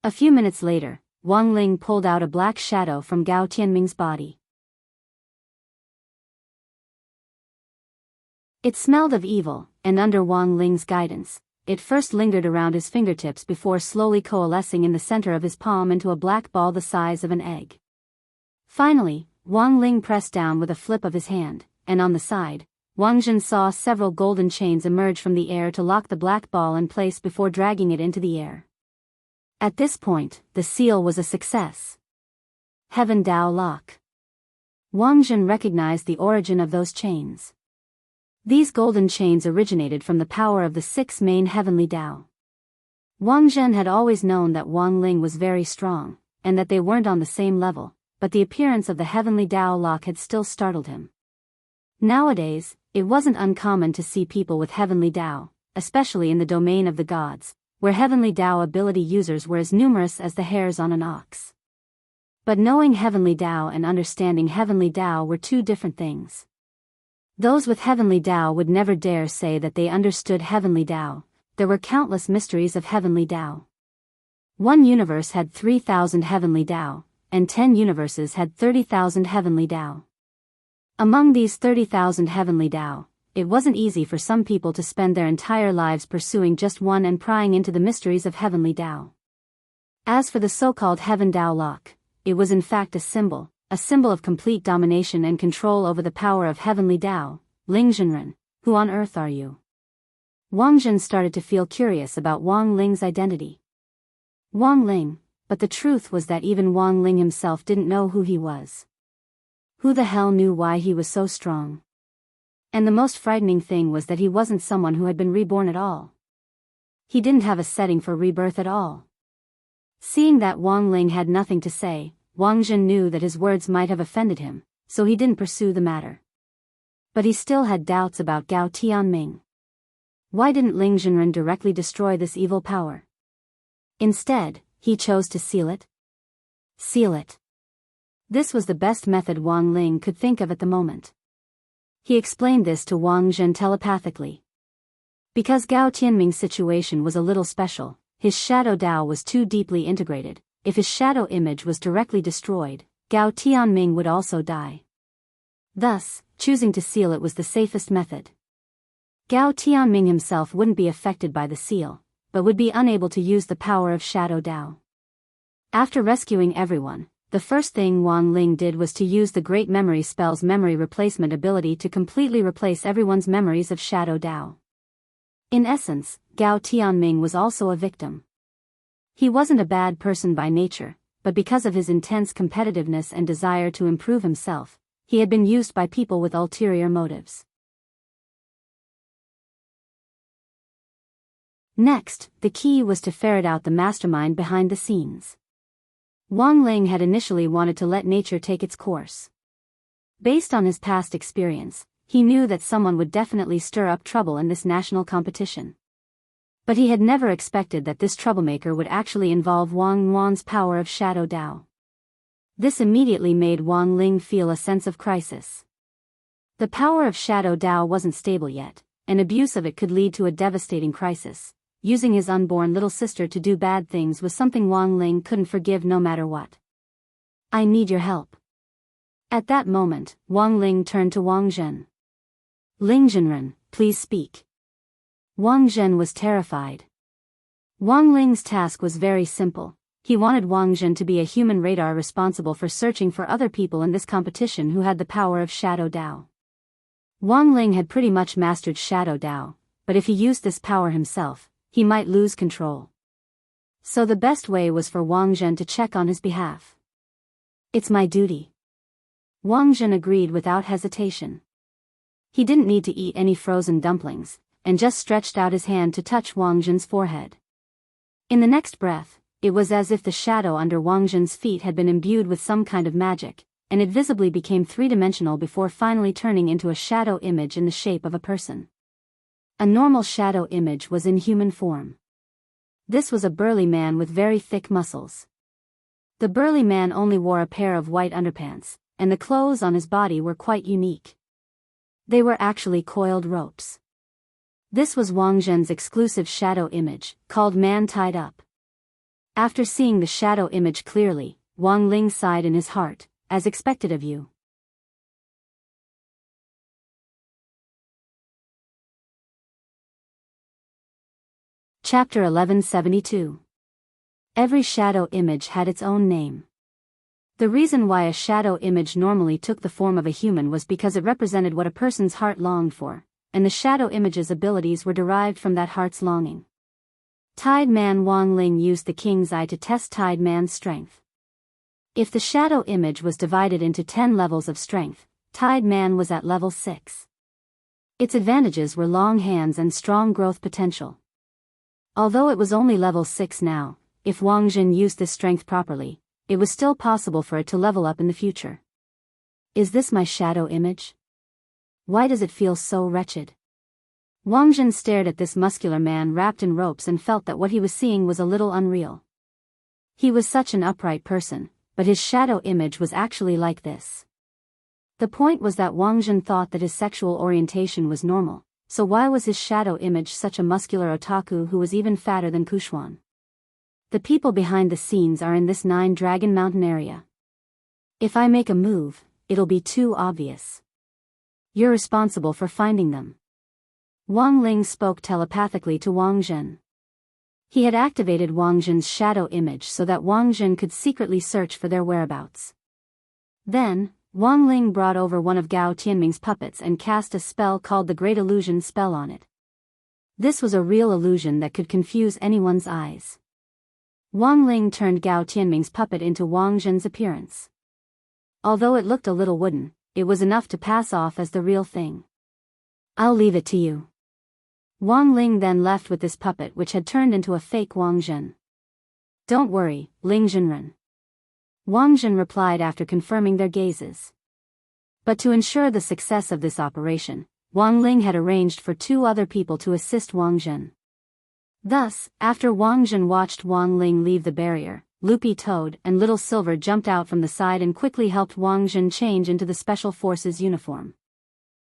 [SPEAKER 1] A few minutes later, Wang Ling pulled out a black shadow from Gao Tianming's body. It smelled of evil, and under Wang Ling's guidance, it first lingered around his fingertips before slowly coalescing in the center of his palm into a black ball the size of an egg. Finally, Wang Ling pressed down with a flip of his hand, and on the side, Wang Zhen saw several golden chains emerge from the air to lock the black ball in place before dragging it into the air. At this point, the seal was a success. Heaven Dao Lock. Wang Zhen recognized the origin of those chains. These golden chains originated from the power of the 6 main heavenly Dao. Wang Zhen had always known that Wang Ling was very strong, and that they weren't on the same level, but the appearance of the heavenly Dao lock had still startled him. Nowadays, it wasn't uncommon to see people with heavenly Dao, especially in the domain of the gods, where heavenly Dao ability users were as numerous as the hairs on an ox. But knowing heavenly Dao and understanding heavenly Dao were two different things. Those with heavenly Dao would never dare say that they understood heavenly Dao. There were countless mysteries of heavenly Dao. One universe had 3,000 heavenly Dao, and 10 universes had 30,000 heavenly Dao. Among these 30,000 heavenly Dao, it wasn't easy for some people to spend their entire lives pursuing just one and prying into the mysteries of heavenly Dao. As for the so-called Heaven Dao Lock, it was in fact a symbol of complete domination and control over the power of heavenly Dao. Ling Zhenren, who on earth are you? Wang Zhen started to feel curious about Wang Ling's identity. Wang Ling, but the truth was that even Wang Ling himself didn't know who he was. Who the hell knew why he was so strong? And the most frightening thing was that he wasn't someone who had been reborn at all. He didn't have a setting for rebirth at all. Seeing that Wang Ling had nothing to say, Wang Zhen knew that his words might have offended him, so he didn't pursue the matter. But he still had doubts about Gao Tianming. Why didn't Ling Zhenren directly destroy this evil power? Instead, he chose to seal it. Seal it. This was the best method Wang Ling could think of at the moment. He explained this to Wang Zhen telepathically. Because Gao Tianming's situation was a little special, his shadow Dao was too deeply integrated. If his shadow image was directly destroyed, Gao Tianming would also die. Thus, choosing to seal it was the safest method. Gao Tianming himself wouldn't be affected by the seal, but would be unable to use the power of shadow Dao. After rescuing everyone, the first thing Wang Ling did was to use the Great Memory Spell's memory replacement ability to completely replace everyone's memories of shadow Dao. In essence, Gao Tianming was also a victim. He wasn't a bad person by nature, but because of his intense competitiveness and desire to improve himself, he had been used by people with ulterior motives. Next, the key was to ferret out the mastermind behind the scenes. Wang Ling had initially wanted to let nature take its course. Based on his past experience, he knew that someone would definitely stir up trouble in this national competition. But he had never expected that this troublemaker would actually involve Wang Wan's power of shadow Dao. This immediately made Wang Ling feel a sense of crisis. The power of shadow Dao wasn't stable yet, and abuse of it could lead to a devastating crisis. Using his unborn little sister to do bad things was something Wang Ling couldn't forgive no matter what. I need your help. At that moment, Wang Ling turned to Wang Zhen. Ling Zhenren, please speak. Wang Zhen was terrified. Wang Ling's task was very simple. He wanted Wang Zhen to be a human radar responsible for searching for other people in this competition who had the power of shadow Dao. Wang Ling had pretty much mastered shadow Dao, but if he used this power himself, he might lose control. So the best way was for Wang Zhen to check on his behalf. It's my duty. Wang Zhen agreed without hesitation. He didn't need to eat any frozen dumplings, and just stretched out his hand to touch Wang Zhen's forehead. In the next breath, it was as if the shadow under Wang Zhen's feet had been imbued with some kind of magic, and it visibly became three-dimensional before finally turning into a shadow image in the shape of a person. A normal shadow image was in human form. This was a burly man with very thick muscles. The burly man only wore a pair of white underpants, and the clothes on his body were quite unique. They were actually coiled ropes. This was Wang Zhen's exclusive shadow image, called Man Tied Up. After seeing the shadow image clearly, Wang Ling sighed in his heart, as expected of you. Chapter 1172. Every shadow image had its own name. The reason why a shadow image normally took the form of a human was because it represented what a person's heart longed for, and the shadow image's abilities were derived from that heart's longing. Tied Man Wang Ling used the king's eye to test Tied Man's strength. If the shadow image was divided into 10 levels of strength, Tied Man was at level 6. Its advantages were long hands and strong growth potential. Although it was only level 6 now, if Wang Zhen used this strength properly, it was still possible for it to level up in the future. Is this my shadow image? Why does it feel so wretched? Wang Zhen stared at this muscular man wrapped in ropes and felt that what he was seeing was a little unreal. He was such an upright person, but his shadow image was actually like this. The point was that Wang Zhen thought that his sexual orientation was normal. So why was his shadow image such a muscular otaku who was even fatter than Kuxuan? The people behind the scenes are in this 9 Dragon Mountain area. If I make a move, it'll be too obvious. You're responsible for finding them. Wang Ling spoke telepathically to Wang Zhen. He had activated Wang Zhen's shadow image so that Wang Zhen could secretly search for their whereabouts. Then, Wang Ling brought over one of Gao Tianming's puppets and cast a spell called the Great Illusion spell on it. This was a real illusion that could confuse anyone's eyes. Wang Ling turned Gao Tianming's puppet into Wang Zhen's appearance. Although it looked a little wooden, it was enough to pass off as the real thing. I'll leave it to you. Wang Ling then left with this puppet which had turned into a fake Wang Zhen. Don't worry, Ling Zhenren. Wang Zhen replied after confirming their gazes. But to ensure the success of this operation, Wang Ling had arranged for 2 other people to assist Wang Zhen. Thus, after Wang Zhen watched Wang Ling leave the barrier, Loopy Toad and Little Silver jumped out from the side and quickly helped Wang Zhen change into the Special Forces uniform.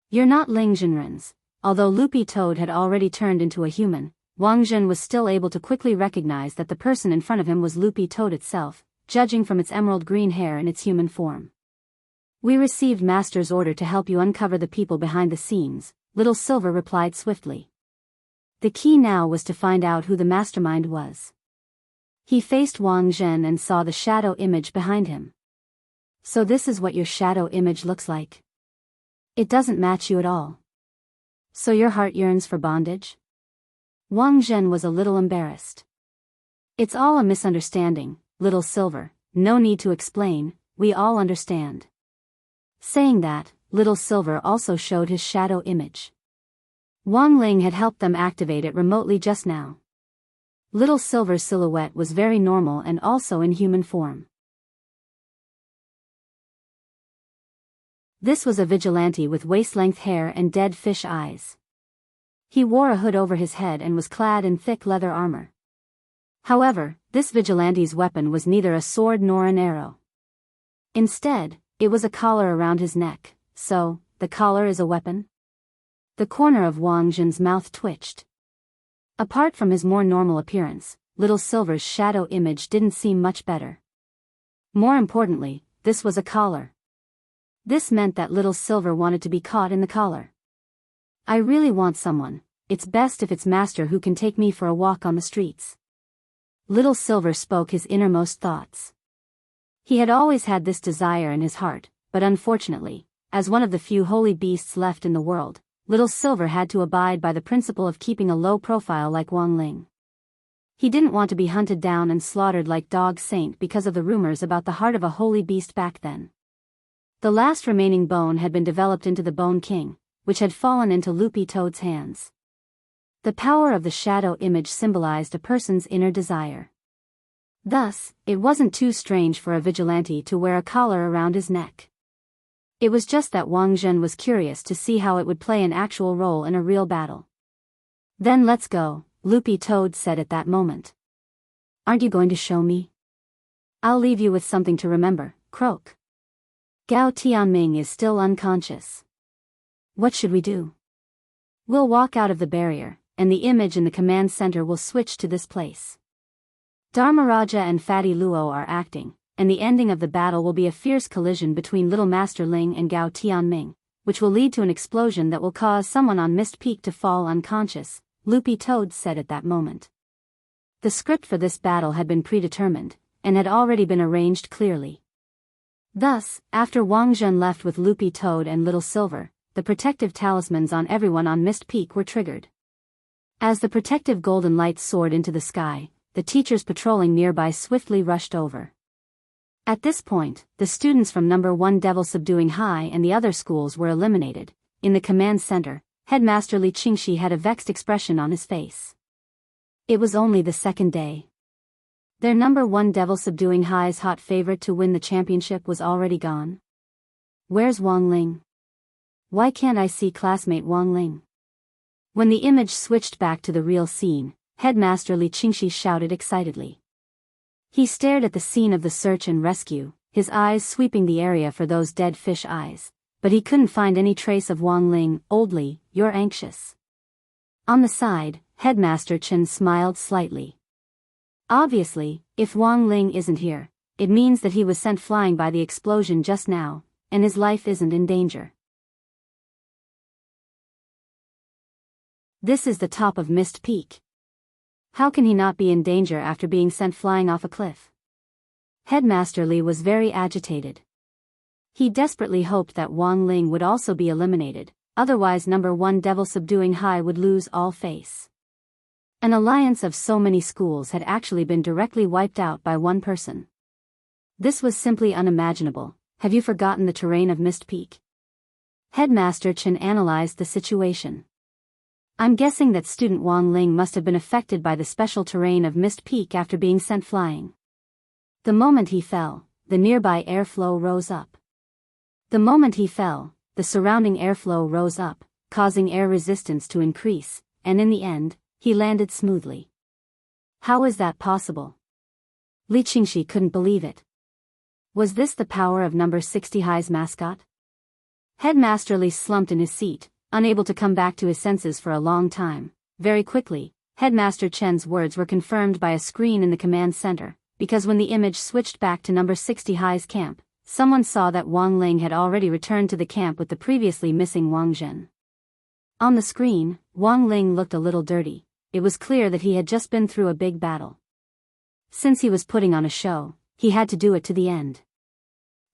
[SPEAKER 1] You're not Ling Zhenren's. Although Loopy Toad had already turned into a human, Wang Zhen was still able to quickly recognize that the person in front of him was Loopy Toad itself, judging from its emerald green hair and its human form. We received Master's order to help you uncover the people behind the scenes, Little Silver replied swiftly. The key now was to find out who the mastermind was. He faced Wang Zhen and saw the shadow image behind him. So this is what your shadow image looks like. It doesn't match you at all. So your heart yearns for bondage? Wang Zhen was a little embarrassed. It's all a misunderstanding, Little Silver, no need to explain, we all understand. Saying that, Little Silver also showed his shadow image. Wang Ling had helped them activate it remotely just now. Little Silver's silhouette was very normal and also in human form. This was a vigilante with waist-length hair and dead fish eyes. He wore a hood over his head and was clad in thick leather armor. However, this vigilante's weapon was neither a sword nor an arrow. Instead, it was a collar around his neck. So, the collar is a weapon? The corner of Wang Zhen's mouth twitched. Apart from his more normal appearance, Little Silver's shadow image didn't seem much better. More importantly, this was a collar. This meant that Little Silver wanted to be caught in the collar. I really want someone. It's best if it's Master who can take me for a walk on the streets. Little Silver spoke his innermost thoughts. He had always had this desire in his heart, but unfortunately, as one of the few holy beasts left in the world, Little Silver had to abide by the principle of keeping a low profile like Wang Ling. He didn't want to be hunted down and slaughtered like Dog Saint because of the rumors about the heart of a holy beast back then. The last remaining bone had been developed into the Bone King, which had fallen into Loopy Toad's hands. The power of the shadow image symbolized a person's inner desire. Thus, it wasn't too strange for a vigilante to wear a collar around his neck. It was just that Wang Zhen was curious to see how it would play an actual role in a real battle. Then let's go, Loopy Toad said at that moment. Aren't you going to show me? I'll leave you with something to remember, croak. Gao Tianming is still unconscious. What should we do? We'll walk out of the barrier, and the image in the command center will switch to this place. Dharmaraja and Fatty Luo are acting, and the ending of the battle will be a fierce collision between Little Master Ling and Gao Tianming, which will lead to an explosion that will cause someone on Mist Peak to fall unconscious, Loopy Toad said at that moment. The script for this battle had been predetermined, and had already been arranged clearly. Thus, after Wang Zhen left with Loopy Toad and Little Silver, the protective talismans on everyone on Mist Peak were triggered. As the protective golden light soared into the sky, the teachers patrolling nearby swiftly rushed over. At this point, the students from number 1 Devil Subduing High and the other schools were eliminated. In the command center, Headmaster Li Qingxi had a vexed expression on his face. It was only the second day. Their number 1 Devil Subduing High's hot favorite to win the championship was already gone. Where's Wang Ling? Why can't I see classmate Wang Ling? When the image switched back to the real scene, Headmaster Li Qingxi shouted excitedly. He stared at the scene of the search and rescue, his eyes sweeping the area for those dead fish eyes, but he couldn't find any trace of Wang Ling. Old Li, you're anxious. On the side, Headmaster Chen smiled slightly. Obviously, if Wang Ling isn't here, it means that he was sent flying by the explosion just now, and his life isn't in danger. This is the top of Mist Peak. How can he not be in danger after being sent flying off a cliff? Headmaster Li was very agitated. He desperately hoped that Wang Ling would also be eliminated, otherwise number 1 Devil Subduing High would lose all face. An alliance of so many schools had actually been directly wiped out by one person. This was simply unimaginable. Have you forgotten the terrain of Mist Peak? Headmaster Chen analyzed the situation. I'm guessing that student Wang Ling must have been affected by the special terrain of Mist Peak after being sent flying. The moment he fell, the nearby airflow rose up. The moment he fell, the surrounding airflow rose up, causing air resistance to increase, and in the end, he landed smoothly. How is that possible? Li Qingxi couldn't believe it. Was this the power of number 60 High's mascot? Headmaster Li slumped in his seat, unable to come back to his senses for a long time. Very quickly, Headmaster Chen's words were confirmed by a screen in the command center, because when the image switched back to number 60 High's camp, someone saw that Wang Ling had already returned to the camp with the previously missing Wang Zhen. On the screen, Wang Ling looked a little dirty. It was clear that he had just been through a big battle. Since he was putting on a show, he had to do it to the end.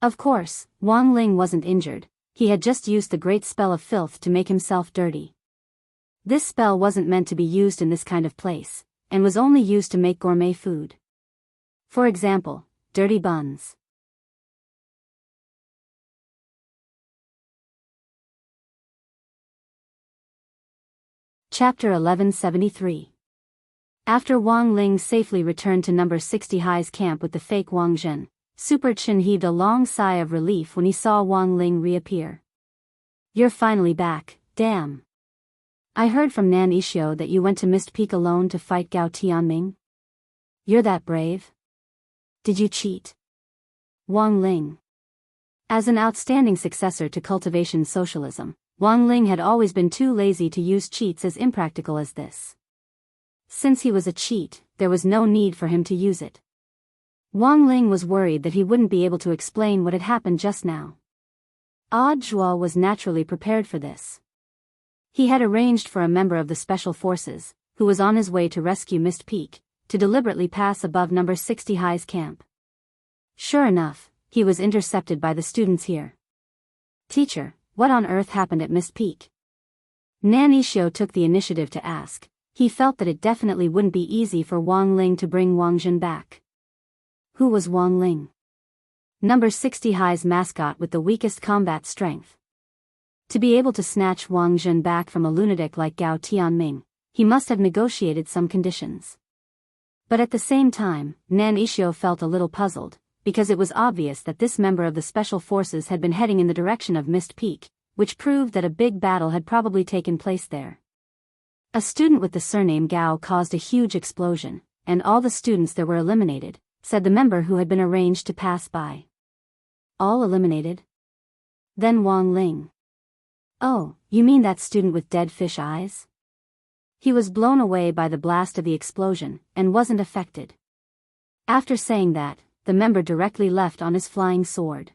[SPEAKER 1] Of course, Wang Ling wasn't injured. He had just used the great spell of filth to make himself dirty. This spell wasn't meant to be used in this kind of place, and was only used to make gourmet food. For example, dirty buns. Chapter 1173. After Wang Ling safely returned to number 60 High's camp with the fake Wang Zhen, Super Chen heaved a long sigh of relief when he saw Wang Ling reappear. You're finally back, damn. I heard from Nan Ishio that you went to Mist Peak alone to fight Gao Tianming. You're that brave? Did you cheat? Wang Ling. As an outstanding successor to cultivation socialism, Wang Ling had always been too lazy to use cheats as impractical as this. Since he was a cheat, there was no need for him to use it. Wang Ling was worried that he wouldn't be able to explain what had happened just now. Odd Zhuo was naturally prepared for this. He had arranged for a member of the Special Forces, who was on his way to rescue Mist Peak, to deliberately pass above number 60 High's camp. Sure enough, he was intercepted by the students here. Teacher, what on earth happened at Mist Peak? Nan Ishio took the initiative to ask. He felt that it definitely wouldn't be easy for Wang Ling to bring Wang Zhen back. Who was Wang Ling? Number 60 High's mascot with the weakest combat strength. To be able to snatch Wang Zhen back from a lunatic like Gao Tianming, he must have negotiated some conditions. But at the same time, Nan Ishio felt a little puzzled, because it was obvious that this member of the Special Forces had been heading in the direction of Mist Peak, which proved that a big battle had probably taken place there. A student with the surname Gao caused a huge explosion, and all the students there were eliminated, said the member who had been arranged to pass by. All eliminated? Then Wang Ling. "Oh, you mean that student with dead fish eyes?" He was blown away by the blast of the explosion, and wasn't affected. After saying that, the member directly left on his flying sword.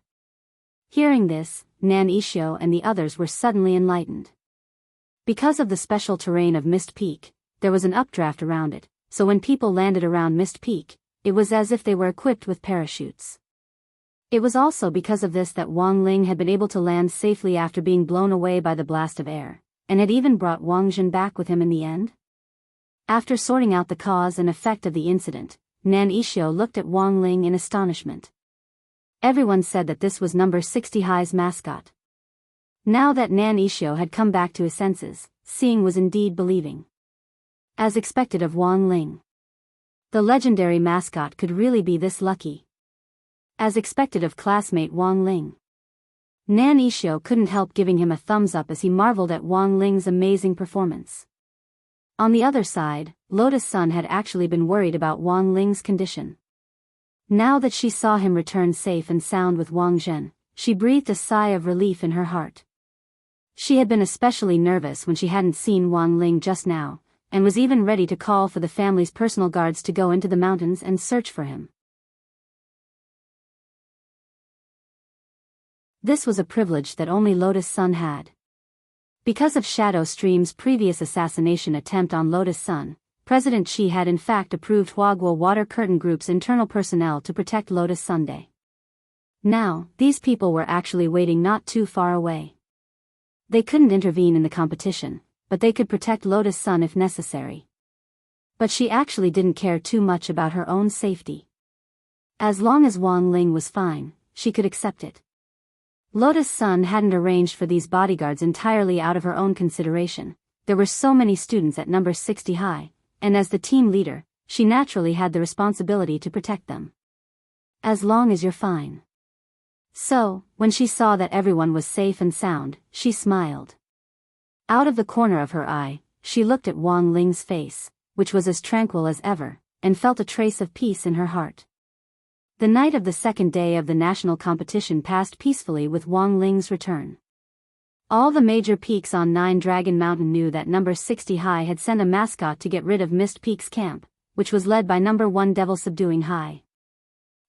[SPEAKER 1] Hearing this, Nan Ishio and the others were suddenly enlightened. Because of the special terrain of Mist Peak, there was an updraft around it, so when people landed around Mist Peak, it was as if they were equipped with parachutes. It was also because of this that Wang Ling had been able to land safely after being blown away by the blast of air, and had even brought Wang Zhen back with him in the end. After sorting out the cause and effect of the incident, Nan Ishio looked at Wang Ling in astonishment. Everyone said that this was number 60 High's mascot. Now that Nan Ishio had come back to his senses, seeing was indeed believing. As expected of Wang Ling, the legendary mascot could really be this lucky. As expected of classmate Wang Ling, Nan Ishio couldn't help giving him a thumbs up as he marveled at Wang Ling's amazing performance. On the other side, Lotus Sun had actually been worried about Wang Ling's condition. Now that she saw him return safe and sound with Wang Zhen, she breathed a sigh of relief in her heart. She had been especially nervous when she hadn't seen Wang Ling just now, and was even ready to call for the family's personal guards to go into the mountains and search for him. This was a privilege that only Lotus Sun had. Because of Shadow Stream's previous assassination attempt on Lotus Sun, President Chi had in fact approved Huaguo Water Curtain Group's internal personnel to protect Lotus Sunday. Now, these people were actually waiting not too far away. They couldn't intervene in the competition, but they could protect Lotus Sun if necessary. But she actually didn't care too much about her own safety. As long as Wang Ling was fine, she could accept it. Lotus Sun hadn't arranged for these bodyguards entirely out of her own consideration. There were so many students at number 60 High, and as the team leader, she naturally had the responsibility to protect them. As long as you're fine. So, when she saw that everyone was safe and sound, she smiled. Out of the corner of her eye, she looked at Wang Ling's face, which was as tranquil as ever, and felt a trace of peace in her heart. The night of the second day of the national competition passed peacefully with Wang Ling's return. All the major peaks on Nine Dragon Mountain knew that number 60 High had sent a mascot to get rid of Mist Peak's camp, which was led by number 1 Devil Subduing High.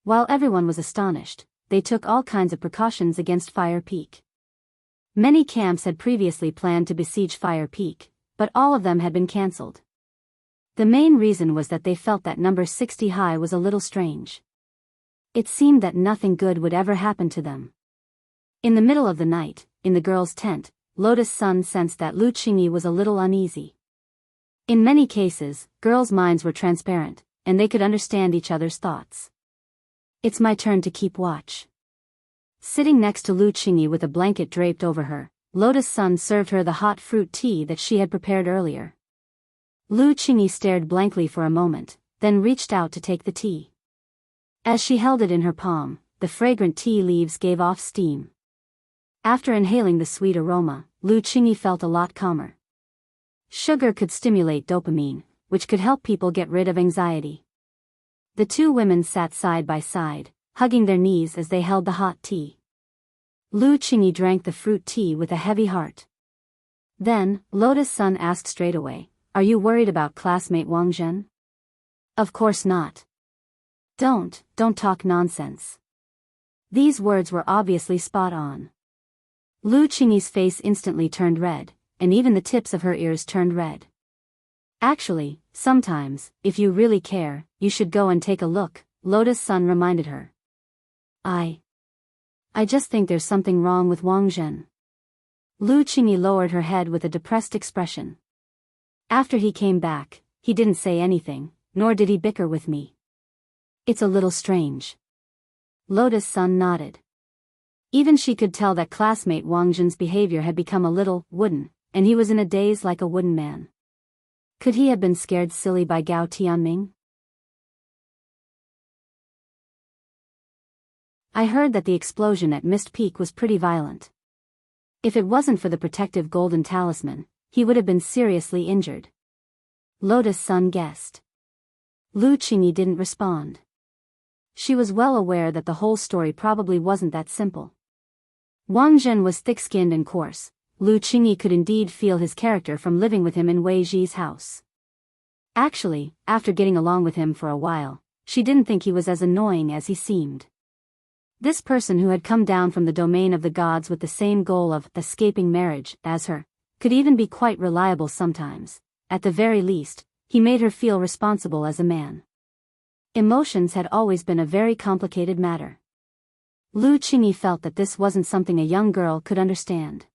[SPEAKER 1] While everyone was astonished, they took all kinds of precautions against Fire Peak. Many camps had previously planned to besiege Fire Peak, but all of them had been cancelled. The main reason was that they felt that number 60 High was a little strange. It seemed that nothing good would ever happen to them. In the middle of the night, in the girls' tent, Lotus Sun sensed that Lu Qingyi was a little uneasy. In many cases, girls' minds were transparent, and they could understand each other's thoughts. "It's my turn to keep watch." Sitting next to Lu Qingyi with a blanket draped over her, Lotus Sun served her the hot fruit tea that she had prepared earlier. Lu Qingyi stared blankly for a moment, then reached out to take the tea. As she held it in her palm, the fragrant tea leaves gave off steam. After inhaling the sweet aroma, Lu Qingyi felt a lot calmer. Sugar could stimulate dopamine, which could help people get rid of anxiety. The two women sat side by side, hugging their knees as they held the hot tea. Lu Qingyi drank the fruit tea with a heavy heart. Then, Lotus Sun asked straight away, "Are you worried about classmate Wang Zhen?" "Of course not." Don't talk nonsense." These words were obviously spot on. Lu Qingyi's face instantly turned red, and even the tips of her ears turned red. "Actually, sometimes, if you really care, you should go and take a look," Lotus Sun reminded her. I just think there's something wrong with Wang Zhen." Lu Qingyi lowered her head with a depressed expression. "After he came back, he didn't say anything, nor did he bicker with me. It's a little strange." Lotus Sun nodded. Even she could tell that classmate Wang Zhen's behavior had become a little wooden, and he was in a daze like a wooden man. Could he have been scared silly by Gao Tianming? "I heard that the explosion at Mist Peak was pretty violent. If it wasn't for the protective golden talisman, he would have been seriously injured." Lotus Sun guessed. Lu Qingyi didn't respond. She was well aware that the whole story probably wasn't that simple. Wang Zhen was thick-skinned and coarse, Lu Qingyi could indeed feel his character from living with him in Wei Ji's house. Actually, after getting along with him for a while, she didn't think he was as annoying as he seemed. This person who had come down from the domain of the gods with the same goal of escaping marriage as her, could even be quite reliable sometimes. At the very least, he made her feel responsible as a man. Emotions had always been a very complicated matter. Lu Qingyi felt that this wasn't something a young girl could understand.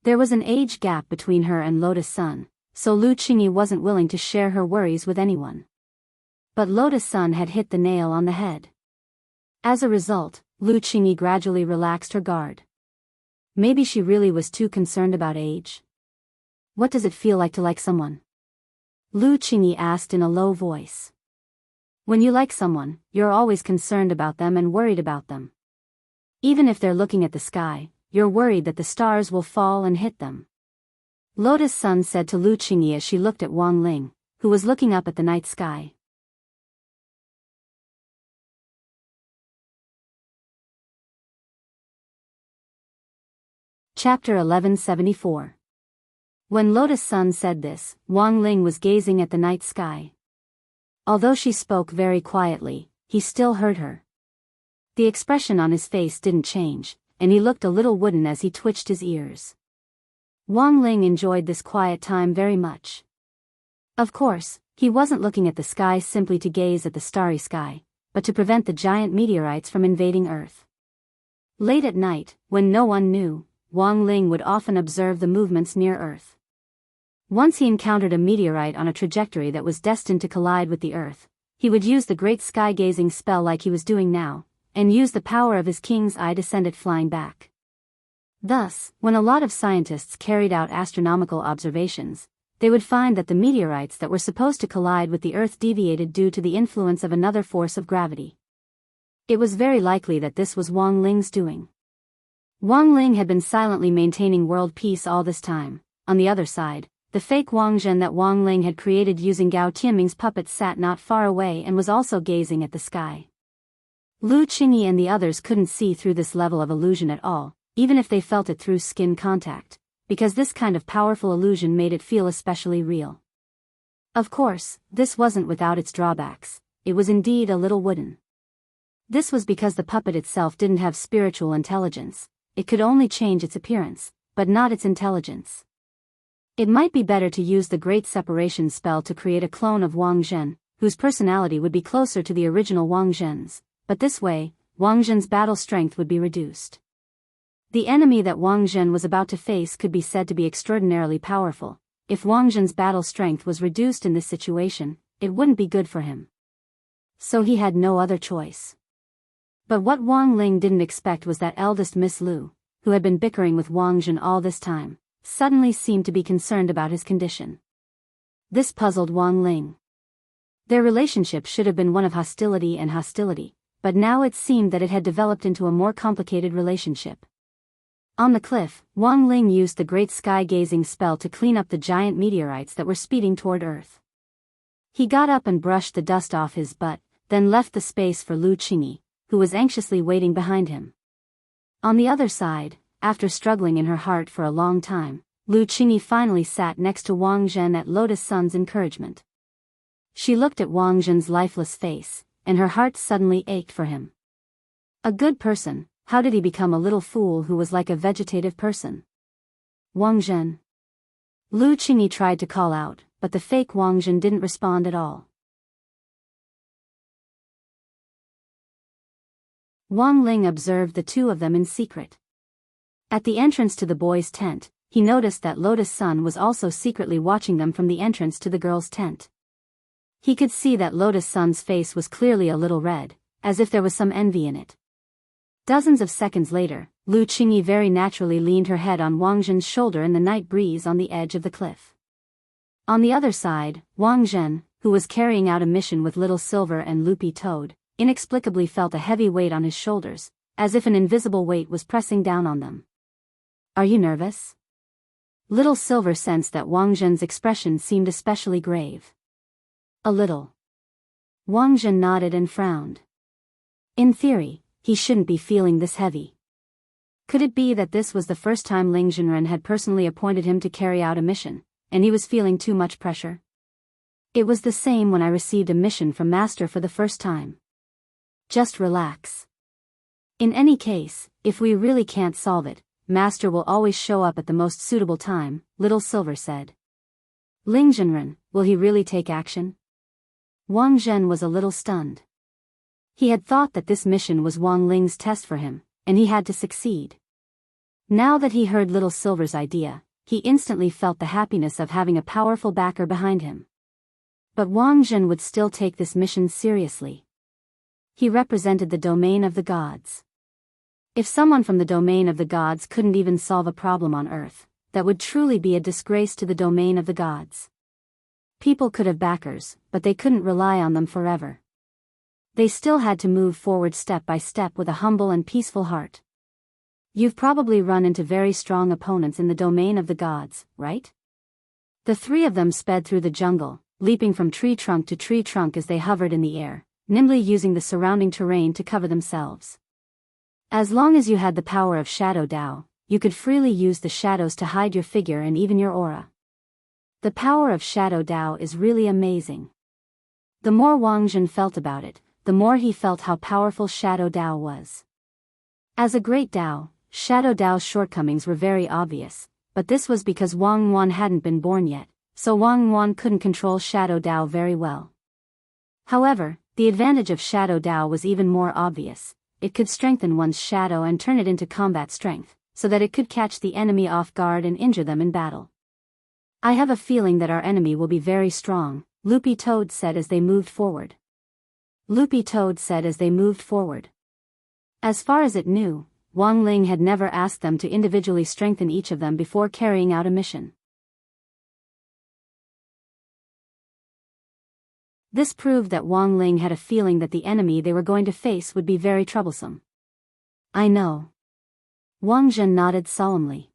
[SPEAKER 1] There was an age gap between her and Lotus Sun, so Lu Qingyi wasn't willing to share her worries with anyone. But Lotus Sun had hit the nail on the head. As a result, Lu Qingyi gradually relaxed her guard. Maybe she really was too concerned about age. What does it feel like to like someone? Lu Qingyi asked in a low voice. When you like someone, you're always concerned about them and worried about them. Even if they're looking at the sky, you're worried that the stars will fall and hit them. Lotus Sun said to Lu Qingyi as she looked at Wang Ling, who was looking up at the night sky. Chapter 1174. When Lotus Sun said this, Wang Ling was gazing at the night sky. Although she spoke very quietly, he still heard her. The expression on his face didn't change, and he looked a little wooden as he twitched his ears. Wang Ling enjoyed this quiet time very much. Of course, he wasn't looking at the sky simply to gaze at the starry sky, but to prevent the giant meteorites from invading Earth. Late at night, when no one knew, Wang Ling would often observe the movements near Earth. Once he encountered a meteorite on a trajectory that was destined to collide with the Earth, he would use the great sky-gazing spell like he was doing now, and use the power of his king's eye to send it flying back. Thus, when a lot of scientists carried out astronomical observations, they would find that the meteorites that were supposed to collide with the Earth deviated due to the influence of another force of gravity. It was very likely that this was Wang Ling's doing. Wang Ling had been silently maintaining world peace all this time. On the other side, the fake Wang Zhen that Wang Ling had created using Gao Tianming's puppets sat not far away and was also gazing at the sky. Lu Qingyi and the others couldn't see through this level of illusion at all, even if they felt it through skin contact, because this kind of powerful illusion made it feel especially real. Of course, this wasn't without its drawbacks. It was indeed a little wooden. This was because the puppet itself didn't have spiritual intelligence. It could only change its appearance, but not its intelligence. It might be better to use the Great Separation spell to create a clone of Wang Zhen, whose personality would be closer to the original Wang Zhen's, but this way, Wang Zhen's battle strength would be reduced. The enemy that Wang Zhen was about to face could be said to be extraordinarily powerful. If Wang Zhen's battle strength was reduced in this situation, it wouldn't be good for him. So he had no other choice. But what Wang Ling didn't expect was that eldest Miss Lu, who had been bickering with Wang Zhen all this time, suddenly seemed to be concerned about his condition. This puzzled Wang Ling. Their relationship should have been one of hostility and hostility, but now it seemed that it had developed into a more complicated relationship. On the cliff, Wang Ling used the great sky-gazing spell to clean up the giant meteorites that were speeding toward Earth. He got up and brushed the dust off his butt, then left the space for Lu Qingyi, who was anxiously waiting behind him. On the other side, after struggling in her heart for a long time, Lu Qingyi finally sat next to Wang Zhen at Lotus Sun's encouragement. She looked at Wang Zhen's lifeless face, and her heart suddenly ached for him. A good person, how did he become a little fool who was like a vegetative person? Wang Zhen. Lu Qingyi tried to call out, but the fake Wang Zhen didn't respond at all. Wang Ling observed the two of them in secret. At the entrance to the boys' tent, he noticed that Lotus Sun was also secretly watching them from the entrance to the girls' tent. He could see that Lotus Sun's face was clearly a little red, as if there was some envy in it. Dozens of seconds later, Lu Qingyi very naturally leaned her head on Wang Zhen's shoulder in the night breeze on the edge of the cliff. On the other side, Wang Zhen, who was carrying out a mission with Little Silver and Loopy Toad, inexplicably felt a heavy weight on his shoulders, as if an invisible weight was pressing down on them. Are you nervous? Little Silver sensed that Wang Zhen's expression seemed especially grave. A little. Wang Zhen nodded and frowned. In theory, he shouldn't be feeling this heavy. Could it be that this was the first time Ling Jinren had personally appointed him to carry out a mission, and he was feeling too much pressure? It was the same when I received a mission from Master for the first time. Just relax. In any case, if we really can't solve it, Master will always show up at the most suitable time, Little Silver said. Ling Jinren, will he really take action? Wang Zhen was a little stunned. He had thought that this mission was Wang Ling's test for him, and he had to succeed. Now that he heard Little Silver's idea, he instantly felt the happiness of having a powerful backer behind him. But Wang Zhen would still take this mission seriously. He represented the domain of the gods. If someone from the domain of the gods couldn't even solve a problem on Earth, that would truly be a disgrace to the domain of the gods. People could have backers, but they couldn't rely on them forever. They still had to move forward step by step with a humble and peaceful heart. You've probably run into very strong opponents in the domain of the gods, right? The three of them sped through the jungle, leaping from tree trunk to tree trunk as they hovered in the air, nimbly using the surrounding terrain to cover themselves. As long as you had the power of Shadow Dao, you could freely use the shadows to hide your figure and even your aura. The power of Shadow Dao is really amazing. The more Wang Zhen felt about it, the more he felt how powerful Shadow Dao was. As a great Dao, Shadow Dao's shortcomings were very obvious, but this was because Wang Yuan hadn't been born yet, so Wang Yuan couldn't control Shadow Dao very well. However, the advantage of Shadow Dao was even more obvious. It could strengthen one's shadow and turn it into combat strength, so that it could catch the enemy off guard and injure them in battle. I have a feeling that our enemy will be very strong, Loopy Toad said as they moved forward. Loopy Toad said as they moved forward. As far as it knew, Wang Ling had never asked them to individually strengthen each of them before carrying out a mission. This proved that Wang Ling had a feeling that the enemy they were going to face would be very troublesome. I know. Wang Zhen nodded solemnly.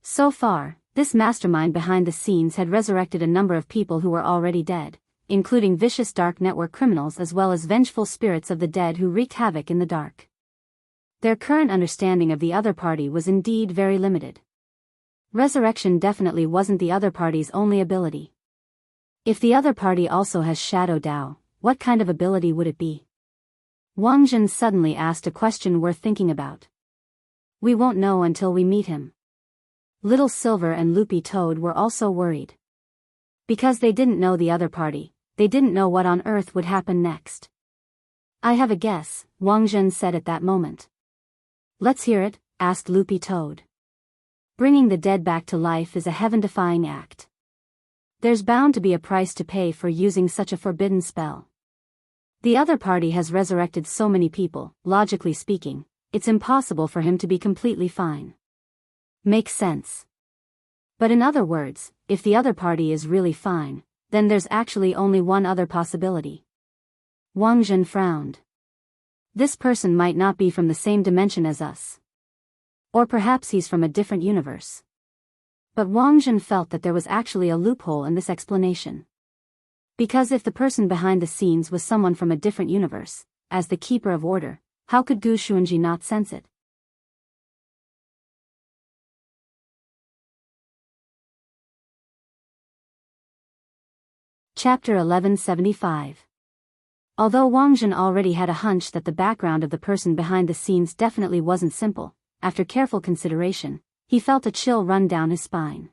[SPEAKER 1] So far, this mastermind behind the scenes had resurrected a number of people who were already dead, including vicious dark network criminals as well as vengeful spirits of the dead who wreaked havoc in the dark. Their current understanding of the other party was indeed very limited. Resurrection definitely wasn't the other party's only ability. If the other party also has Shadow Dao, what kind of ability would it be? Wang Zhen suddenly asked a question worth thinking about. We won't know until we meet him. Little Silver and Loopy Toad were also worried. Because they didn't know the other party, they didn't know what on earth would happen next. I have a guess, Wang Zhen said at that moment. Let's hear it, asked Loopy Toad. Bringing the dead back to life is a heaven-defying act. There's bound to be a price to pay for using such a forbidden spell. The other party has resurrected so many people, logically speaking, it's impossible for him to be completely fine. Makes sense. But in other words, if the other party is really fine, then there's actually only one other possibility. Wang Zhen frowned. This person might not be from the same dimension as us. Or perhaps he's from a different universe. But Wang Zhen felt that there was actually a loophole in this explanation. Because if the person behind the scenes was someone from a different universe, as the keeper of order, how could Gu Xuanji not sense it? Chapter 1175. Although Wang Zhen already had a hunch that the background of the person behind the scenes definitely wasn't simple, after careful consideration, he felt a chill run down his spine.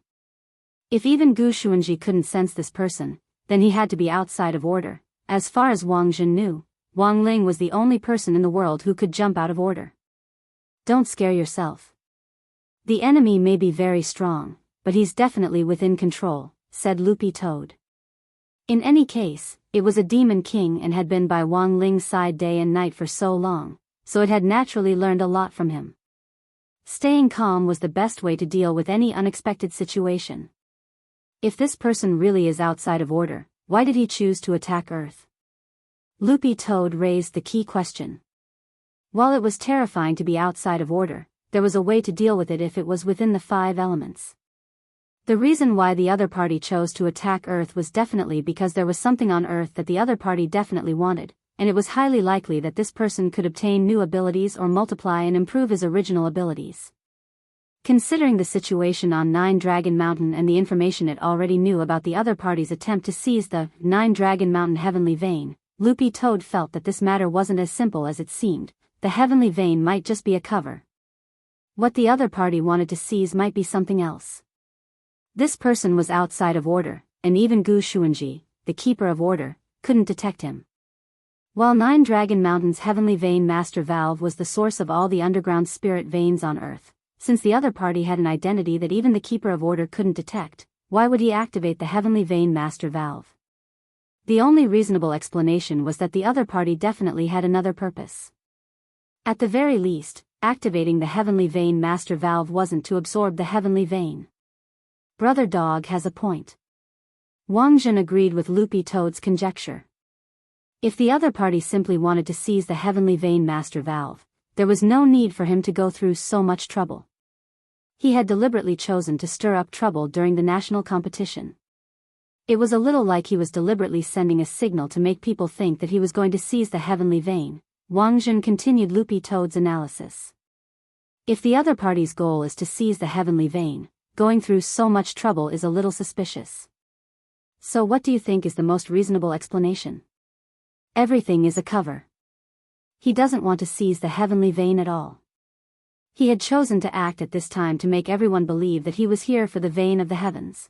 [SPEAKER 1] If even Gu Xuanji couldn't sense this person, then he had to be outside of order. As far as Wang Zhen knew, Wang Ling was the only person in the world who could jump out of order. Don't scare yourself. The enemy may be very strong, but he's definitely within control, said Loopy Toad. In any case, it was a demon king and had been by Wang Ling's side day and night for so long, so it had naturally learned a lot from him. Staying calm was the best way to deal with any unexpected situation. If this person really is outside of order, why did he choose to attack Earth? Loopy Toad raised the key question. While it was terrifying to be outside of order, there was a way to deal with it if it was within the 5 elements. The reason why the other party chose to attack Earth was definitely because there was something on Earth that the other party definitely wanted, and it was highly likely that this person could obtain new abilities or multiply and improve his original abilities. Considering the situation on Nine Dragon Mountain and the information it already knew about the other party's attempt to seize the Nine Dragon Mountain Heavenly Vein, Loopy Toad felt that this matter wasn't as simple as it seemed. The Heavenly Vein might just be a cover. What the other party wanted to seize might be something else. This person was outside of order, and even Gu Xuanji, the keeper of order, couldn't detect him. While Nine Dragon Mountain's Heavenly Vein Master Valve was the source of all the underground spirit veins on Earth, since the other party had an identity that even the keeper of order couldn't detect, why would he activate the Heavenly Vein Master Valve? The only reasonable explanation was that the other party definitely had another purpose. At the very least, activating the Heavenly Vein Master Valve wasn't to absorb the Heavenly Vein. Brother Dog has a point. Wang Jun agreed with Loopy Toad's conjecture. If the other party simply wanted to seize the Heavenly Vein Master Valve, there was no need for him to go through so much trouble. He had deliberately chosen to stir up trouble during the national competition. It was a little like he was deliberately sending a signal to make people think that he was going to seize the Heavenly Vein. Wang Jun continued Loopy Toad's analysis. If the other party's goal is to seize the Heavenly Vein, going through so much trouble is a little suspicious. So what do you think is the most reasonable explanation? Everything is a cover. He doesn't want to seize the Heavenly Vein at all. He had chosen to act at this time to make everyone believe that he was here for the vein of the heavens.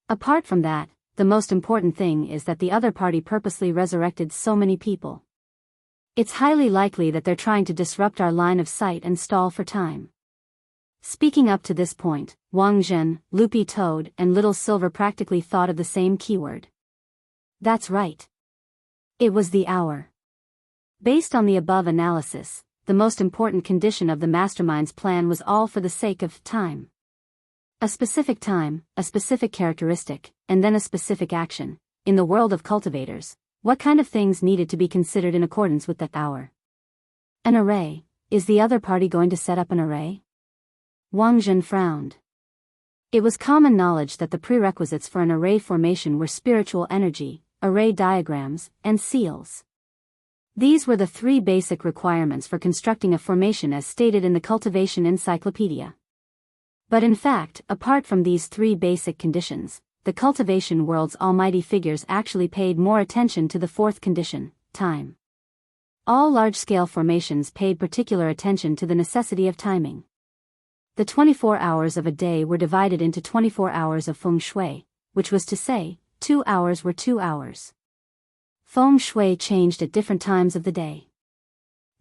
[SPEAKER 1] Apart from that, the most important thing is that the other party purposely resurrected so many people. It's highly likely that they're trying to disrupt our line of sight and stall for time. Speaking up to this point, Wang Zhen, Loopy Toad, and Little Silver practically thought of the same keyword. That's right. It was the hour. Based on the above analysis, the most important condition of the mastermind's plan was all for the sake of time. A specific time, a specific characteristic, and then a specific action. In the world of cultivators, what kind of things needed to be considered in accordance with that hour? An array. Is the other party going to set up an array? Wang Zhen frowned. It was common knowledge that the prerequisites for an array formation were spiritual energy, array diagrams, and seals. These were the three basic requirements for constructing a formation as stated in the Cultivation Encyclopedia. But in fact, apart from these three basic conditions, the cultivation world's almighty figures actually paid more attention to the fourth condition, time. All large-scale formations paid particular attention to the necessity of timing. The 24 hours of a day were divided into 24 hours of feng shui, which was to say, 2 hours were 2 hours. Feng shui changed at different times of the day.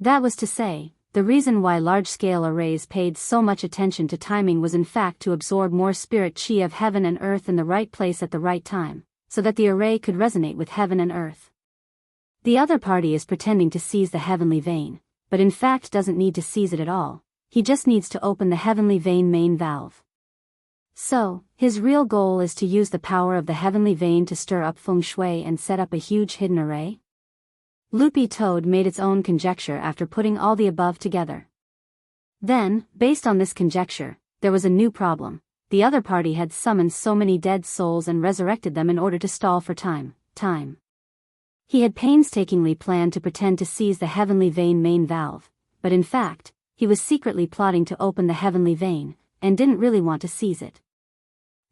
[SPEAKER 1] That was to say, the reason why large-scale arrays paid so much attention to timing was in fact to absorb more spirit chi of heaven and earth in the right place at the right time, so that the array could resonate with heaven and earth. The other party is pretending to seize the heavenly vein, but in fact doesn't need to seize it at all, he just needs to open the heavenly vein main valve. So, his real goal is to use the power of the heavenly vein to stir up feng shui and set up a huge hidden array? Loopy Toad made its own conjecture after putting all the above together. Then, based on this conjecture, there was a new problem. The other party had summoned so many dead souls and resurrected them in order to stall for time. He had painstakingly planned to pretend to seize the heavenly vein main valve, but in fact, he was secretly plotting to open the heavenly vein, and didn't really want to seize it.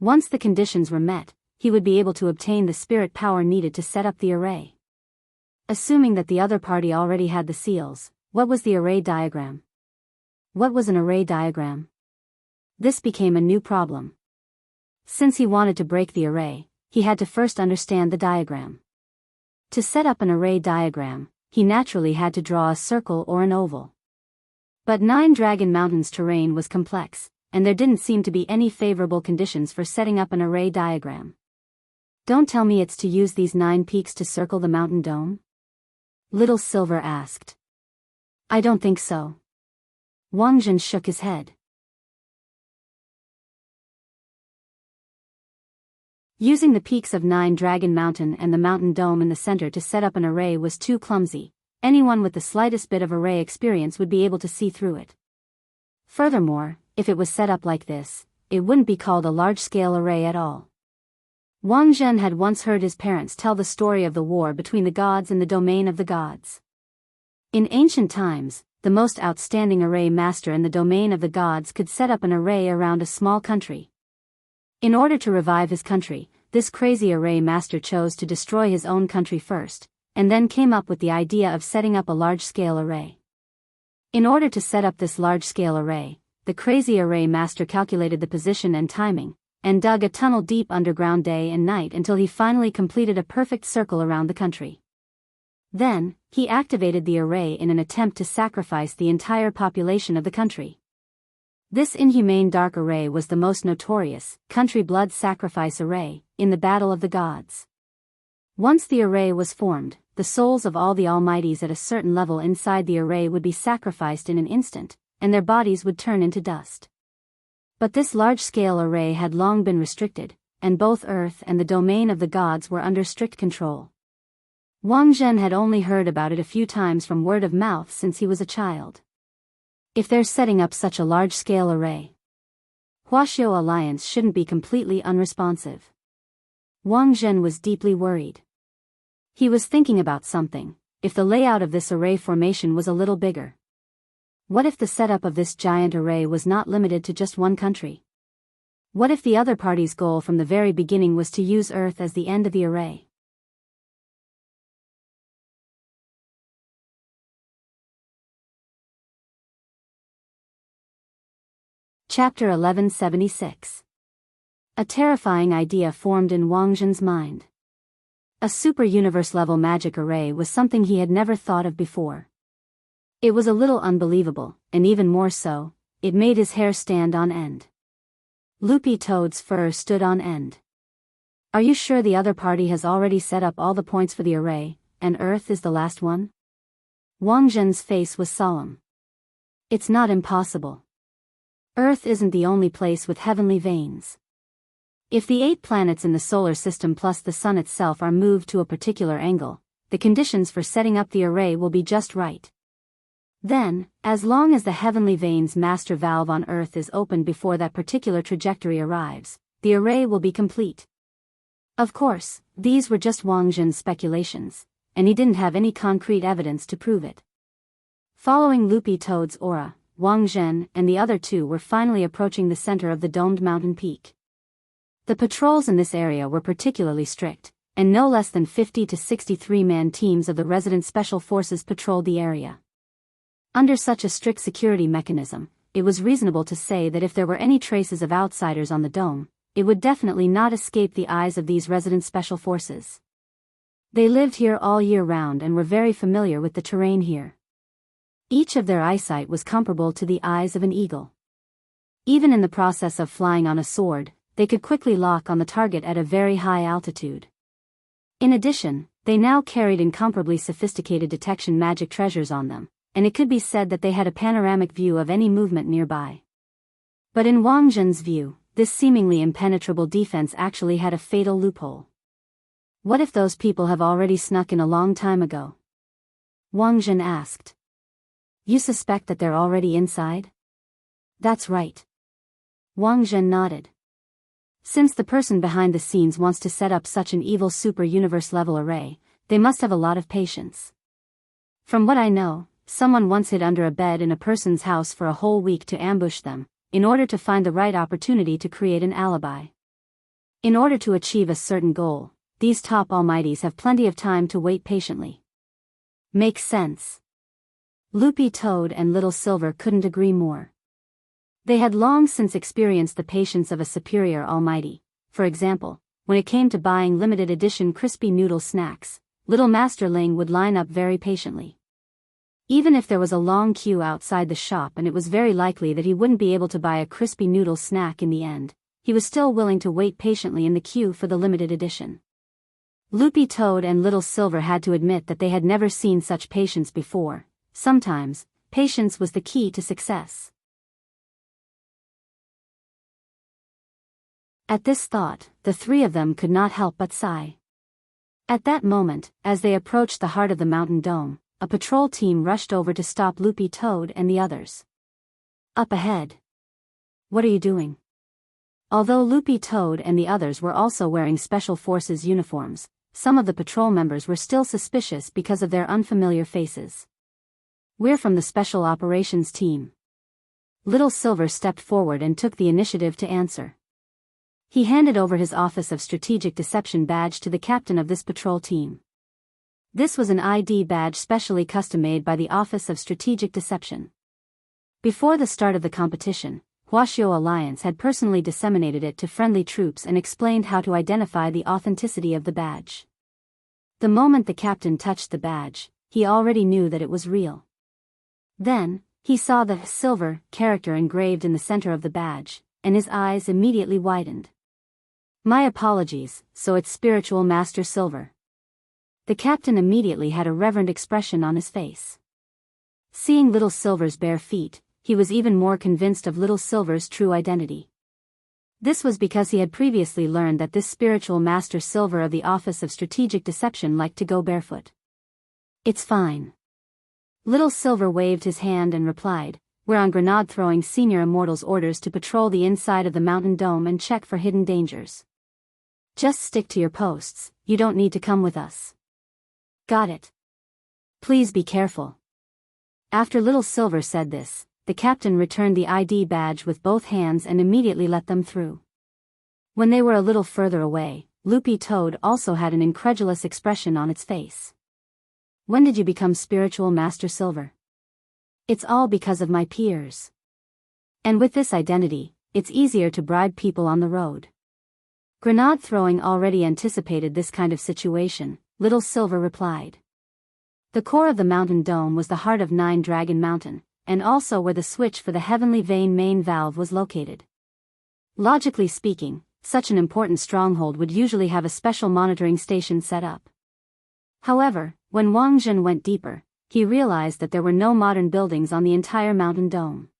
[SPEAKER 1] Once the conditions were met, he would be able to obtain the spirit power needed to set up the array. Assuming that the other party already had the seals, what was the array diagram? What was an array diagram? This became a new problem. Since he wanted to break the array, he had to first understand the diagram. To set up an array diagram, he naturally had to draw a circle or an oval. But Nine Dragon Mountain's terrain was complex, and there didn't seem to be any favorable conditions for setting up an array diagram. Don't tell me it's to use these 9 peaks to circle the mountain dome? Little Silver asked. I don't think so. Wang Zhen shook his head. Using the peaks of Nine Dragon Mountain and the mountain dome in the center to set up an array was too clumsy. Anyone with the slightest bit of array experience would be able to see through it. Furthermore, if it was set up like this, it wouldn't be called a large-scale array at all. Wang Zhen had once heard his parents tell the story of the war between the gods and the domain of the gods. In ancient times, the most outstanding array master in the domain of the gods could set up an array around a small country. In order to revive his country, this crazy array master chose to destroy his own country first, and then came up with the idea of setting up a large-scale array. In order to set up this large-scale array, the crazy array master calculated the position and timing, and dug a tunnel deep underground day and night until he finally completed a perfect circle around the country. Then, he activated the array in an attempt to sacrifice the entire population of the country. This inhumane dark array was the most notorious country blood sacrifice array in the Battle of the Gods. Once the array was formed, the souls of all the Almighties at a certain level inside the array would be sacrificed in an instant, and their bodies would turn into dust. But this large-scale array had long been restricted, and both Earth and the domain of the gods were under strict control. Wang Zhen had only heard about it a few times from word of mouth since he was a child. If they're setting up such a large-scale array, Huaxiao Alliance shouldn't be completely unresponsive. Wang Zhen was deeply worried. He was thinking about something. If the layout of this array formation was a little bigger? What if the setup of this giant array was not limited to just one country? What if the other party's goal from the very beginning was to use Earth as the end of the array? Chapter 1176. A terrifying idea formed in Wang Zhen's mind. A super-universe level magic array was something he had never thought of before. It was a little unbelievable, and even more so, it made his hair stand on end. Loopy Toad's fur stood on end. Are you sure the other party has already set up all the points for the array, and Earth is the last one? Wang Zhen's face was solemn. It's not impossible. Earth isn't the only place with heavenly veins. If the 8 planets in the solar system plus the sun itself are moved to a particular angle, the conditions for setting up the array will be just right. Then, as long as the heavenly veins master valve on Earth is open before that particular trajectory arrives, the array will be complete. Of course, these were just Wang Zhen's speculations, and he didn't have any concrete evidence to prove it. Following Loopy Toad's aura, Wang Zhen and the other two were finally approaching the center of the domed mountain peak. The patrols in this area were particularly strict, and no less than 50 to 63-man teams of the resident special forces patrolled the area. Under such a strict security mechanism, it was reasonable to say that if there were any traces of outsiders on the dome, it would definitely not escape the eyes of these resident special forces. They lived here all year round and were very familiar with the terrain here. Each of their eyesight was comparable to the eyes of an eagle. Even in the process of flying on a sword, they could quickly lock on the target at a very high altitude. In addition, they now carried incomparably sophisticated detection magic treasures on them, and it could be said that they had a panoramic view of any movement nearby. But in Wang Zhen's view, this seemingly impenetrable defense actually had a fatal loophole. What if those people have already snuck in a long time ago? Wang Zhen asked. You suspect that they're already inside? That's right. Wang Zhen nodded. Since the person behind the scenes wants to set up such an evil super-universe level array, they must have a lot of patience. From what I know, someone once hid under a bed in a person's house for a whole week to ambush them, in order to find the right opportunity to create an alibi. In order to achieve a certain goal, these top almighties have plenty of time to wait patiently. Makes sense. Loopy Toad and Little Silver couldn't agree more. They had long since experienced the patience of a superior almighty. For example, when it came to buying limited edition crispy noodle snacks, Little Master Ling would line up very patiently. Even if there was a long queue outside the shop and it was very likely that he wouldn't be able to buy a crispy noodle snack in the end, he was still willing to wait patiently in the queue for the limited edition. Loopy Toad and Little Silver had to admit that they had never seen such patience before. Sometimes, patience was the key to success. At this thought, the three of them could not help but sigh. At that moment, as they approached the heart of the mountain dome, a patrol team rushed over to stop Loopy Toad and the others. Up ahead. What are you doing? Although Loopy Toad and the others were also wearing Special Forces uniforms, some of the patrol members were still suspicious because of their unfamiliar faces. "We're from the Special Operations Team." Little Silver stepped forward and took the initiative to answer. He handed over his Office of Strategic Deception badge to the captain of this patrol team. This was an ID badge specially custom-made by the Office of Strategic Deception. Before the start of the competition, Huaxiao Alliance had personally disseminated it to friendly troops and explained how to identify the authenticity of the badge. The moment the captain touched the badge, he already knew that it was real. Then, he saw the silver character engraved in the center of the badge, and his eyes immediately widened. "My apologies, so it's Spiritual Master Silver." The captain immediately had a reverent expression on his face. Seeing Little Silver's bare feet, he was even more convinced of Little Silver's true identity. This was because he had previously learned that this Spiritual Master Silver of the Office of Strategic Deception liked to go barefoot. "It's fine." Little Silver waved his hand and replied, "We're on grenade-throwing Senior Immortal's orders to patrol the inside of the mountain dome and check for hidden dangers. Just stick to your posts, you don't need to come with us." "Got it. Please be careful." After Little Silver said this, the captain returned the ID badge with both hands and immediately let them through. When they were a little further away, Loopy Toad also had an incredulous expression on its face. "When did you become Spiritual Master Silver?" "It's all because of my peers. And with this identity, it's easier to bribe people on the road." Grenade throwing already anticipated this kind of situation, Little Silver replied. The core of the mountain dome was the heart of Nine Dragon Mountain, and also where the switch for the Heavenly Vein main valve was located. Logically speaking, such an important stronghold would usually have a special monitoring station set up. However, when Wang Zhen went deeper, he realized that there were no modern buildings on the entire mountain dome.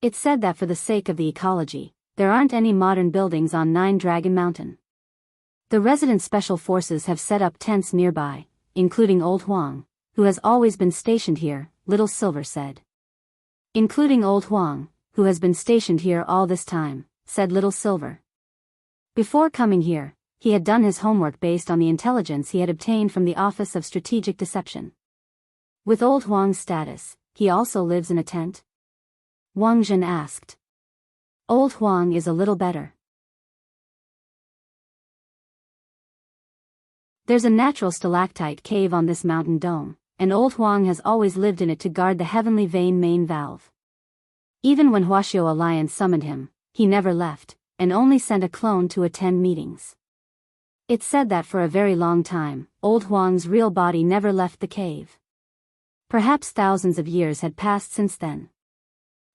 [SPEAKER 1] It said that for the sake of the ecology, there aren't any modern buildings on Nine Dragon Mountain. The resident special forces have set up tents nearby, including Old Huang, who has always been stationed here, Little Silver said. "Including Old Huang, who has been stationed here all this time," said Little Silver. Before coming here, he had done his homework based on the intelligence he had obtained from the Office of Strategic Deception. "With Old Huang's status, he also lives in a tent?" Wang Zhen asked. "Old Huang is a little better. There's a natural stalactite cave on this mountain dome, and Old Huang has always lived in it to guard the Heavenly Vein main valve. Even when Huaxiao Alliance summoned him, he never left, and only sent a clone to attend meetings. It's said that for a very long time, Old Huang's real body never left the cave. Perhaps thousands of years had passed since then.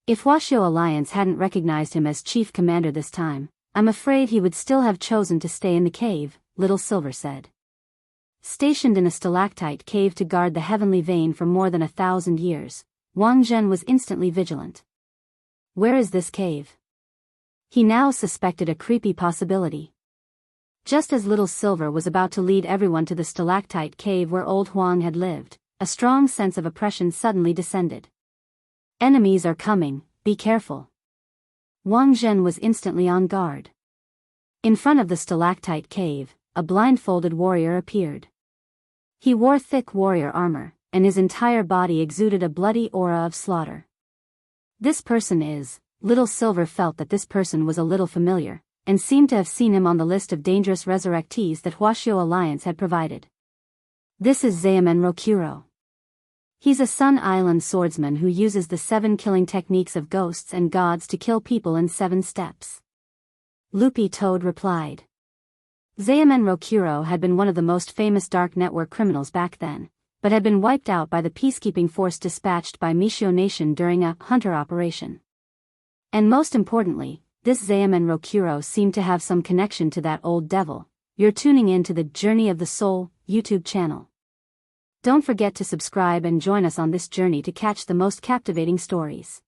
[SPEAKER 1] If Huaxiao Alliance hadn't recognized him as chief commander this time, I'm afraid he would still have chosen to stay in the cave," Little Silver said. Stationed in a stalactite cave to guard the Heavenly Vein for more than 1,000 years, Wang Zhen was instantly vigilant. Where is this cave? He now suspected a creepy possibility. Just as Little Silver was about to lead everyone to the stalactite cave where Old Huang had lived, a strong sense of oppression suddenly descended. "Enemies are coming, be careful." Wang Zhen was instantly on guard. In front of the stalactite cave, a blindfolded warrior appeared. He wore thick warrior armor, and his entire body exuded a bloody aura of slaughter. This person is, Little Silver felt that this person was a little familiar, and seemed to have seen him on the list of dangerous resurrectees that Huaxiao Alliance had provided. This is Zayamen Rokuro. He's a Sun Island swordsman who uses the 7 killing techniques of ghosts and gods to kill people in 7 steps. Loopy Toad replied. Zayamen Rokuro had been one of the most famous dark network criminals back then, but had been wiped out by the peacekeeping force dispatched by Mishio Nation during a hunter operation. And most importantly, this Zayamen Rokuro seemed to have some connection to that old devil. You're tuning in to the Journey of the Soul YouTube channel. Don't forget to subscribe and join us on this journey to catch the most captivating stories.